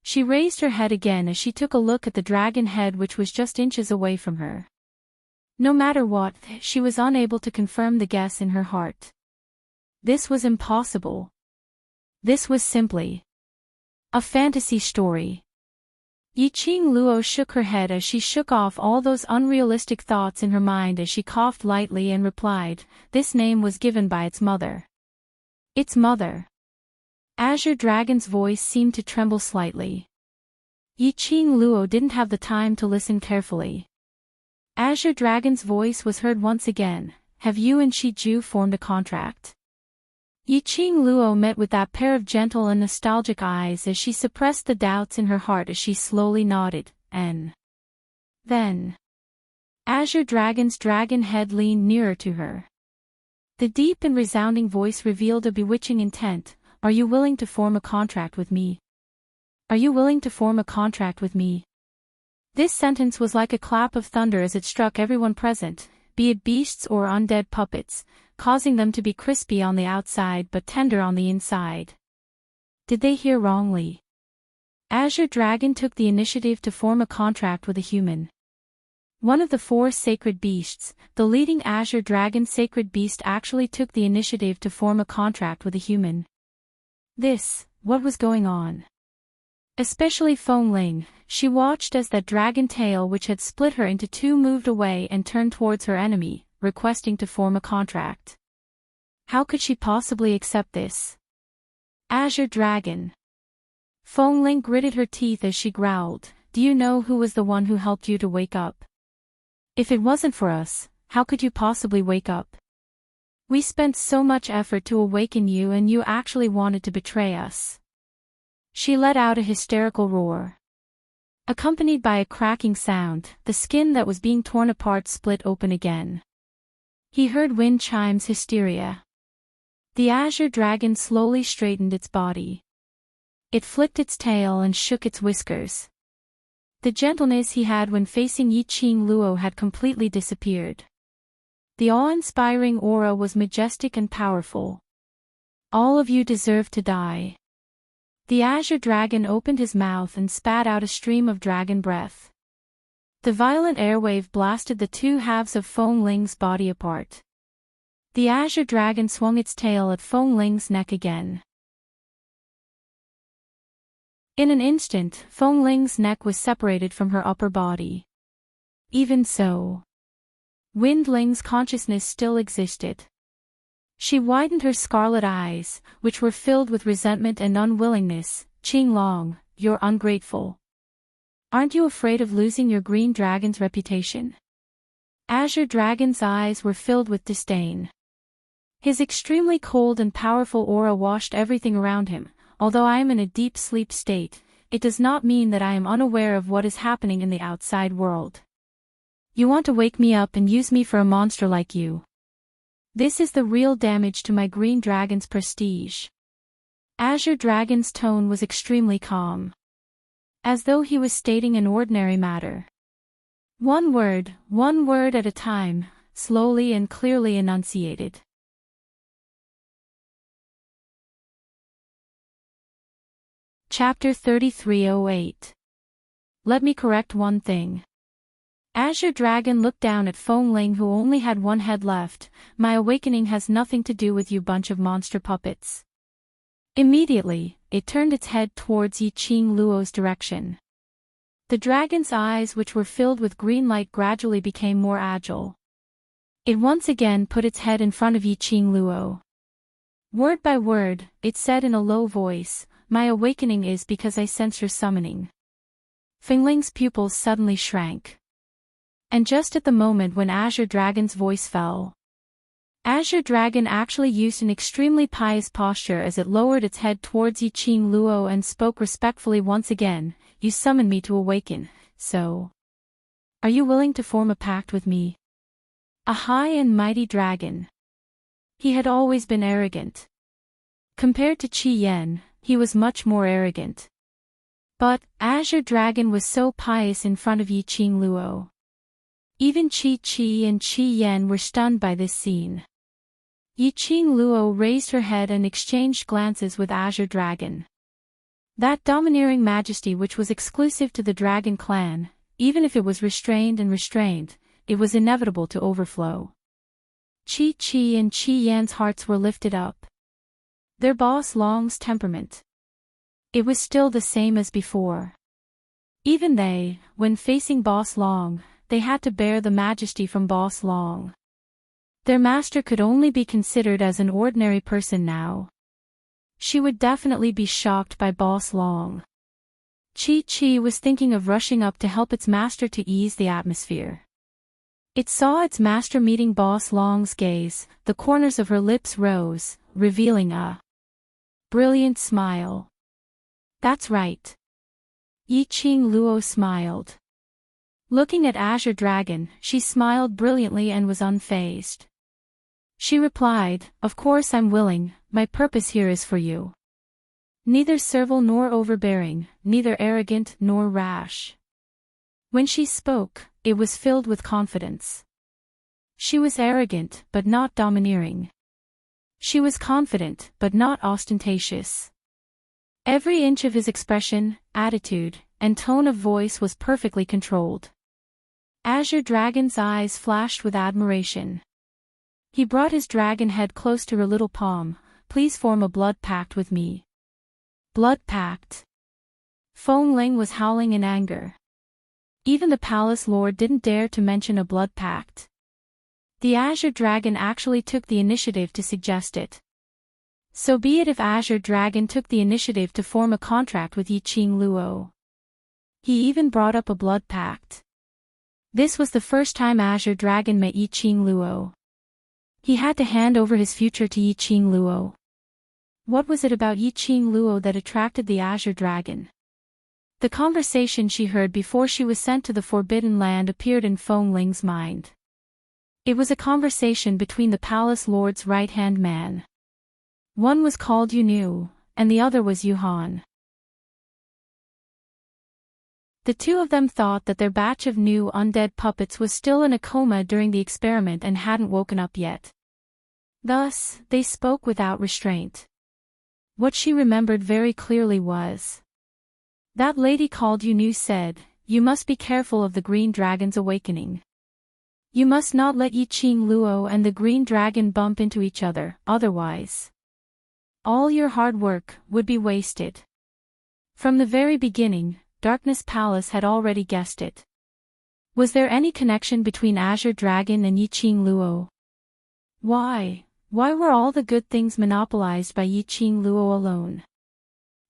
She raised her head again as she took a look at the dragon head which was just inches away from her. No matter what, she was unable to confirm the guess in her heart. This was impossible. This was simply a fantasy story. Yiqing Luo shook her head as she shook off all those unrealistic thoughts in her mind as she coughed lightly and replied, "This name was given by its mother." Its mother. Azure Dragon's voice seemed to tremble slightly. Yiqing Luo didn't have the time to listen carefully. Azure Dragon's voice was heard once again, "Have you and Shiju formed a contract?" Yiqing Luo met with that pair of gentle and nostalgic eyes as she suppressed the doubts in her heart as she slowly nodded, and then Azure Dragon's dragon head leaned nearer to her. The deep and resounding voice revealed a bewitching intent. "Are you willing to form a contract with me? Are you willing to form a contract with me?" This sentence was like a clap of thunder as it struck everyone present, be it beasts or undead puppets, causing them to be crispy on the outside but tender on the inside. Did they hear wrongly? Azure Dragon took the initiative to form a contract with a human. One of the 4 sacred beasts, the leading Azure Dragon sacred beast, actually took the initiative to form a contract with a human. What was going on? Especially Fengling, she watched as that dragon tail which had split her into 2 moved away and turned towards her enemy, requesting to form a contract. How could she possibly accept this? Azure Dragon. Fengling gritted her teeth as she growled, "Do you know who was the one who helped you to wake up? If it wasn't for us, how could you possibly wake up? We spent so much effort to awaken you and you actually wanted to betray us." She let out a hysterical roar. Accompanied by a cracking sound, the skin that was being torn apart split open again. He heard wind chimes hysteria. The Azure Dragon slowly straightened its body. It flicked its tail and shook its whiskers. The gentleness he had when facing Yiqing Luo had completely disappeared. The awe-inspiring aura was majestic and powerful. "All of you deserve to die." The Azure Dragon opened his mouth and spat out a stream of dragon breath. The violent airwave blasted the 2 halves of Fengling's body apart. The Azure Dragon swung its tail at Fengling's neck again. In an instant, Fengling's neck was separated from her upper body. Even so, Windling's consciousness still existed. She widened her scarlet eyes, which were filled with resentment and unwillingness. "Qinglong, you're ungrateful. Aren't you afraid of losing your green dragon's reputation?" Azure Dragon's eyes were filled with disdain. His extremely cold and powerful aura washed everything around him. "Although I am in a deep sleep state, it does not mean that I am unaware of what is happening in the outside world. You want to wake me up and use me for a monster like you. This is the real damage to my green dragon's prestige." Azure Dragon's tone was extremely calm, as though he was stating an ordinary matter. One word at a time, slowly and clearly enunciated. Chapter 3308. Let me correct one thing. Azure Dragon looked down at Fengling, who only had 1 head left. "My awakening has nothing to do with you bunch of monster puppets." Immediately, it turned its head towards Yiqing Luo's direction. The dragon's eyes, which were filled with green light, gradually became more agile. It once again put its head in front of Yiqing Luo. Word by word, it said in a low voice, "My awakening is because I sense your summoning." Fengling's pupils suddenly shrank. And just at the moment when Azure Dragon's voice fell, Azure Dragon actually used an extremely pious posture as it lowered its head towards Yiqing Luo and spoke respectfully once again, "You summoned me to awaken, so are you willing to form a pact with me?" A high and mighty dragon. He had always been arrogant. Compared to Qi Yan, he was much more arrogant. But, Azure Dragon was so pious in front of Yi Qing Luo. Even Qi Qi and Qi Yan were stunned by this scene. Yi Qing Luo raised her head and exchanged glances with Azure Dragon. That domineering majesty which was exclusive to the Dragon clan, even if it was restrained, it was inevitable to overflow. Qi Qi and Qi Yan's hearts were lifted up. Their boss Long's temperament. It was still the same as before. Even they, when facing Boss Long, they had to bear the majesty from Boss Long. Their master could only be considered as an ordinary person now. She would definitely be shocked by Boss Long. Qi Qi was thinking of rushing up to help its master to ease the atmosphere. It saw its master meeting Boss Long's gaze, the corners of her lips rose, revealing a brilliant smile. That's right. Yi Qing Luo smiled. Looking at Azure Dragon, she smiled brilliantly and was unfazed. She replied, "Of course I'm willing, my purpose here is for you. Neither servile nor overbearing, neither arrogant nor rash." When she spoke, it was filled with confidence. She was arrogant, but not domineering. She was confident, but not ostentatious. Every inch of his expression, attitude, and tone of voice was perfectly controlled. Azure Dragon's eyes flashed with admiration. He brought his dragon head close to her little palm. "Please form a blood pact with me." Blood pact? Feng Ling was howling in anger. Even the palace lord didn't dare to mention a blood pact. The Azure Dragon actually took the initiative to suggest it. So be it if Azure Dragon took the initiative to form a contract with Yi Qing Luo. He even brought up a blood pact. This was the first time Azure Dragon met Yi Qing Luo. He had to hand over his future to Yi Qing Luo. What was it about Yi Qing Luo that attracted the Azure Dragon? The conversation she heard before she was sent to the Forbidden Land appeared in Feng Ling's mind. It was a conversation between the palace lord's right-hand man. One was called Yunu, and the other was Yuhan. The two of them thought that their batch of new undead puppets was still in a coma during the experiment and hadn't woken up yet. Thus, they spoke without restraint. What she remembered very clearly was, that lady called Yunu said, "You must be careful of the Green Dragon's awakening. You must not let Yi Qing Luo and the Green Dragon bump into each other, otherwise all your hard work would be wasted." From the very beginning, Darkness Palace had already guessed it. Was there any connection between Azure Dragon and Yi Qing Luo? Why were all the good things monopolized by Yi Qing Luo alone?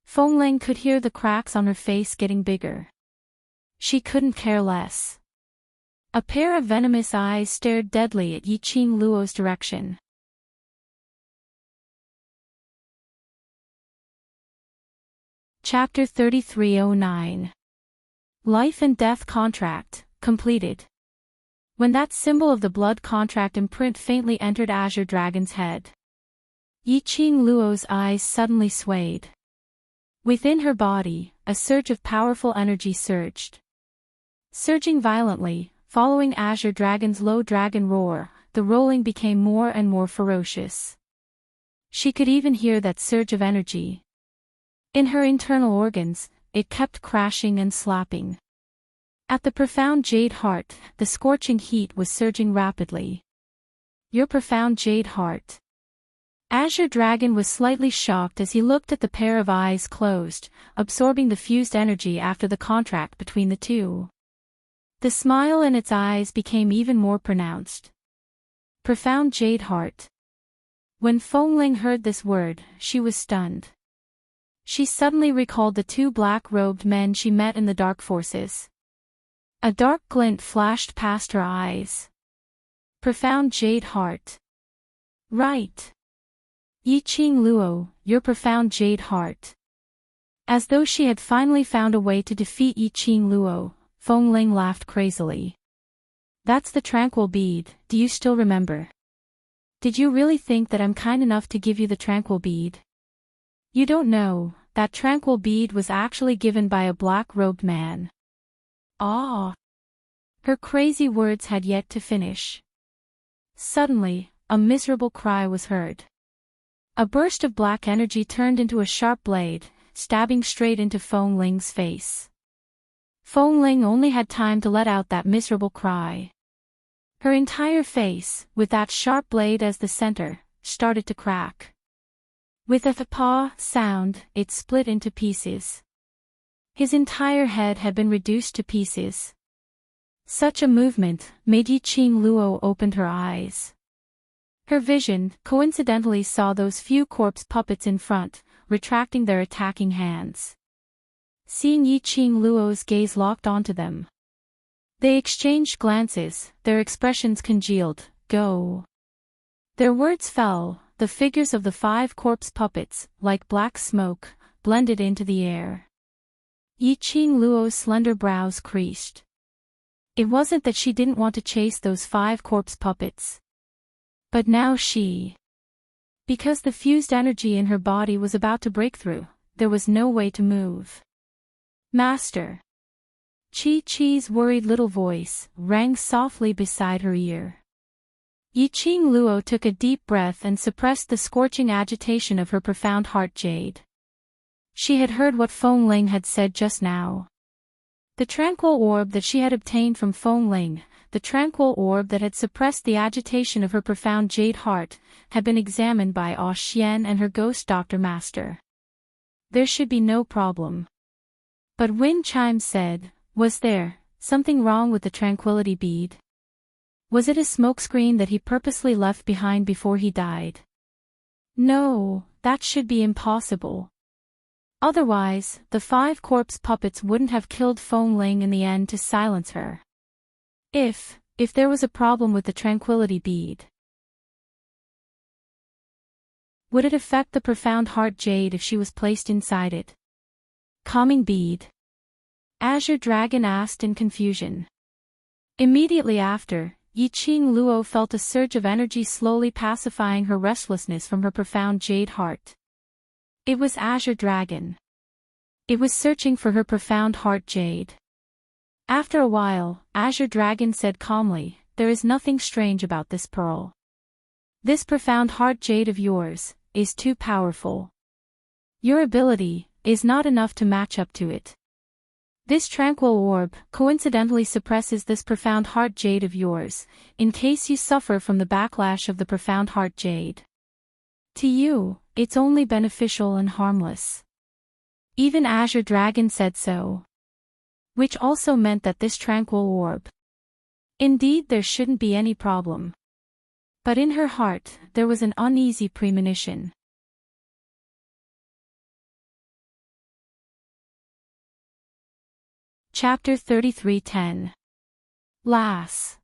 Feng Ling could hear the cracks on her face getting bigger. She couldn't care less. A pair of venomous eyes stared deadly at Yi Qing Luo's direction. Chapter 3309. Life and Death Contract, completed. When that symbol of the blood contract imprint faintly entered Azure Dragon's head, Yi Qing Luo's eyes suddenly swayed. Within her body, a surge of powerful energy surged. Surging violently, following Azure Dragon's low dragon roar, the rolling became more and more ferocious. She could even hear that surge of energy. In her internal organs, it kept crashing and slapping. At the profound jade heart, the scorching heat was surging rapidly. Your profound jade heart. Azure Dragon was slightly shocked as he looked at the pair of eyes closed, absorbing the fused energy after the contract between the two. The smile in its eyes became even more pronounced. Profound jade heart. When Feng Ling heard this word, she was stunned. She suddenly recalled the two black-robed men she met in the dark forces. A dark glint flashed past her eyes. Profound jade heart. Right. Yi Qing Luo, your profound jade heart. As though she had finally found a way to defeat Yi Qing Luo, Feng Ling laughed crazily. That's the tranquil bead, do you still remember? Did you really think that I'm kind enough to give you the tranquil bead? You don't know, that tranquil bead was actually given by a black-robed man. Ah! Her crazy words had yet to finish. Suddenly, a miserable cry was heard. A burst of black energy turned into a sharp blade, stabbing straight into Feng Ling's face. Feng Ling only had time to let out that miserable cry. Her entire face, with that sharp blade as the center, started to crack. With a "pa" sound, it split into pieces. His entire head had been reduced to pieces. Such a movement made Yiqing Luo open her eyes. Her vision coincidentally saw those few corpse puppets in front, retracting their attacking hands. Seeing Yiqing Luo's gaze locked onto them, they exchanged glances, their expressions congealed. Go. Their words fell, the figures of the 5 corpse puppets, like black smoke, blended into the air. Yiqing Luo's slender brows creased. It wasn't that she didn't want to chase those 5 corpse puppets. But now because the fused energy in her body was about to break through, there was no way to move. Master. Chi-Chi's worried little voice rang softly beside her ear. Yiqing Luo took a deep breath and suppressed the scorching agitation of her profound heart jade. She had heard what Feng Ling had said just now. The tranquil orb that she had obtained from Feng Ling, the tranquil orb that had suppressed the agitation of her profound jade heart, had been examined by Ah Xian and her ghost doctor master. There should be no problem. But Wind Chime said, was there something wrong with the tranquility bead? Was it a smokescreen that he purposely left behind before he died? No, that should be impossible. Otherwise, the 5 corpse puppets wouldn't have killed Feng Ling in the end to silence her. If there was a problem with the tranquility bead, would it affect the profound heart jade if she was placed inside it? Calming bead? Azure Dragon asked in confusion. Immediately after, Yiqing Luo felt a surge of energy slowly pacifying her restlessness from her profound jade heart. It was Azure Dragon. It was searching for her profound heart jade. After a while, Azure Dragon said calmly, there is nothing strange about this pearl. This profound heart jade of yours is too powerful. Your ability is not enough to match up to it. This tranquil orb coincidentally suppresses this profound heart jade of yours, in case you suffer from the backlash of the profound heart jade. To you, it's only beneficial and harmless. Even Azure Dragon said so. Which also meant that this tranquil orb. Indeed, there shouldn't be any problem. But in her heart, there was an uneasy premonition. Chapter 33:10. Lass.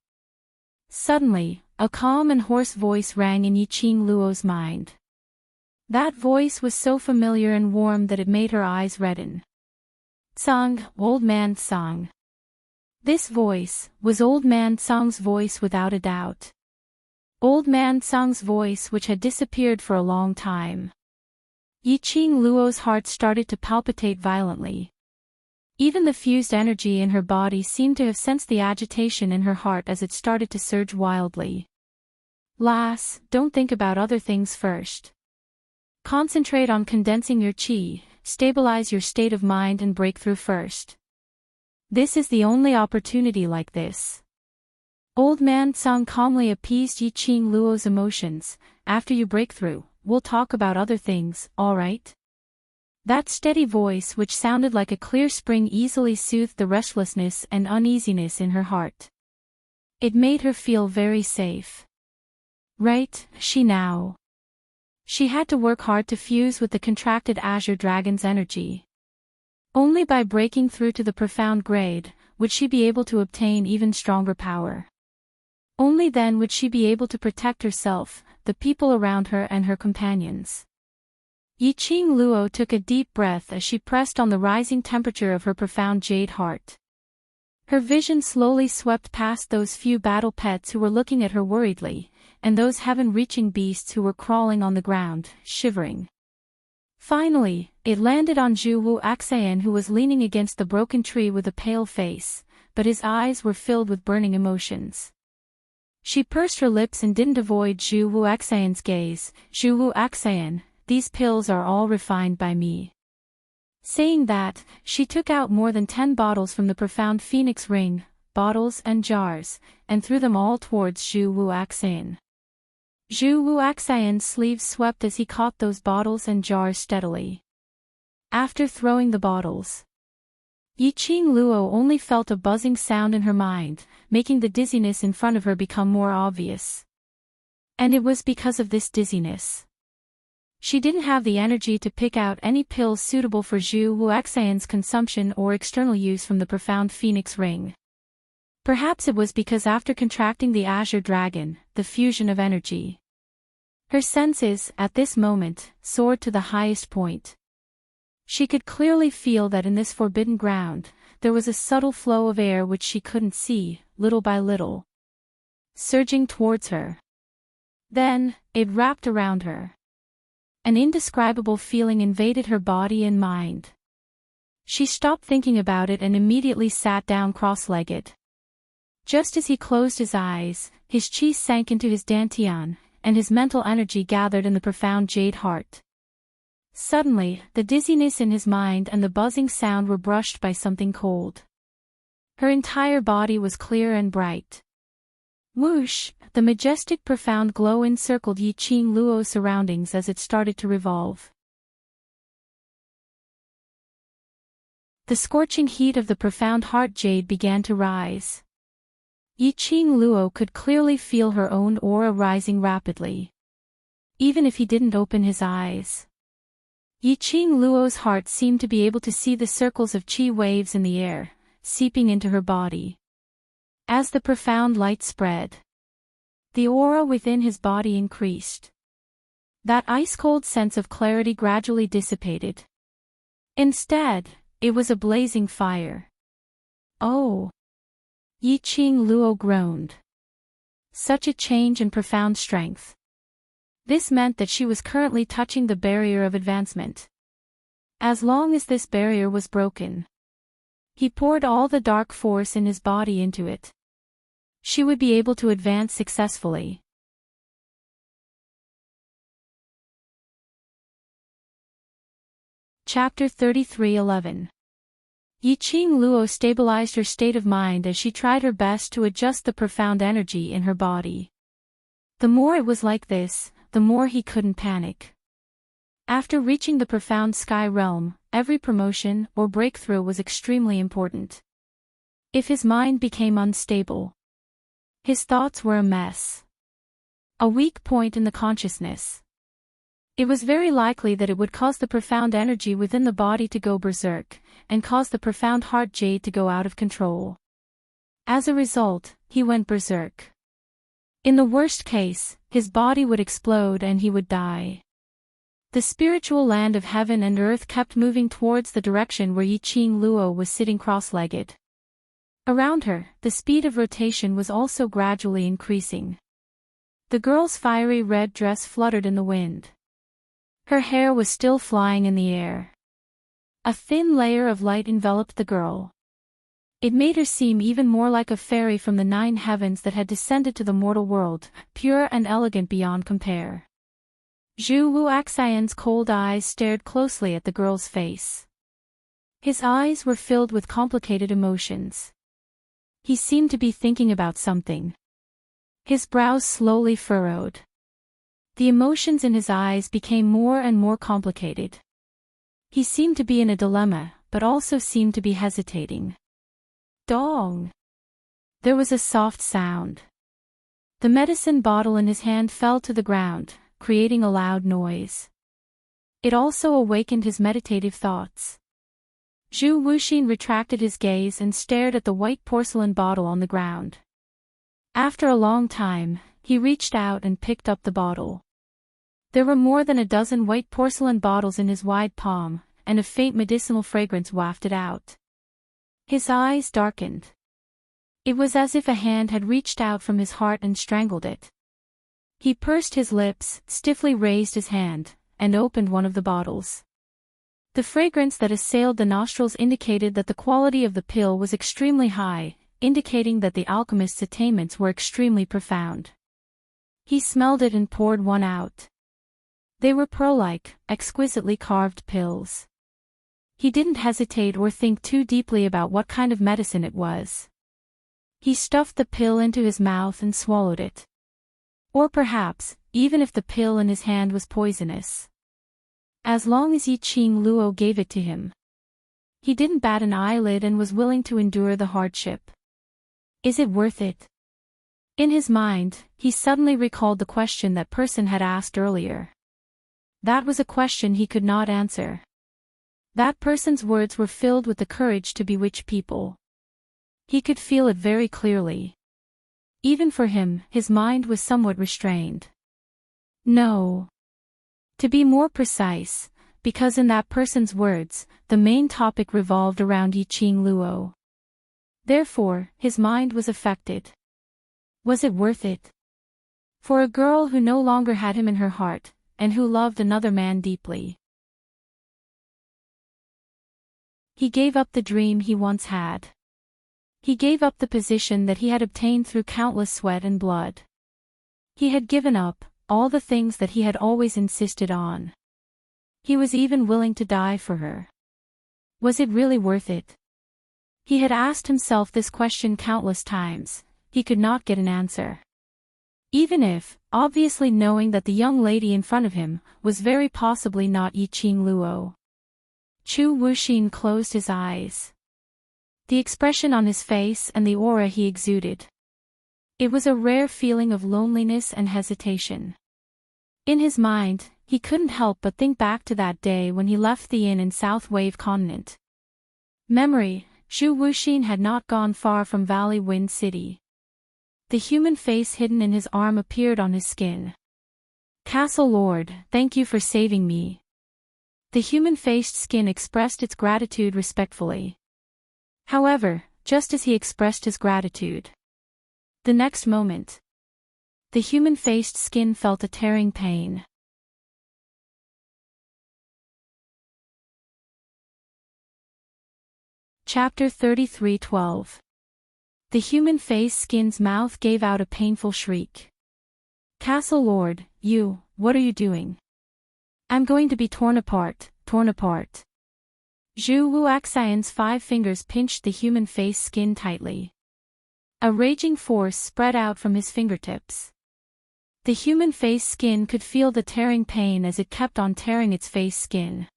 Suddenly, a calm and hoarse voice rang in Yiqing Luo's mind. That voice was so familiar and warm that it made her eyes redden. Tsang, Old Man Tsang. This voice was Old Man Tsang's voice without a doubt. Old Man Tsang's voice which had disappeared for a long time. Yiqing Luo's heart started to palpitate violently. Even the fused energy in her body seemed to have sensed the agitation in her heart as it started to surge wildly. Lass, don't think about other things first. Concentrate on condensing your qi, stabilize your state of mind and break through first. This is the only opportunity like this. Old Man Tsang calmly appeased Yiqing Luo's emotions. After you break through, we'll talk about other things, alright? That steady voice which sounded like a clear spring easily soothed the restlessness and uneasiness in her heart. It made her feel very safe. Right, She had to work hard to fuse with the contracted Azure Dragon's energy. Only by breaking through to the profound grade, would she be able to obtain even stronger power. Only then would she be able to protect herself, the people around her and her companions. Yiqing Luo took a deep breath as she pressed on the rising temperature of her profound jade heart. Her vision slowly swept past those few battle pets who were looking at her worriedly, and those heaven-reaching beasts who were crawling on the ground, shivering. Finally, it landed on Zhu Wu Axayan, who was leaning against the broken tree with a pale face, but his eyes were filled with burning emotions. She pursed her lips and didn't avoid Zhu Wu Axayan's gaze. "Zhu Wu Axayan, these pills are all refined by me." Saying that, she took out more than 10 bottles from the profound phoenix ring, bottles and jars, and threw them all towards Zhu Wu Axayan. Zhu Wu Axayan's sleeves swept as he caught those bottles and jars steadily. After throwing the bottles, Yiqing Luo only felt a buzzing sound in her mind, making the dizziness in front of her become more obvious. And it was because of this dizziness. She didn't have the energy to pick out any pills suitable for Zhu Wu Axayan's consumption or external use from the profound phoenix ring. Perhaps it was because after contracting the Azure Dragon, the fusion of energy, her senses, at this moment, soared to the highest point. She could clearly feel that in this forbidden ground, there was a subtle flow of air which she couldn't see, little by little, surging towards her. Then, it wrapped around her. An indescribable feeling invaded her body and mind. She stopped thinking about it and immediately sat down cross-legged. Just as he closed his eyes, his chi sank into his dantian, and his mental energy gathered in the profound jade heart. Suddenly, the dizziness in his mind and the buzzing sound were brushed by something cold. Her entire body was clear and bright. Whoosh! The majestic profound glow encircled Yiqing Luo's surroundings as it started to revolve. The scorching heat of the profound heart jade began to rise. Yiqing Luo could clearly feel her own aura rising rapidly. Even if he didn't open his eyes, Yiqing Luo's heart seemed to be able to see the circles of qi waves in the air, seeping into her body. As the profound light spread, the aura within his body increased. That ice-cold sense of clarity gradually dissipated. Instead, it was a blazing fire. "Oh!" Yiqing Luo groaned. Such a change in profound strength. This meant that she was currently touching the barrier of advancement. As long as this barrier was broken, he poured all the dark force in his body into it. She would be able to advance successfully. Chapter 33:11. Yiqing Luo stabilized her state of mind as she tried her best to adjust the profound energy in her body. The more it was like this, the more he couldn't panic. After reaching the profound sky realm, every promotion or breakthrough was extremely important. If his mind became unstable, his thoughts were a mess, a weak point in the consciousness, it was very likely that it would cause the profound energy within the body to go berserk, and cause the profound heart jade to go out of control. As a result, he went berserk. In the worst case, his body would explode and he would die. The spiritual land of heaven and earth kept moving towards the direction where Yiqing Luo was sitting cross-legged. Around her, the speed of rotation was also gradually increasing. The girl's fiery red dress fluttered in the wind. Her hair was still flying in the air. A thin layer of light enveloped the girl. It made her seem even more like a fairy from the 9 heavens that had descended to the mortal world, pure and elegant beyond compare. Zhu Wu Axayan's cold eyes stared closely at the girl's face. His eyes were filled with complicated emotions. He seemed to be thinking about something. His brows slowly furrowed. The emotions in his eyes became more and more complicated. He seemed to be in a dilemma, but also seemed to be hesitating. Dong! There was a soft sound. The medicine bottle in his hand fell to the ground, creating a loud noise. It also awakened his meditative thoughts. Zhu Wuxin retracted his gaze and stared at the white porcelain bottle on the ground. After a long time, he reached out and picked up the bottle. There were more than a dozen white porcelain bottles in his wide palm, and a faint medicinal fragrance wafted out. His eyes darkened. It was as if a hand had reached out from his heart and strangled it. He pursed his lips, stiffly raised his hand, and opened one of the bottles. The fragrance that assailed the nostrils indicated that the quality of the pill was extremely high, indicating that the alchemist's attainments were extremely profound. He smelled it and poured one out. They were pearl-like, exquisitely carved pills. He didn't hesitate or think too deeply about what kind of medicine it was. He stuffed the pill into his mouth and swallowed it. Or perhaps, even if the pill in his hand was poisonous. As long as Yi Qing Luo gave it to him. He didn't bat an eyelid and was willing to endure the hardship. Is it worth it? In his mind, he suddenly recalled the question that person had asked earlier. That was a question he could not answer. That person's words were filled with the courage to bewitch people. He could feel it very clearly. Even for him, his mind was somewhat restrained. No. To be more precise, because in that person's words, the main topic revolved around Yi Qing Luo. Therefore, his mind was affected. Was it worth it? For a girl who no longer had him in her heart, and who loved another man deeply. He gave up the dream he once had. He gave up the position that he had obtained through countless sweat and blood. He had given up all the things that he had always insisted on. He was even willing to die for her. Was it really worth it? He had asked himself this question countless times. He could not get an answer. Even if, obviously knowing that the young lady in front of him was very possibly not Yi Qing Luo. Chu Wuxin closed his eyes. The expression on his face and the aura he exuded. It was a rare feeling of loneliness and hesitation. In his mind, he couldn't help but think back to that day when he left the inn in South Wave Continent. Memory, Chu Wuxin had not gone far from Valley Wind City. The human face hidden in his arm appeared on his skin. Castle Lord, thank you for saving me. The human-faced skin expressed its gratitude respectfully. However, just as he expressed his gratitude, the next moment, the human-faced skin felt a tearing pain. Chapter 33:12. The human-faced skin's mouth gave out a painful shriek. Castle Lord, what are you doing? I'm going to be torn apart, torn apart. Zhu Wuxian's 5 fingers pinched the human face skin tightly. A raging force spread out from his fingertips. The human face skin could feel the tearing pain as it kept on tearing its face skin.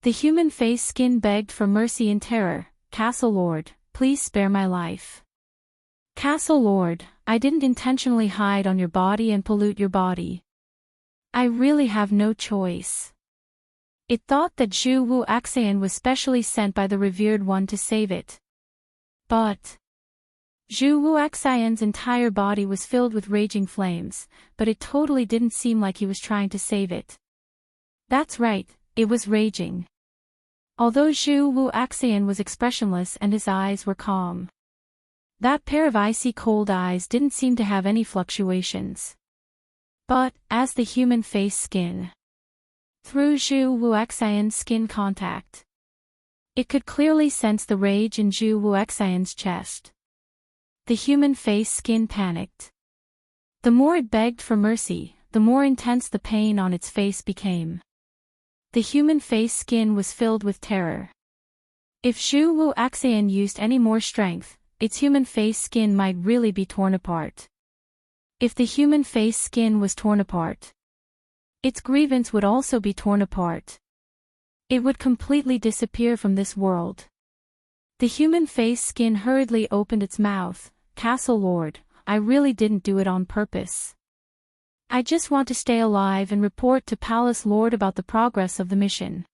The human face skin begged for mercy in terror. Castle Lord, please spare my life. Castle Lord, I didn't intentionally hide on your body and pollute your body. I really have no choice. It thought that Zhu Wuxian was specially sent by the revered one to save it. But Zhu Wuxian's entire body was filled with raging flames, but it totally didn't seem like he was trying to save it. That's right, it was raging. Although Zhu Wuxian was expressionless and his eyes were calm. That pair of icy cold eyes didn't seem to have any fluctuations. But, as the human face skin through Zhu Wuxian's skin contact, it could clearly sense the rage in Zhu Wuxian's chest. The human face skin panicked. The more it begged for mercy, the more intense the pain on its face became. The human face skin was filled with terror. If Zhu Wuxian used any more strength, its human face skin might really be torn apart. If the human face skin was torn apart, its grievance would also be torn apart. It would completely disappear from this world. The human face skin hurriedly opened its mouth. Castle Lord, I really didn't do it on purpose. I just want to stay alive and report to Palace Lord about the progress of the mission.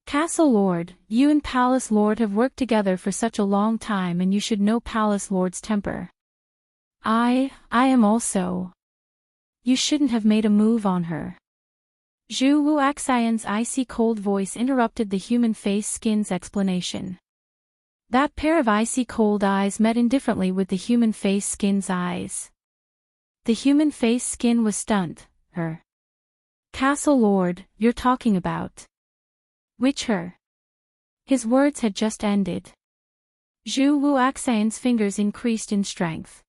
Castle Lord, you and Palace Lord have worked together for such a long time and you should know Palace Lord's temper. I am also. You shouldn't have made a move on her. Zhu Wuxian's icy cold voice interrupted the human face skin's explanation. That pair of icy cold eyes met indifferently with the human face skin's eyes. The human face skin was stunned. Her. Castle Lord, you're talking about. Witch her. His words had just ended. Zhu Wuaxian's fingers increased in strength.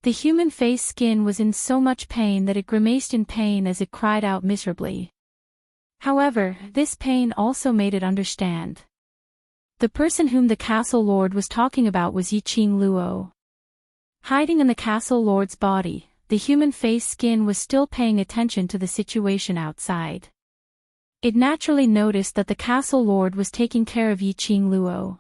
The human face skin was in so much pain that it grimaced in pain as it cried out miserably. However, this pain also made it understand. The person whom the castle lord was talking about was Yiqing Luo. Hiding in the castle lord's body, the human face skin was still paying attention to the situation outside. It naturally noticed that the castle lord was taking care of Yiqing Luo.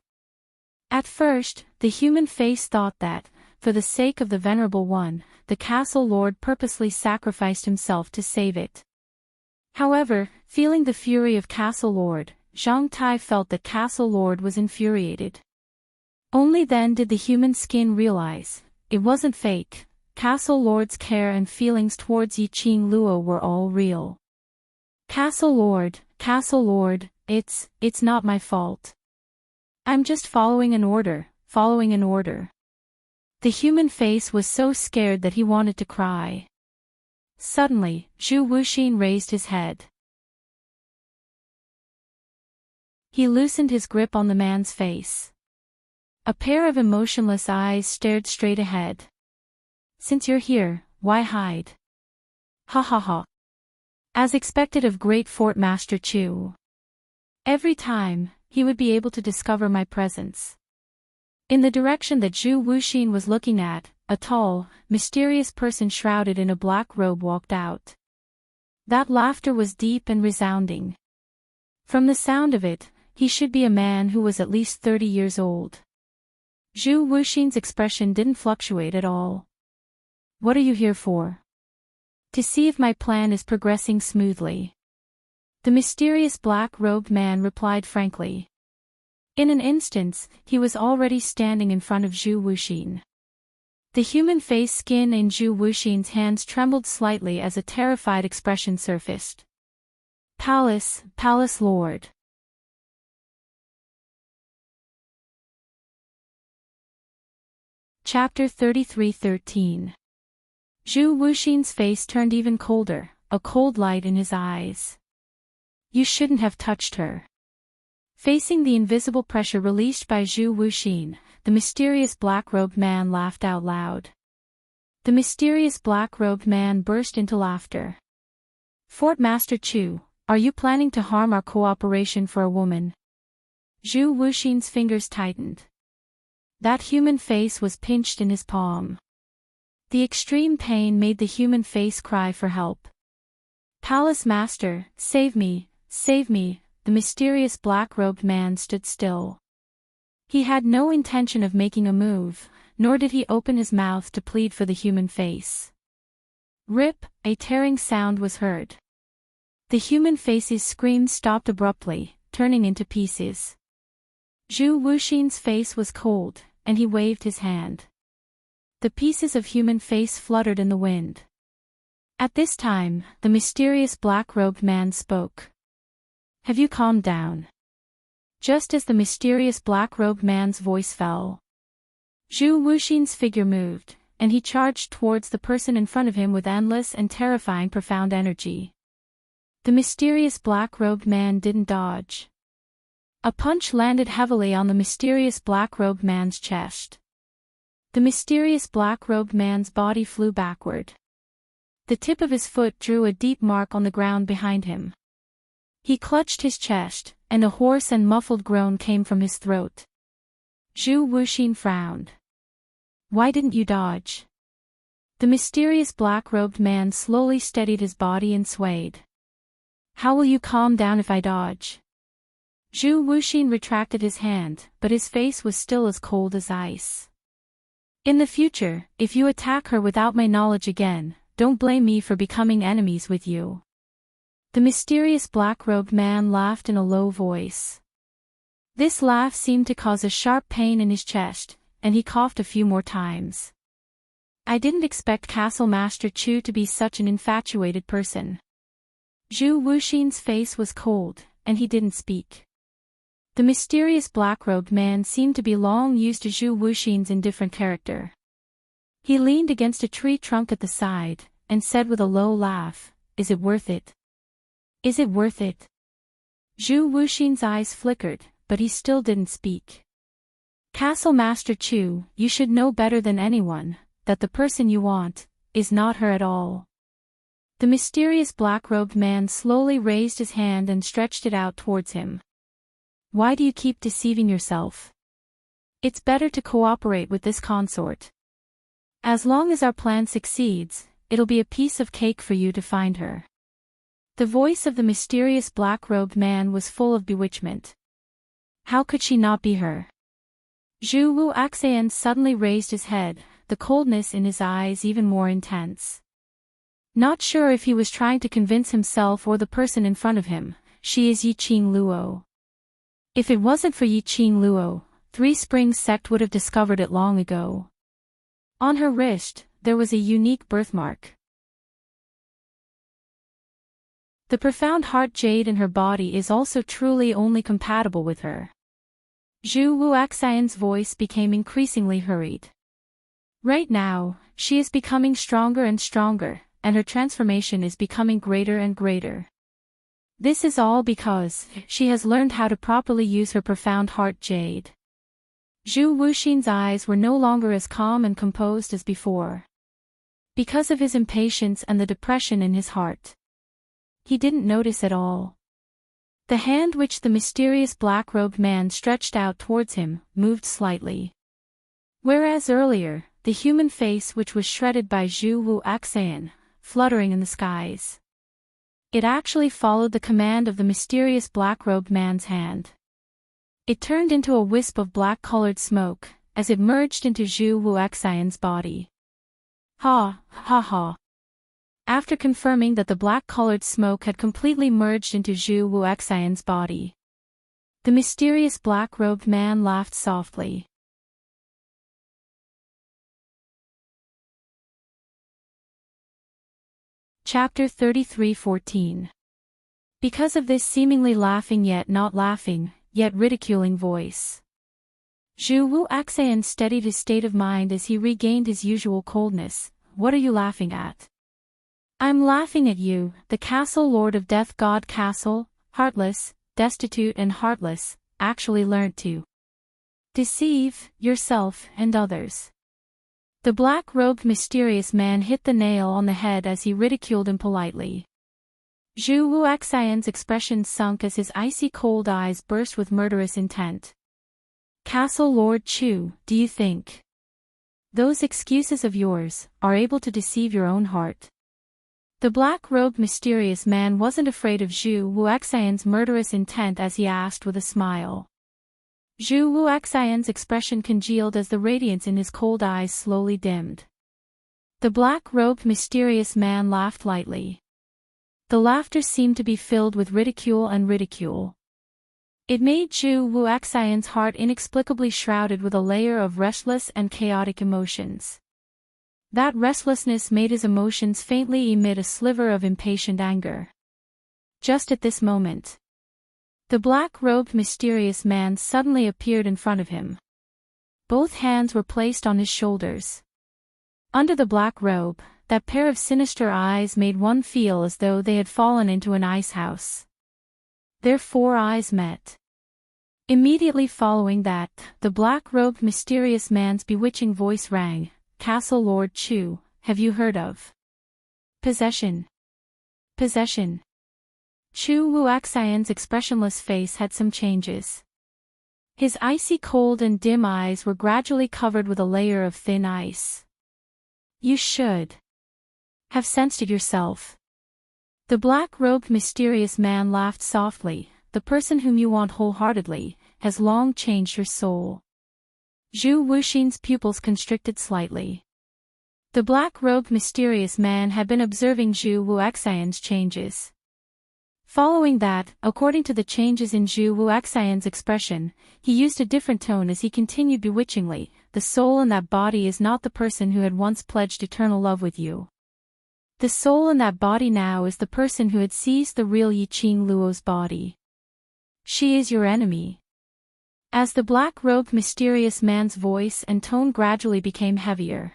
At first, the human face thought that, for the sake of the venerable one, the castle lord purposely sacrificed himself to save it. However, feeling the fury of castle lord, Zhang Tai felt that castle lord was infuriated. Only then did the human skin realize, it wasn't fake, castle lord's care and feelings towards Yiqing Luo were all real. Castle lord, it's not my fault. I'm just following an order. The human face was so scared that he wanted to cry. Suddenly, Zhu Wuxin raised his head. He loosened his grip on the man's face. A pair of emotionless eyes stared straight ahead. Since you're here, why hide? Ha ha ha. As expected of great Fort Master Chu. Every time, he would be able to discover my presence. In the direction that Zhu Wuxin was looking at, a tall, mysterious person shrouded in a black robe walked out. That laughter was deep and resounding. From the sound of it, he should be a man who was at least 30 years old. Zhu Wuxin's expression didn't fluctuate at all. What are you here for? To see if my plan is progressing smoothly. The mysterious black-robed man replied frankly. In an instant, he was already standing in front of Zhu Wuxin. The human face skin in Zhu Wuxin's hands trembled slightly as a terrified expression surfaced. Palace Lord. Chapter 33:13. Zhu Wuxin's face turned even colder, a cold light in his eyes. You shouldn't have touched her. Facing the invisible pressure released by Zhu Wuxin, the mysterious black-robed man laughed out loud. The mysterious black-robed man burst into laughter. Fort Master Chu, are you planning to harm our cooperation for a woman? Zhu Wuxin's fingers tightened. That human face was pinched in his palm. The extreme pain made the human face cry for help. Palace Master, save me, the mysterious black-robed man stood still. He had no intention of making a move, nor did he open his mouth to plead for the human face. Rip, a tearing sound was heard. The human face's scream stopped abruptly, turning into pieces. Zhu Wuxin's face was cold, and he waved his hand. The pieces of human face fluttered in the wind. At this time, the mysterious black-robed man spoke. Have you calmed down? Just as the mysterious black-robed man's voice fell, Zhu Wuxin's figure moved, and he charged towards the person in front of him with endless and terrifying profound energy. The mysterious black-robed man didn't dodge. A punch landed heavily on the mysterious black-robed man's chest. The mysterious black-robed man's body flew backward. The tip of his foot drew a deep mark on the ground behind him. He clutched his chest, and a hoarse and muffled groan came from his throat. Zhu Wuxin frowned. Why didn't you dodge? The mysterious black-robed man slowly steadied his body and swayed. How will you calm down if I dodge? Zhu Wuxin retracted his hand, but his face was still as cold as ice. In the future, if you attack her without my knowledge again, don't blame me for becoming enemies with you. The mysterious black-robed man laughed in a low voice. This laugh seemed to cause a sharp pain in his chest, and he coughed a few more times. I didn't expect Castle Master Chu to be such an infatuated person. Zhu Wuxin's face was cold, and he didn't speak. The mysterious black-robed man seemed to be long used to Zhu Wuxin's indifferent character. He leaned against a tree trunk at the side, and said with a low laugh, Is it worth it? Is it worth it? Zhu Wuxin's eyes flickered, but he still didn't speak. Castle Master Chu, you should know better than anyone, that the person you want, is not her at all. The mysterious black-robed man slowly raised his hand and stretched it out towards him. Why do you keep deceiving yourself? It's better to cooperate with this consort. As long as our plan succeeds, it'll be a piece of cake for you to find her. The voice of the mysterious black-robed man was full of bewitchment. How could she not be her? Zhu Wuxian suddenly raised his head, the coldness in his eyes even more intense. Not sure if he was trying to convince himself or the person in front of him, she is Yiqing Luo. If it wasn't for Yiqing Luo, Three Springs sect would have discovered it long ago. On her wrist, there was a unique birthmark. The profound heart jade in her body is also truly only compatible with her. Zhu Wuxian's voice became increasingly hurried. Right now, she is becoming stronger and stronger, and her transformation is becoming greater and greater. This is all because she has learned how to properly use her profound heart jade. Zhu Wuxin's eyes were no longer as calm and composed as before. Because of his impatience and the depression in his heart, he didn't notice at all. The hand which the mysterious black-robed man stretched out towards him moved slightly. Whereas earlier, the human face which was shredded by Zhu Wuxian, fluttering in the skies. It actually followed the command of the mysterious black-robed man's hand. It turned into a wisp of black-colored smoke, as it merged into Zhu Wuxian's body. Ha, ha ha. After confirming that the black-colored smoke had completely merged into Zhu Wuxian's body, the mysterious black-robed man laughed softly. Chapter 33:14. Because of this seemingly laughing yet not laughing, yet ridiculing voice, Zhu Wuxian steadied his state of mind as he regained his usual coldness. What are you laughing at? I'm laughing at you, the Castle Lord of Death God Castle, heartless, destitute and heartless, actually learnt to deceive yourself and others. The black-robed mysterious man hit the nail on the head as he ridiculed him politely. Zhu Wuxian's expression sunk as his icy cold eyes burst with murderous intent. Castle Lord Chu, do you think those excuses of yours are able to deceive your own heart? The black-robed mysterious man wasn't afraid of Zhu Wuxian's murderous intent as he asked with a smile. Zhu Wuxian's expression congealed as the radiance in his cold eyes slowly dimmed. The black-robed mysterious man laughed lightly. The laughter seemed to be filled with ridicule and ridicule. It made Zhu Wuxian's heart inexplicably shrouded with a layer of restless and chaotic emotions. That restlessness made his emotions faintly emit a sliver of impatient anger. Just at this moment, the black-robed mysterious man suddenly appeared in front of him. Both hands were placed on his shoulders. Under the black robe, that pair of sinister eyes made one feel as though they had fallen into an ice house. Their four eyes met. Immediately following that, the black-robed mysterious man's bewitching voice rang. Castle Lord Chu, have you heard of possession? Possession. Zhu Wuxian's expressionless face had some changes. His icy cold and dim eyes were gradually covered with a layer of thin ice. You should have sensed it yourself. The black-robed mysterious man laughed softly. The person whom you want wholeheartedly has long changed your soul. Zhu Wuxin's pupils constricted slightly. The black-robed mysterious man had been observing Zhu Wuxian's changes. Following that, according to the changes in Zhu Wuxian's expression, he used a different tone as he continued bewitchingly, the soul in that body is not the person who had once pledged eternal love with you. The soul in that body now is the person who had seized the real Yiqing Luo's body. She is your enemy. As the black-robed mysterious man's voice and tone gradually became heavier,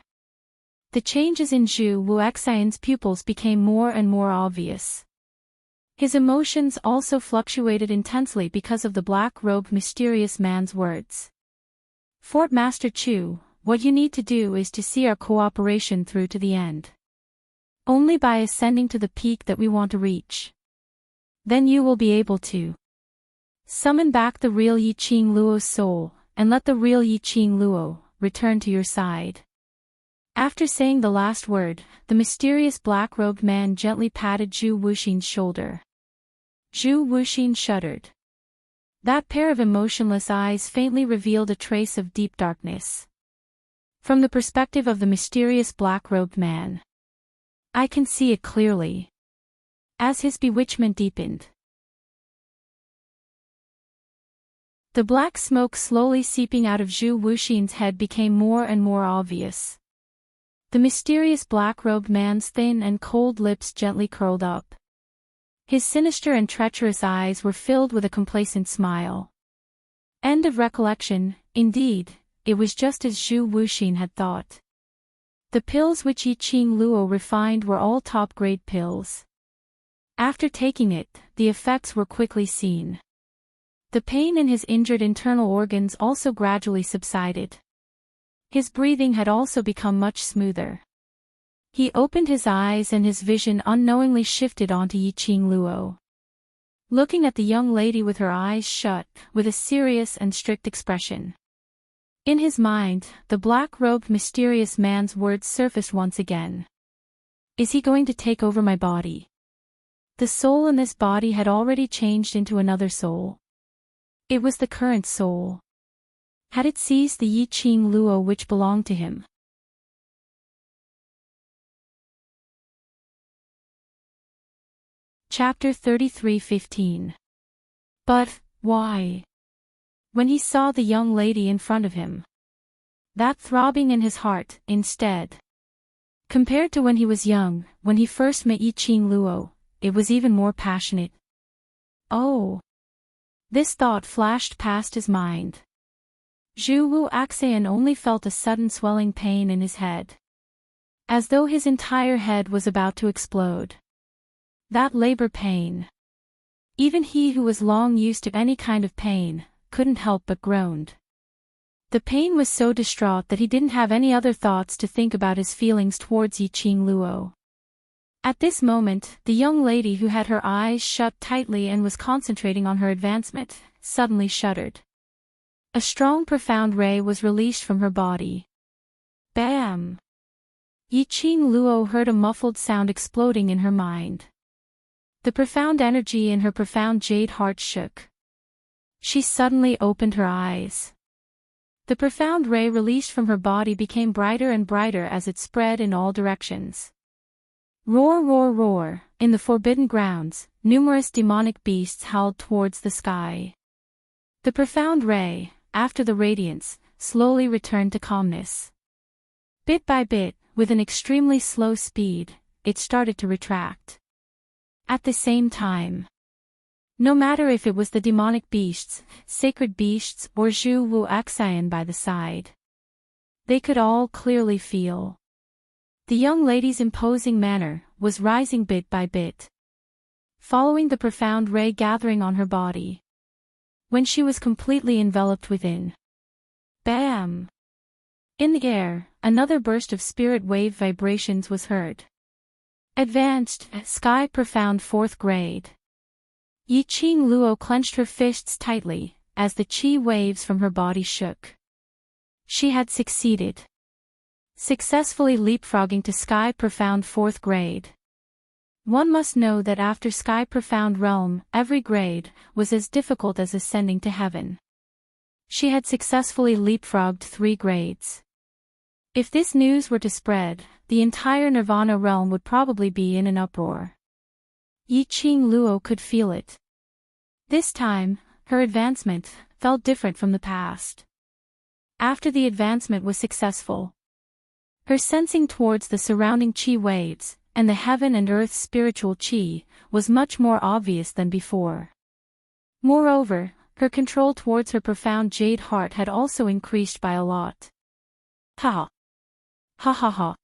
the changes in Zhu Wuxian's pupils became more and more obvious. His emotions also fluctuated intensely because of the black-robed mysterious man's words. Fort Master Chu, what you need to do is to see our cooperation through to the end. Only by ascending to the peak that we want to reach. Then you will be able to summon back the real Yi Qing Luo's soul, and let the real Yi Qing Luo return to your side. After saying the last word, the mysterious black-robed man gently patted Zhu Wuxin's shoulder. Zhu Wuxin shuddered. That pair of emotionless eyes faintly revealed a trace of deep darkness. From the perspective of the mysterious black-robed man, I can see it clearly. As his bewitchment deepened, the black smoke slowly seeping out of Zhu Wuxin's head became more and more obvious. The mysterious black-robed man's thin and cold lips gently curled up. His sinister and treacherous eyes were filled with a complacent smile. End of recollection. Indeed, it was just as Zhu Wuxin had thought. The pills which Yi Qing Luo refined were all top-grade pills. After taking it, the effects were quickly seen. The pain in his injured internal organs also gradually subsided. His breathing had also become much smoother. He opened his eyes and his vision unknowingly shifted onto Yi Qing Luo. Looking at the young lady with her eyes shut, with a serious and strict expression. In his mind, the black-robed mysterious man's words surfaced once again. Is he going to take over my body? The soul in this body had already changed into another soul. It was the current soul. Had it seized the Yi Qing Luo which belonged to him? Chapter 33:15. But, why? When he saw the young lady in front of him. That throbbing in his heart, instead. Compared to when he was young, when he first met Yi Qing Luo, it was even more passionate. Oh! This thought flashed past his mind. Zhu Wuxian only felt a sudden swelling pain in his head. As though his entire head was about to explode. That labor pain. Even he who was long used to any kind of pain, couldn't help but groaned. The pain was so distraught that he didn't have any other thoughts to think about his feelings towards Yi Qing Luo. At this moment, the young lady who had her eyes shut tightly and was concentrating on her advancement, suddenly shuddered. A strong profound ray was released from her body. Bam! Yi Qing Luo heard a muffled sound exploding in her mind. The profound energy in her profound jade heart shook. She suddenly opened her eyes. The profound ray released from her body became brighter and brighter as it spread in all directions. Roar, roar, roar! In the forbidden grounds, numerous demonic beasts howled towards the sky. The profound ray, after the radiance, slowly returned to calmness. Bit by bit, with an extremely slow speed, it started to retract. At the same time, no matter if it was the demonic beasts, sacred beasts, or Zhu Wuxian by the side, they could all clearly feel. The young lady's imposing manner was rising bit by bit, following the profound ray gathering on her body. When she was completely enveloped within. Bam! In the air, another burst of spirit wave vibrations was heard. Advanced, Sky Profound 4th grade. Yi Qing Luo clenched her fists tightly, as the chi waves from her body shook. She had succeeded. Successfully leapfrogging to Sky Profound 4th grade. One must know that after Sky Profound Realm, every grade was as difficult as ascending to heaven. She had successfully leapfrogged 3 grades. If this news were to spread, the entire Nirvana realm would probably be in an uproar. Yi Qing Luo could feel it. This time, her advancement felt different from the past. After the advancement was successful, her sensing towards the surrounding chi waves, and the heaven and earth spiritual chi, was much more obvious than before. Moreover, her control towards her profound jade heart had also increased by a lot. Ha! Ha ha ha!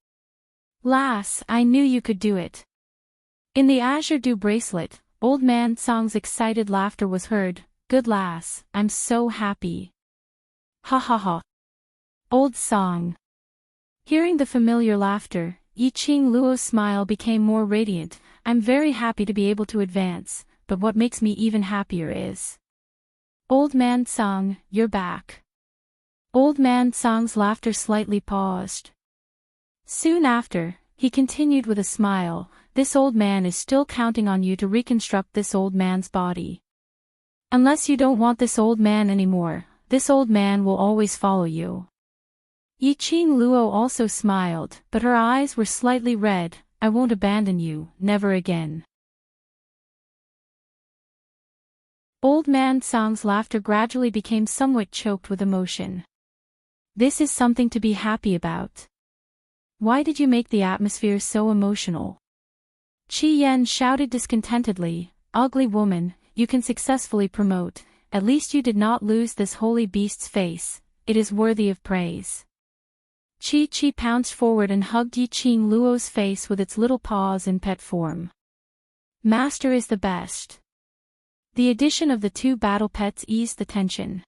Lass, I knew you could do it. In the Azure Dew bracelet, Old Man Song's excited laughter was heard. Good lass, I'm so happy. Ha ha ha. Old Song. Hearing the familiar laughter, Yiqing Luo's smile became more radiant. I'm very happy to be able to advance, but what makes me even happier is... Old Man Song, you're back. Old Man Song's laughter slightly paused. Soon after, he continued with a smile, this old man is still counting on you to reconstruct this old man's body. Unless you don't want this old man anymore, this old man will always follow you. Yiqing Luo also smiled, but her eyes were slightly red. I won't abandon you, never again. Old Man Song's laughter gradually became somewhat choked with emotion. This is something to be happy about. Why did you make the atmosphere so emotional? Qi Yan shouted discontentedly, ugly woman, you can successfully promote, at least you did not lose this holy beast's face, it is worthy of praise. Qi pounced forward and hugged Yiqing Luo's face with its little paws in pet form. Master is the best. The addition of the two battle pets eased the tension.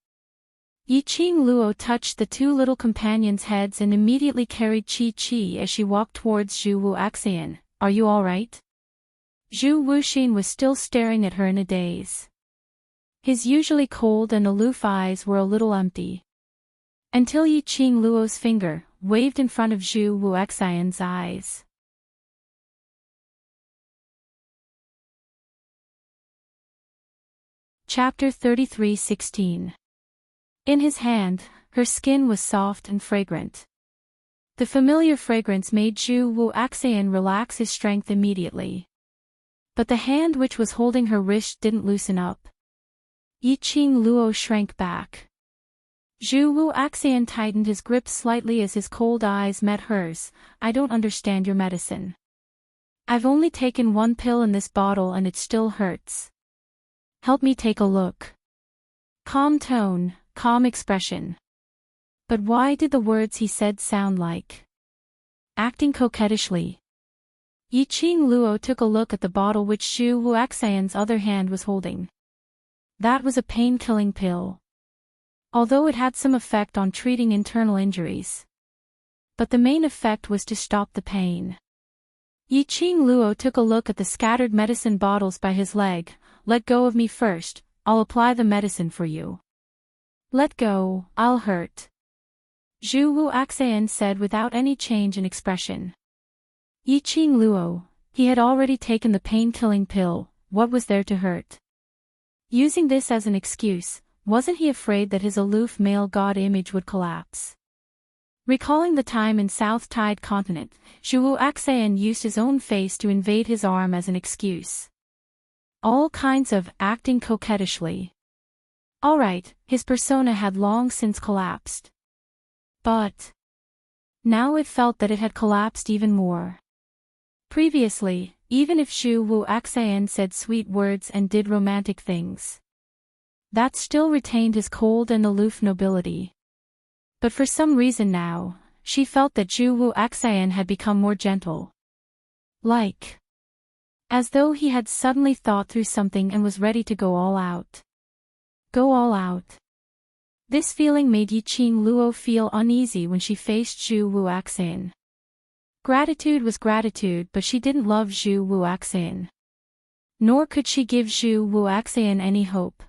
Yiqing Luo touched the two little companions' heads and immediately carried Qi as she walked towards Zhu Wuxian. Are you alright? Zhu Wuxian was still staring at her in a daze. His usually cold and aloof eyes were a little empty. Until Yiqing Luo's finger waved in front of Zhu Wuxian's eyes. Chapter 33:16. In his hand, her skin was soft and fragrant. The familiar fragrance made Zhu Wuxian relax his strength immediately. But the hand which was holding her wrist didn't loosen up. Yiqing Luo shrank back. Zhu Wuxian tightened his grip slightly as his cold eyes met hers. I don't understand your medicine. I've only taken one pill in this bottle and it still hurts. Help me take a look. Calm tone, calm expression. But why did the words he said sound like acting coquettishly? Yiqing Luo took a look at the bottle which Zhu Wuxian's other hand was holding. That was a pain-killing pill. Although it had some effect on treating internal injuries. But the main effect was to stop the pain. Yiqing Luo took a look at the scattered medicine bottles by his leg. Let go of me first, I'll apply the medicine for you. Let go, I'll hurt. Zhu Wuxian said without any change in expression. Yiqing Luo, he had already taken the pain-killing pill, what was there to hurt? Using this as an excuse, wasn't he afraid that his aloof male god image would collapse? Recalling the time in South Tide Continent, Zhu Wuxian used his own face to invade his arm as an excuse. All kinds of acting coquettishly. Alright, his persona had long since collapsed. But now it felt that it had collapsed even more. Previously, even if Zhu Wuxian said sweet words and did romantic things, that still retained his cold and aloof nobility. But for some reason now, she felt that Zhu Wuxian had become more gentle. As though he had suddenly thought through something and was ready to go all out. Go all out. This feeling made Yiqing Luo feel uneasy when she faced Zhu Wuxian. Gratitude was gratitude, but she didn't love Zhu Wuxian. Nor could she give Zhu Wuxian any hope.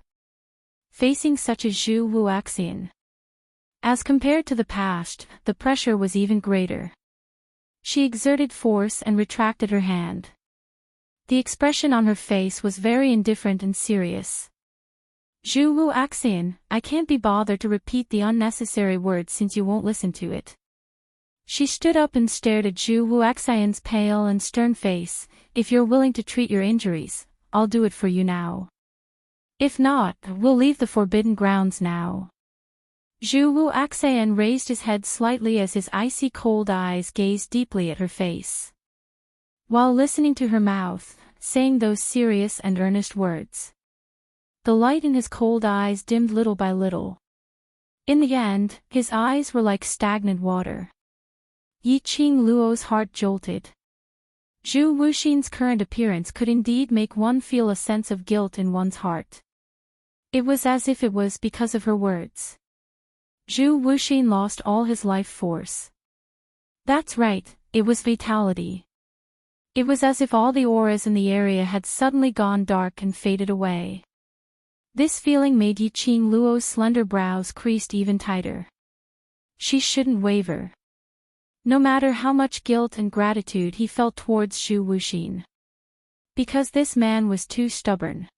Facing such a Zhu Wuxian. As compared to the past, the pressure was even greater. She exerted force and retracted her hand. The expression on her face was very indifferent and serious. Zhu Wuxian, I can't be bothered to repeat the unnecessary words since you won't listen to it. She stood up and stared at Zhu Wuxian's pale and stern face. If you're willing to treat your injuries, I'll do it for you now. If not, we'll leave the forbidden grounds now. Zhu Wuxian raised his head slightly as his icy cold eyes gazed deeply at her face. While listening to her mouth, saying those serious and earnest words. The light in his cold eyes dimmed little by little. In the end, his eyes were like stagnant water. Yiqing Luo's heart jolted. Zhu Wuxin's current appearance could indeed make one feel a sense of guilt in one's heart. It was as if it was because of her words. Zhu Wuxin lost all his life force. That's right, it was fatality. It was as if all the auras in the area had suddenly gone dark and faded away. This feeling made Yiqing Luo's slender brows creased even tighter. She shouldn't waver. No matter how much guilt and gratitude he felt towards Zhu Wuxin. Because this man was too stubborn.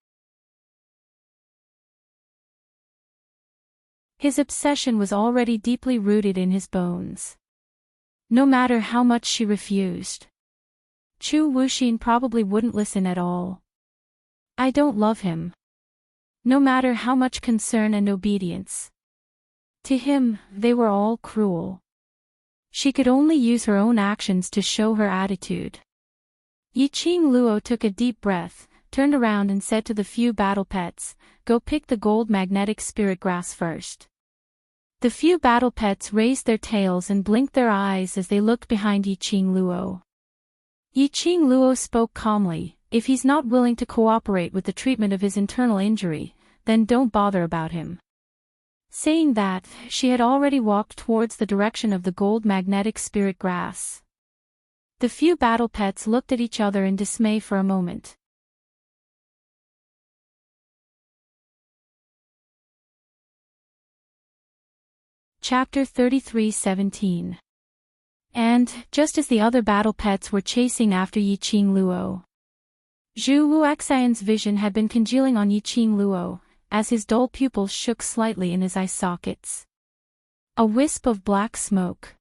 His obsession was already deeply rooted in his bones. No matter how much she refused, Zhu Wuxin probably wouldn't listen at all. I don't love him. No matter how much concern and obedience. To him, they were all cruel. She could only use her own actions to show her attitude. Yiqing Luo took a deep breath, turned around and said to the few battle pets, "Go pick the gold magnetic spirit grass first." The few battle pets raised their tails and blinked their eyes as they looked behind Yiqing Luo. Yiqing Luo spoke calmly, "If he's not willing to cooperate with the treatment of his internal injury, then don't bother about him." Saying that, she had already walked towards the direction of the gold magnetic spirit grass. The few battle pets looked at each other in dismay for a moment. Chapter 33:17. And, just as the other battle pets were chasing after Yiqing Luo, Zhu Wuxian's vision had been congealing on Yiqing Luo, as his dull pupils shook slightly in his eye sockets. A wisp of black smoke.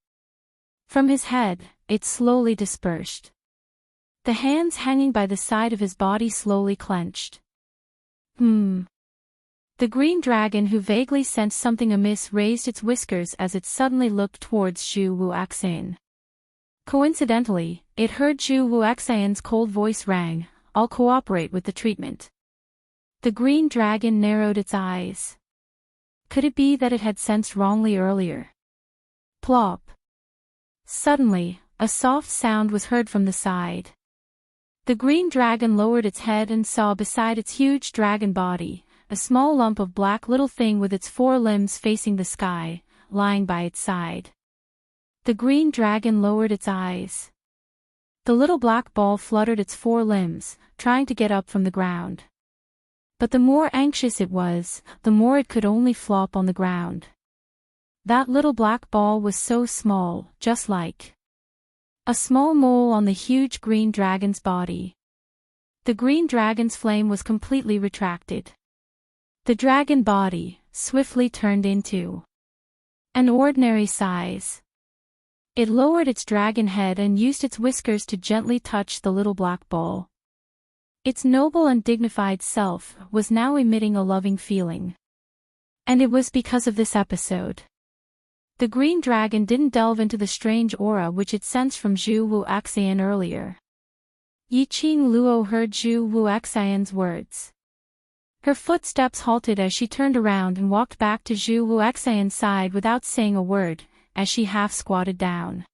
From his head, it slowly dispersed. The hands hanging by the side of his body slowly clenched. The green dragon, who vaguely sensed something amiss, raised its whiskers as it suddenly looked towards Zhu Wuxian. Coincidentally, it heard Zhu Wuxian's cold voice rang, "I'll cooperate with the treatment." The green dragon narrowed its eyes. Could it be that it had sensed wrongly earlier? Plop. Suddenly, a soft sound was heard from the side. The green dragon lowered its head and saw beside its huge dragon body, a small lump of black little thing with its four limbs facing the sky, lying by its side. The green dragon lowered its eyes. The little black ball fluttered its four limbs, trying to get up from the ground. But the more anxious it was, the more it could only flop on the ground. That little black ball was so small, just like a small mole on the huge green dragon's body. The green dragon's flame was completely retracted. The dragon body swiftly turned into an ordinary size. It lowered its dragon head and used its whiskers to gently touch the little black ball. Its noble and dignified self was now emitting a loving feeling. And it was because of this episode. The green dragon didn't delve into the strange aura which it sensed from Zhu Wuxian earlier. Yiqing Luo heard Zhu Wuxian's words. Her footsteps halted as she turned around and walked back to Zhu Wuxian's side without saying a word, as she half squatted down.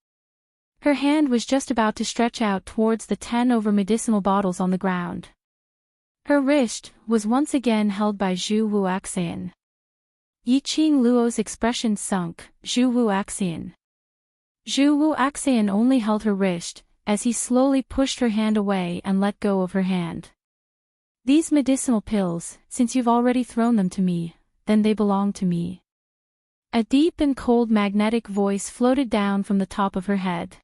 Her hand was just about to stretch out towards the 10 over medicinal bottles on the ground. Her wrist was once again held by Zhu Wuxian. Yiqing Luo's expression sunk. Zhu Wuxian. Zhu Wuxian only held her wrist, as he slowly pushed her hand away and let go of her hand. "These medicinal pills, since you've already thrown them to me, then they belong to me." A deep and cold magnetic voice floated down from the top of her head.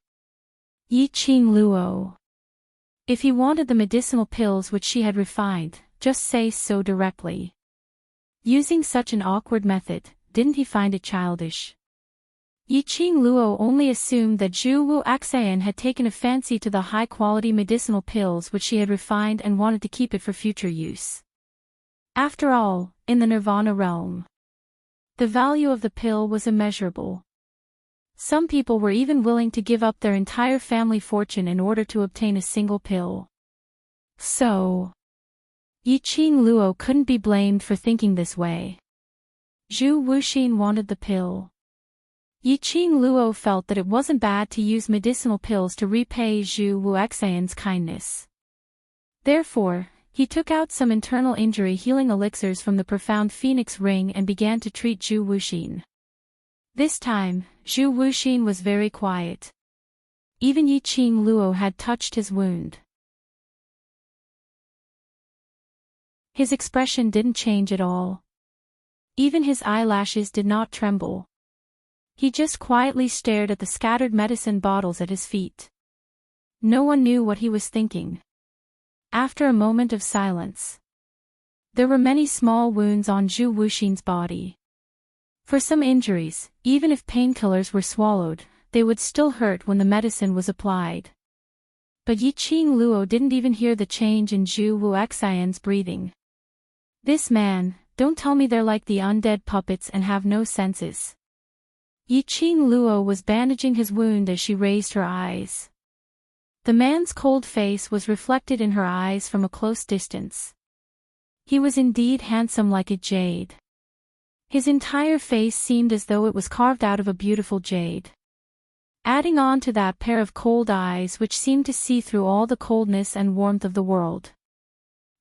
Yiqing Luo. If he wanted the medicinal pills which she had refined, just say so directly. Using such an awkward method, didn't he find it childish? Yiqing Luo only assumed that Zhu Wuxian had taken a fancy to the high-quality medicinal pills which she had refined and wanted to keep it for future use. After all, in the Nirvana realm, the value of the pill was immeasurable. Some people were even willing to give up their entire family fortune in order to obtain a single pill. So, Yiqing Luo couldn't be blamed for thinking this way. Zhu Wuxin wanted the pill. Yiqing Luo felt that it wasn't bad to use medicinal pills to repay Zhu Wuxian's kindness. Therefore, he took out some internal injury healing elixirs from the profound phoenix ring and began to treat Zhu Wuxian. This time, Zhu Wuxian was very quiet. Even Yiqing Luo had touched his wound. His expression didn't change at all. Even his eyelashes did not tremble. He just quietly stared at the scattered medicine bottles at his feet. No one knew what he was thinking. After a moment of silence, there were many small wounds on Zhu Wuxian's body. For some injuries, even if painkillers were swallowed, they would still hurt when the medicine was applied. But Yiqing Luo didn't even hear the change in Zhu Wuxian's breathing. This man, don't tell me they're like the undead puppets and have no senses. Yiqing Luo was bandaging his wound as she raised her eyes. The man's cold face was reflected in her eyes from a close distance. He was indeed handsome like a jade. His entire face seemed as though it was carved out of a beautiful jade. Adding on to that pair of cold eyes which seemed to see through all the coldness and warmth of the world.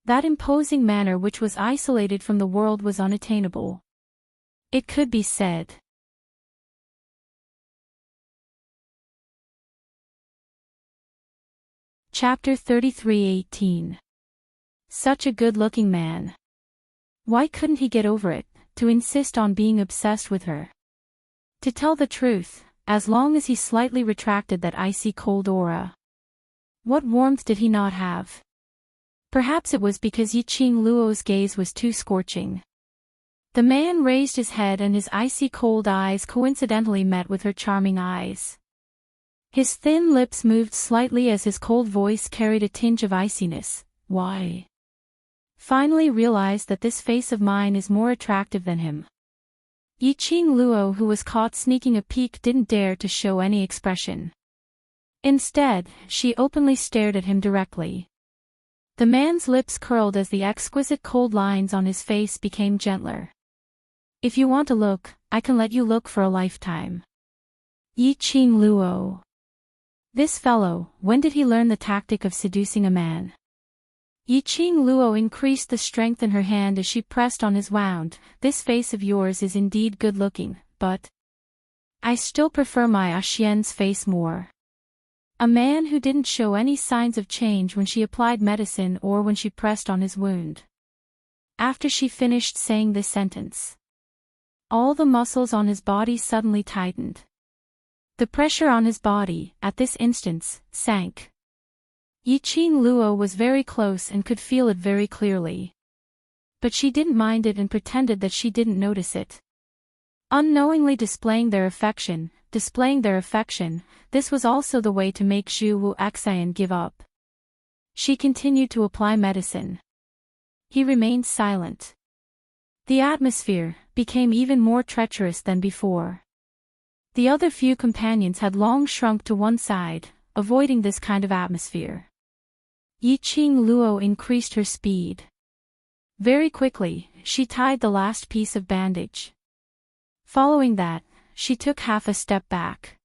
That imposing manner which was isolated from the world was unattainable. It could be said. Chapter 33:18. Such a good-looking man. Why couldn't he get over it, to insist on being obsessed with her? To tell the truth, as long as he slightly retracted that icy cold aura. What warmth did he not have? Perhaps it was because Yiqing Luo's gaze was too scorching. The man raised his head and his icy cold eyes coincidentally met with her charming eyes. His thin lips moved slightly as his cold voice carried a tinge of iciness. Why? Finally realized that this face of mine is more attractive than him. Yiqing Luo, who was caught sneaking a peek, didn't dare to show any expression. Instead, she openly stared at him directly. The man's lips curled as the exquisite cold lines on his face became gentler. If you want to look, I can let you look for a lifetime. Yiqing Luo. This fellow, when did he learn the tactic of seducing a man? Yiqing Luo increased the strength in her hand as she pressed on his wound. This face of yours is indeed good-looking, but I still prefer my Xian's face more. A man who didn't show any signs of change when she applied medicine or when she pressed on his wound. After she finished saying this sentence, all the muscles on his body suddenly tightened. The pressure on his body, at this instant, sank. Yiqing Luo was very close and could feel it very clearly. But she didn't mind it and pretended that she didn't notice it. Unknowingly displaying their affection, this was also the way to make Zhu Wuxian give up. She continued to apply medicine. He remained silent. The atmosphere became even more treacherous than before. The other few companions had long shrunk to one side, avoiding this kind of atmosphere. Yiqing Luo increased her speed. Very quickly, she tied the last piece of bandage. Following that, she took half a step back.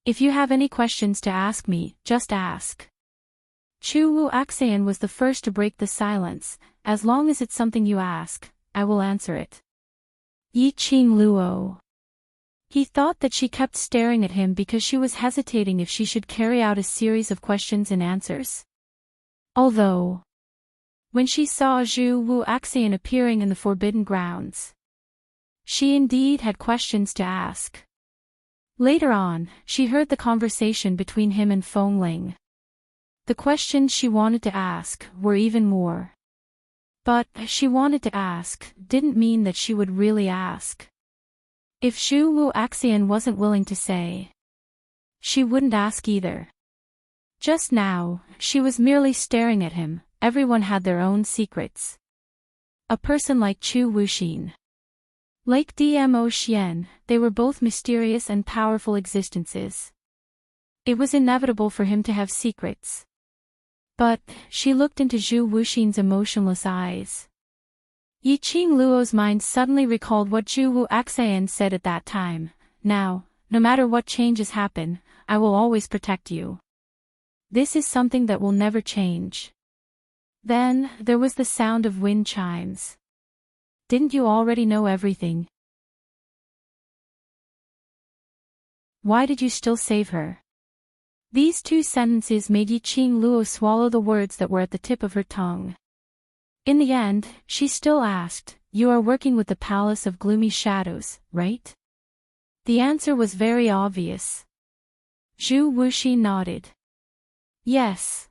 If you have any questions to ask me, just ask. Zhu Wuxian was the first to break the silence. As long as it's something you ask, I will answer it. Yiqing Luo. He thought that she kept staring at him because she was hesitating if she should carry out a series of questions and answers. Although, when she saw Zhu Wuxian appearing in the forbidden grounds, she indeed had questions to ask. Later on, she heard the conversation between him and Feng Ling. The questions she wanted to ask were even more. But she wanted to ask didn't mean that she would really ask. If Zhu Wuxian wasn't willing to say, she wouldn't ask either. Just now, she was merely staring at him. Everyone had their own secrets. A person like Zhu Wuxian. Like Dmo Xian, they were both mysterious and powerful existences. It was inevitable for him to have secrets. But she looked into Zhu Wuxian's emotionless eyes. Yiqing Luo's mind suddenly recalled what Zhu Wuxian said at that time. Now, no matter what changes happen, I will always protect you. This is something that will never change. Then, there was the sound of wind chimes. Didn't you already know everything? Why did you still save her? These two sentences made Yiqing Luo swallow the words that were at the tip of her tongue. In the end, she still asked, "You are working with the Palace of Gloomy Shadows, right?" The answer was very obvious. Zhu Wuxi nodded. Yes.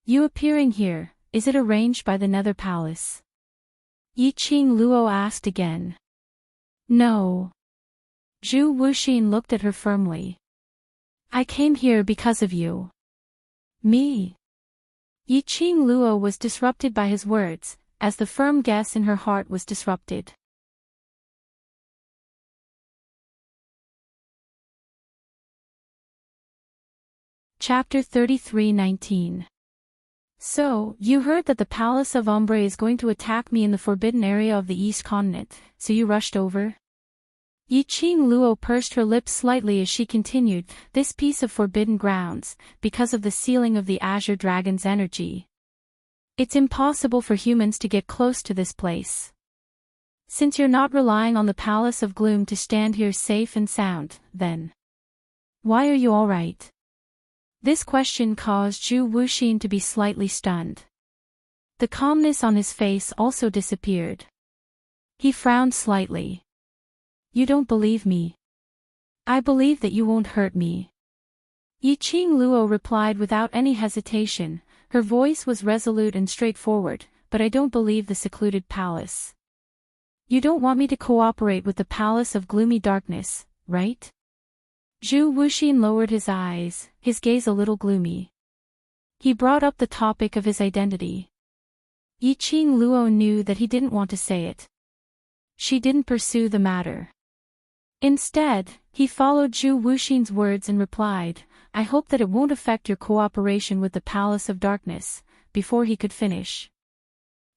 You appearing here, is it arranged by the Nether Palace? Yiqing Luo asked again. No. Zhu Wuxin looked at her firmly. I came here because of you. Me? Yiqing Luo was disrupted by his words, as the firm guess in her heart was disrupted. Chapter 33:19. So, you heard that the Palace of Ombre is going to attack me in the forbidden area of the East Continent, so you rushed over? Yiqing Luo pursed her lips slightly as she continued, this piece of forbidden grounds, because of the sealing of the Azure Dragon's energy. It's impossible for humans to get close to this place. Since you're not relying on the Palace of Gloom to stand here safe and sound, then why are you alright? This question caused Zhu Wuxin to be slightly stunned. The calmness on his face also disappeared. He frowned slightly. You don't believe me. I believe that you won't hurt me. Yiqing Luo replied without any hesitation, her voice was resolute and straightforward, but I don't believe the secluded palace. You don't want me to cooperate with the Palace of Gloomy Darkness, right? Zhu Wuxin lowered his eyes, his gaze a little gloomy. He brought up the topic of his identity. Yiqing Luo knew that he didn't want to say it. She didn't pursue the matter. Instead, he followed Zhu Wuxin's words and replied, I hope that it won't affect your cooperation with the Palace of Darkness, before he could finish.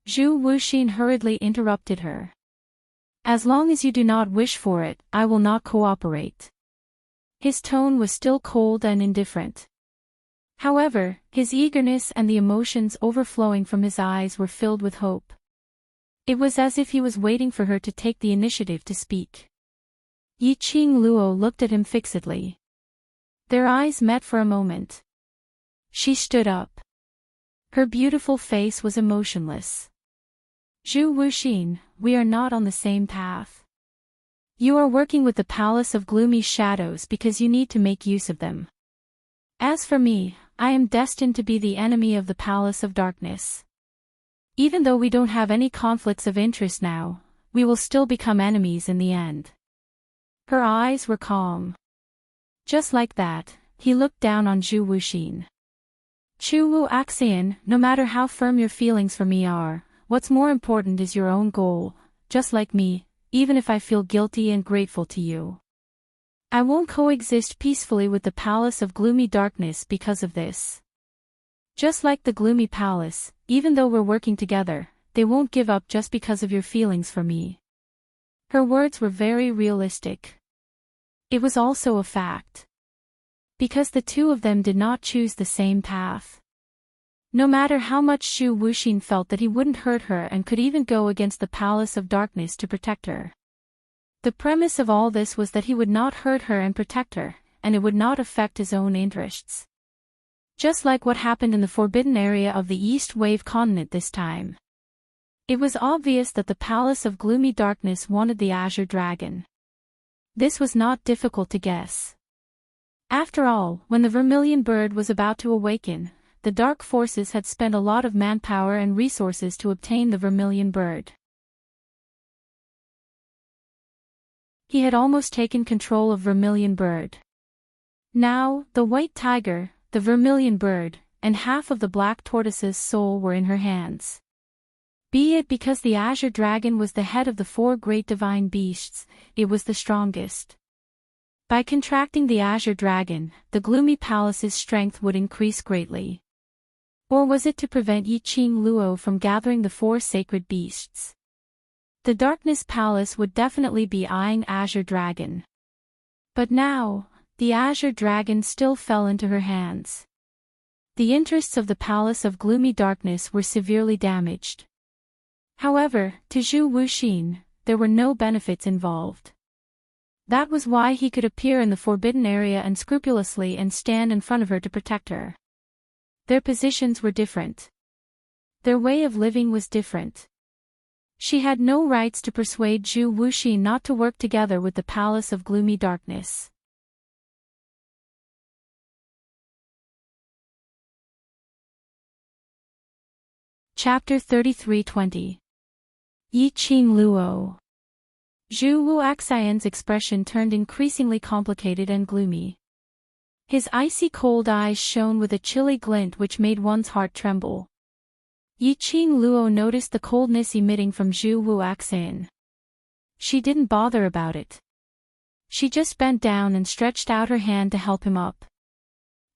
Zhu Wuxin hurriedly interrupted her. As long as you do not wish for it, I will not cooperate. His tone was still cold and indifferent. However, his eagerness and the emotions overflowing from his eyes were filled with hope. It was as if he was waiting for her to take the initiative to speak. Yiqing Luo looked at him fixedly. Their eyes met for a moment. She stood up. Her beautiful face was emotionless. Zhu Wuxin, we are not on the same path. You are working with the Palace of Gloomy Shadows because you need to make use of them. As for me, I am destined to be the enemy of the Palace of Darkness. Even though we don't have any conflicts of interest now, we will still become enemies in the end. Her eyes were calm. Just like that, he looked down on Zhu Wuxin. Chu Wu Axian, no matter how firm your feelings for me are, what's more important is your own goal, just like me, even if I feel guilty and grateful to you. I won't coexist peacefully with the Palace of Gloomy Darkness because of this. Just like the Gloomy Palace, even though we're working together, they won't give up just because of your feelings for me. Her words were very realistic. It was also a fact. Because the two of them did not choose the same path. No matter how much Zhu Wuxin felt that he wouldn't hurt her and could even go against the Palace of Darkness to protect her. The premise of all this was that he would not hurt her and protect her, and it would not affect his own interests. Just like what happened in the forbidden area of the East Wave Continent this time. It was obvious that the Palace of Gloomy Darkness wanted the Azure Dragon. This was not difficult to guess. After all, when the Vermilion Bird was about to awaken, the Dark Forces had spent a lot of manpower and resources to obtain the Vermilion Bird. He had almost taken control of Vermilion Bird. Now, the White Tiger, the Vermilion Bird, and half of the Black Tortoise's soul were in her hands. Be it because the Azure Dragon was the head of the four great divine beasts, it was the strongest. By contracting the Azure Dragon, the Gloomy Palace's strength would increase greatly. Or was it to prevent Yiqing Luo from gathering the four sacred beasts? The Darkness Palace would definitely be eyeing Azure Dragon. But now, the azure dragon still fell into her hands. The interests of the Palace of Gloomy Darkness were severely damaged. However, to Zhu Wuxin, there were no benefits involved. That was why he could appear in the forbidden area unscrupulously and stand in front of her to protect her. Their positions were different. Their way of living was different. She had no rights to persuade Zhu Wuxin not to work together with the Palace of Gloomy Darkness. Chapter 33:20. Yi Qing Luo. Zhu Wuxian's expression turned increasingly complicated and gloomy. His icy cold eyes shone with a chilly glint which made one's heart tremble. Yi Qing Luo noticed the coldness emitting from Zhu Wuxian. She didn't bother about it. She just bent down and stretched out her hand to help him up.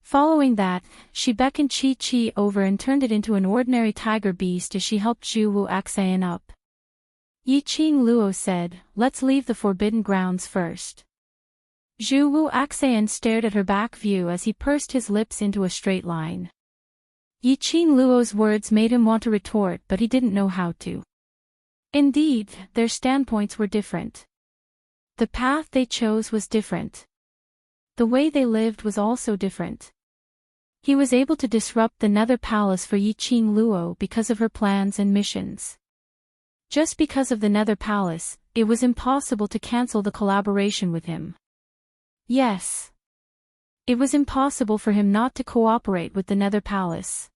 Following that, she beckoned Chi over and turned it into an ordinary tiger beast as she helped Zhu Wuxian up. Yi Qing Luo said, "Let's leave the forbidden grounds first." Zhu Wuxian stared at her back view as he pursed his lips into a straight line. Yi Qing Luo's words made him want to retort, but he didn't know how to. Indeed, their standpoints were different. The path they chose was different. The way they lived was also different. He was able to disrupt the Nether Palace for Yi Qing Luo because of her plans and missions. Just because of the Nether Palace, it was impossible to cancel the collaboration with him. Yes. It was impossible for him not to cooperate with the Nether Palace.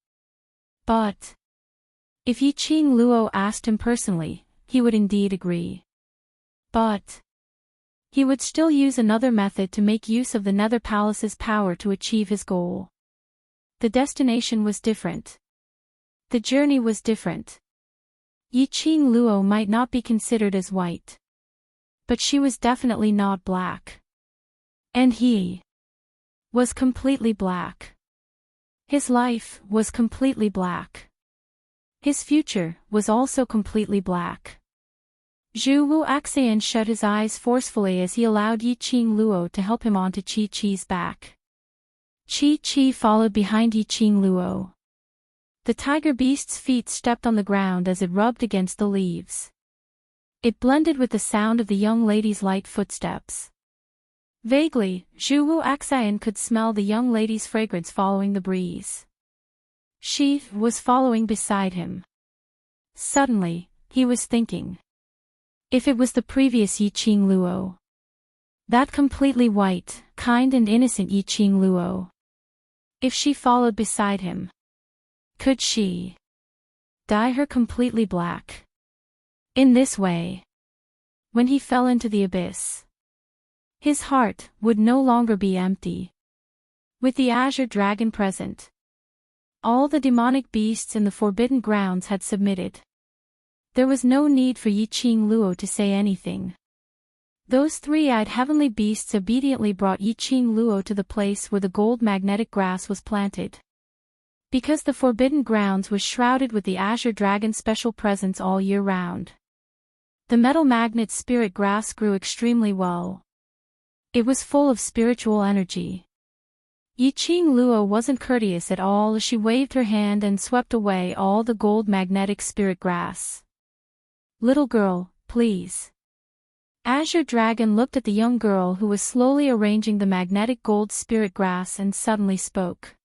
But if Yi Qing Luo asked him personally, he would indeed agree. But he would still use another method to make use of the Nether Palace's power to achieve his goal. The destination was different. The journey was different. Yi Qing Luo might not be considered as white. But she was definitely not black. And he was completely black. His life was completely black. His future was also completely black. Zhu Wuxian shut his eyes forcefully as he allowed Yi Qing Luo to help him onto Chi-Chi's back. Chi-Chi followed behind Yi Qing Luo. The tiger beast's feet stepped on the ground as it rubbed against the leaves. It blended with the sound of the young lady's light footsteps. Vaguely, Zhu Wuxian could smell the young lady's fragrance following the breeze. She was following beside him. Suddenly, he was thinking. If it was the previous Yi Qing Luo. That completely white, kind and innocent Yi Qing Luo. If she followed beside him. Could she dye her completely black? In this way. When he fell into the abyss. His heart would no longer be empty. With the azure dragon present. All the demonic beasts in the forbidden grounds had submitted. There was no need for Yi Qing Luo to say anything. Those three-eyed heavenly beasts obediently brought Yi Qing Luo to the place where the gold magnetic grass was planted. Because the forbidden grounds was shrouded with the azure dragon's special presence all year round. The metal magnet spirit grass grew extremely well. It was full of spiritual energy. Yi Qing Luo wasn't courteous at all as she waved her hand and swept away all the gold magnetic spirit grass. "Little girl, please." Azure Dragon looked at the young girl who was slowly arranging the magnetic gold spirit grass and suddenly spoke.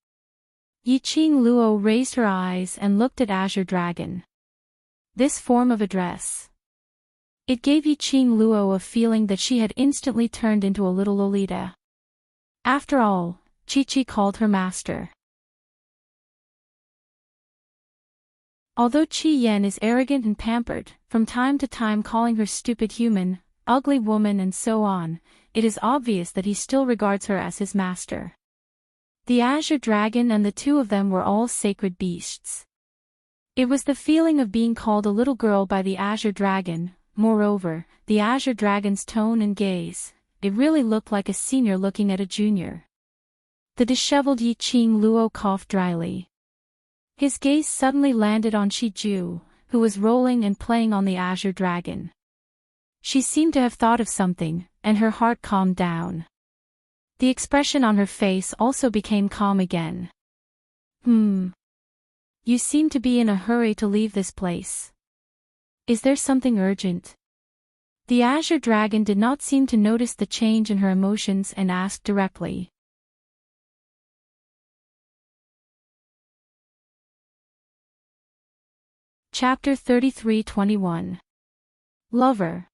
Yi Qing Luo raised her eyes and looked at Azure Dragon. This form of address. It gave Yi Qing Luo a feeling that she had instantly turned into a little Lolita. After all, Chi-Chi called her master. Although Qi Yan is arrogant and pampered, from time to time calling her stupid human, ugly woman and so on, it is obvious that he still regards her as his master. The Azure Dragon and the two of them were all sacred beasts. It was the feeling of being called a little girl by the Azure Dragon. Moreover, the Azure Dragon's tone and gaze, it really looked like a senior looking at a junior. The disheveled Yi Qing Luo coughed dryly. His gaze suddenly landed on Shiju, who was rolling and playing on the Azure Dragon. She seemed to have thought of something, and her heart calmed down. The expression on her face also became calm again. You seem to be in a hurry to leave this place. Is there something urgent? The Azure Dragon did not seem to notice the change in her emotions and asked directly. Chapter 33:21. Lover.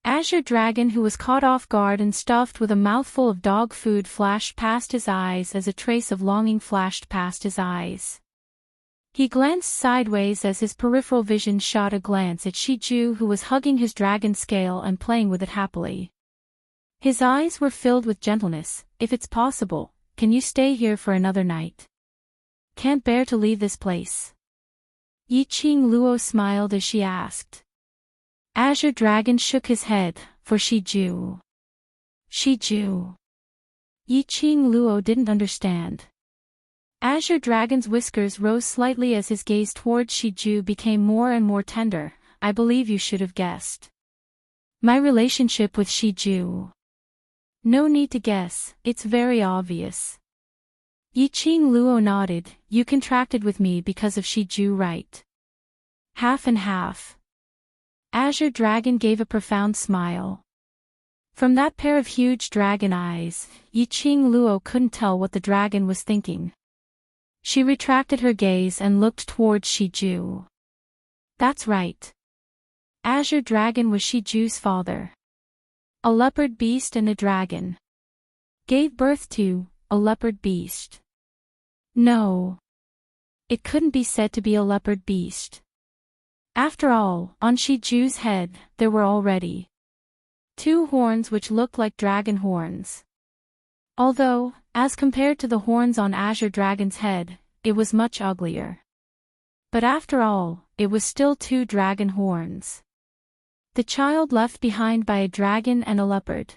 Azure Dragon, who was caught off guard and stuffed with a mouthful of dog food, flashed past his eyes as a trace of longing flashed past his eyes. He glanced sideways as his peripheral vision shot a glance at Shiju, who was hugging his dragon scale and playing with it happily. His eyes were filled with gentleness. If it's possible, can you stay here for another night? Can't bear to leave this place. Yiqing Luo smiled as she asked. Azure Dragon shook his head, for Shiju. Shiju. Yiqing Luo didn't understand. Azure Dragon's whiskers rose slightly as his gaze towards Shiju became more and more tender. I believe you should have guessed. My relationship with Shiju. No need to guess, it's very obvious. Yiqing Luo nodded. You contracted with me because of Shiju, right? Half and half. Azure Dragon gave a profound smile. From that pair of huge dragon eyes, Yiqing Luo couldn't tell what the dragon was thinking. She retracted her gaze and looked towards Shiju. That's right. Azure Dragon was Shiju's father. A leopard beast and a dragon. Gave birth to a leopard beast. No. It couldn't be said to be a leopard beast. After all, on Shiju's head, there were already 2 horns which looked like dragon horns. Although, as compared to the horns on Azure Dragon's head, it was much uglier. But after all, it was still 2 dragon horns. The child left behind by a dragon and a leopard.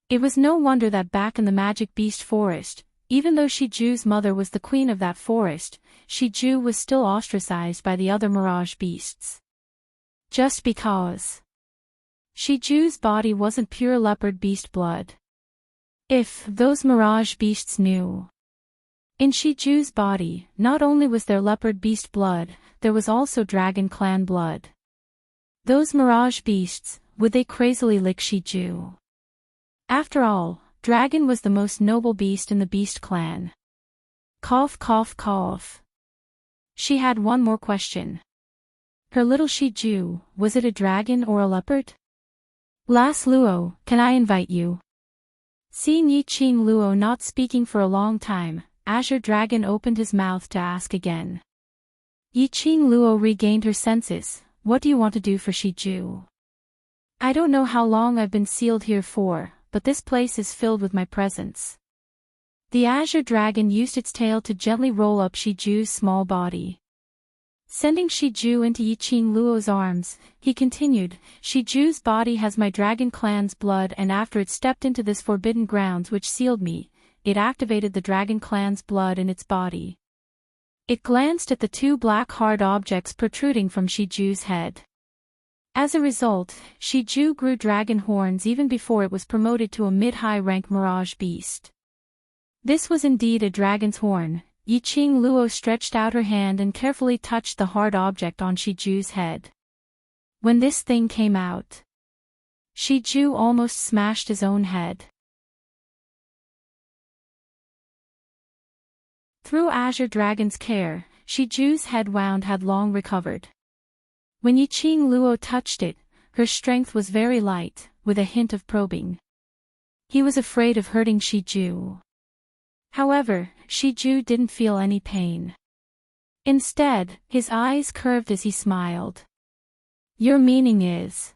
It was no wonder that back in the Magic Beast Forest, even though Shiju's mother was the queen of that forest, Shiju was still ostracized by the other Mirage Beasts. Just because Shiju's body wasn't pure leopard beast blood. If those Mirage Beasts knew. In Shiju's body, not only was there leopard beast blood, there was also dragon clan blood. Those Mirage Beasts, would they crazily lick Shiju? After all, dragon was the most noble beast in the beast clan. Cough cough cough. She had one more question. Her little Shiju, was it a dragon or a leopard? Las Luo, can I invite you? Seeing Yiqing Luo not speaking for a long time, Azure Dragon opened his mouth to ask again. Yiqing Luo regained her senses. What do you want to do for Shiju? I don't know how long I've been sealed here for, but this place is filled with my presence. The Azure Dragon used its tail to gently roll up Shiju's small body. Sending Shiju into Yiqing Luo's arms, he continued, Shiju's body has my dragon clan's blood, and after it stepped into this forbidden grounds which sealed me, it activated the dragon clan's blood in its body. It glanced at the 2 black hard objects protruding from Shiju's head. As a result, Shiju grew dragon horns even before it was promoted to a mid-high rank Mirage Beast. This was indeed a dragon's horn. Yiqing Luo stretched out her hand and carefully touched the hard object on Shiju's head. When this thing came out, Shiju almost smashed his own head. Through Azure Dragon's care, Shiju's head wound had long recovered. When Yiqing Luo touched it, her strength was very light, with a hint of probing. He was afraid of hurting Shiju. However, Shiju didn't feel any pain. Instead, his eyes curved as he smiled. Your meaning is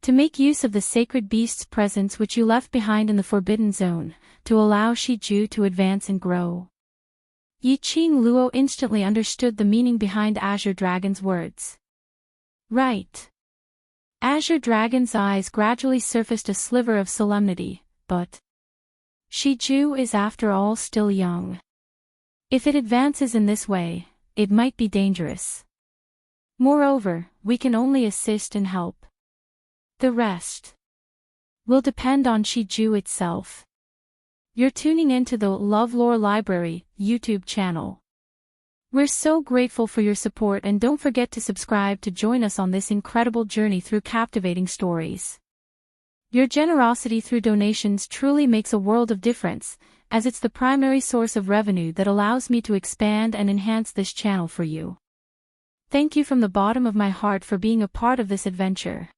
to make use of the sacred beast's presence which you left behind in the Forbidden Zone, to allow Shiju to advance and grow. Yiqing Luo instantly understood the meaning behind Azure Dragon's words. Right. Azure Dragon's eyes gradually surfaced a sliver of solemnity, but Shiju is after all still young. If it advances in this way, it might be dangerous. Moreover, we can only assist and help. The rest will depend on Shiju itself. You're tuning in to the LoveLore Library YouTube channel. We're so grateful for your support, and don't forget to subscribe to join us on this incredible journey through captivating stories. Your generosity through donations truly makes a world of difference, as it's the primary source of revenue that allows me to expand and enhance this channel for you. Thank you from the bottom of my heart for being a part of this adventure.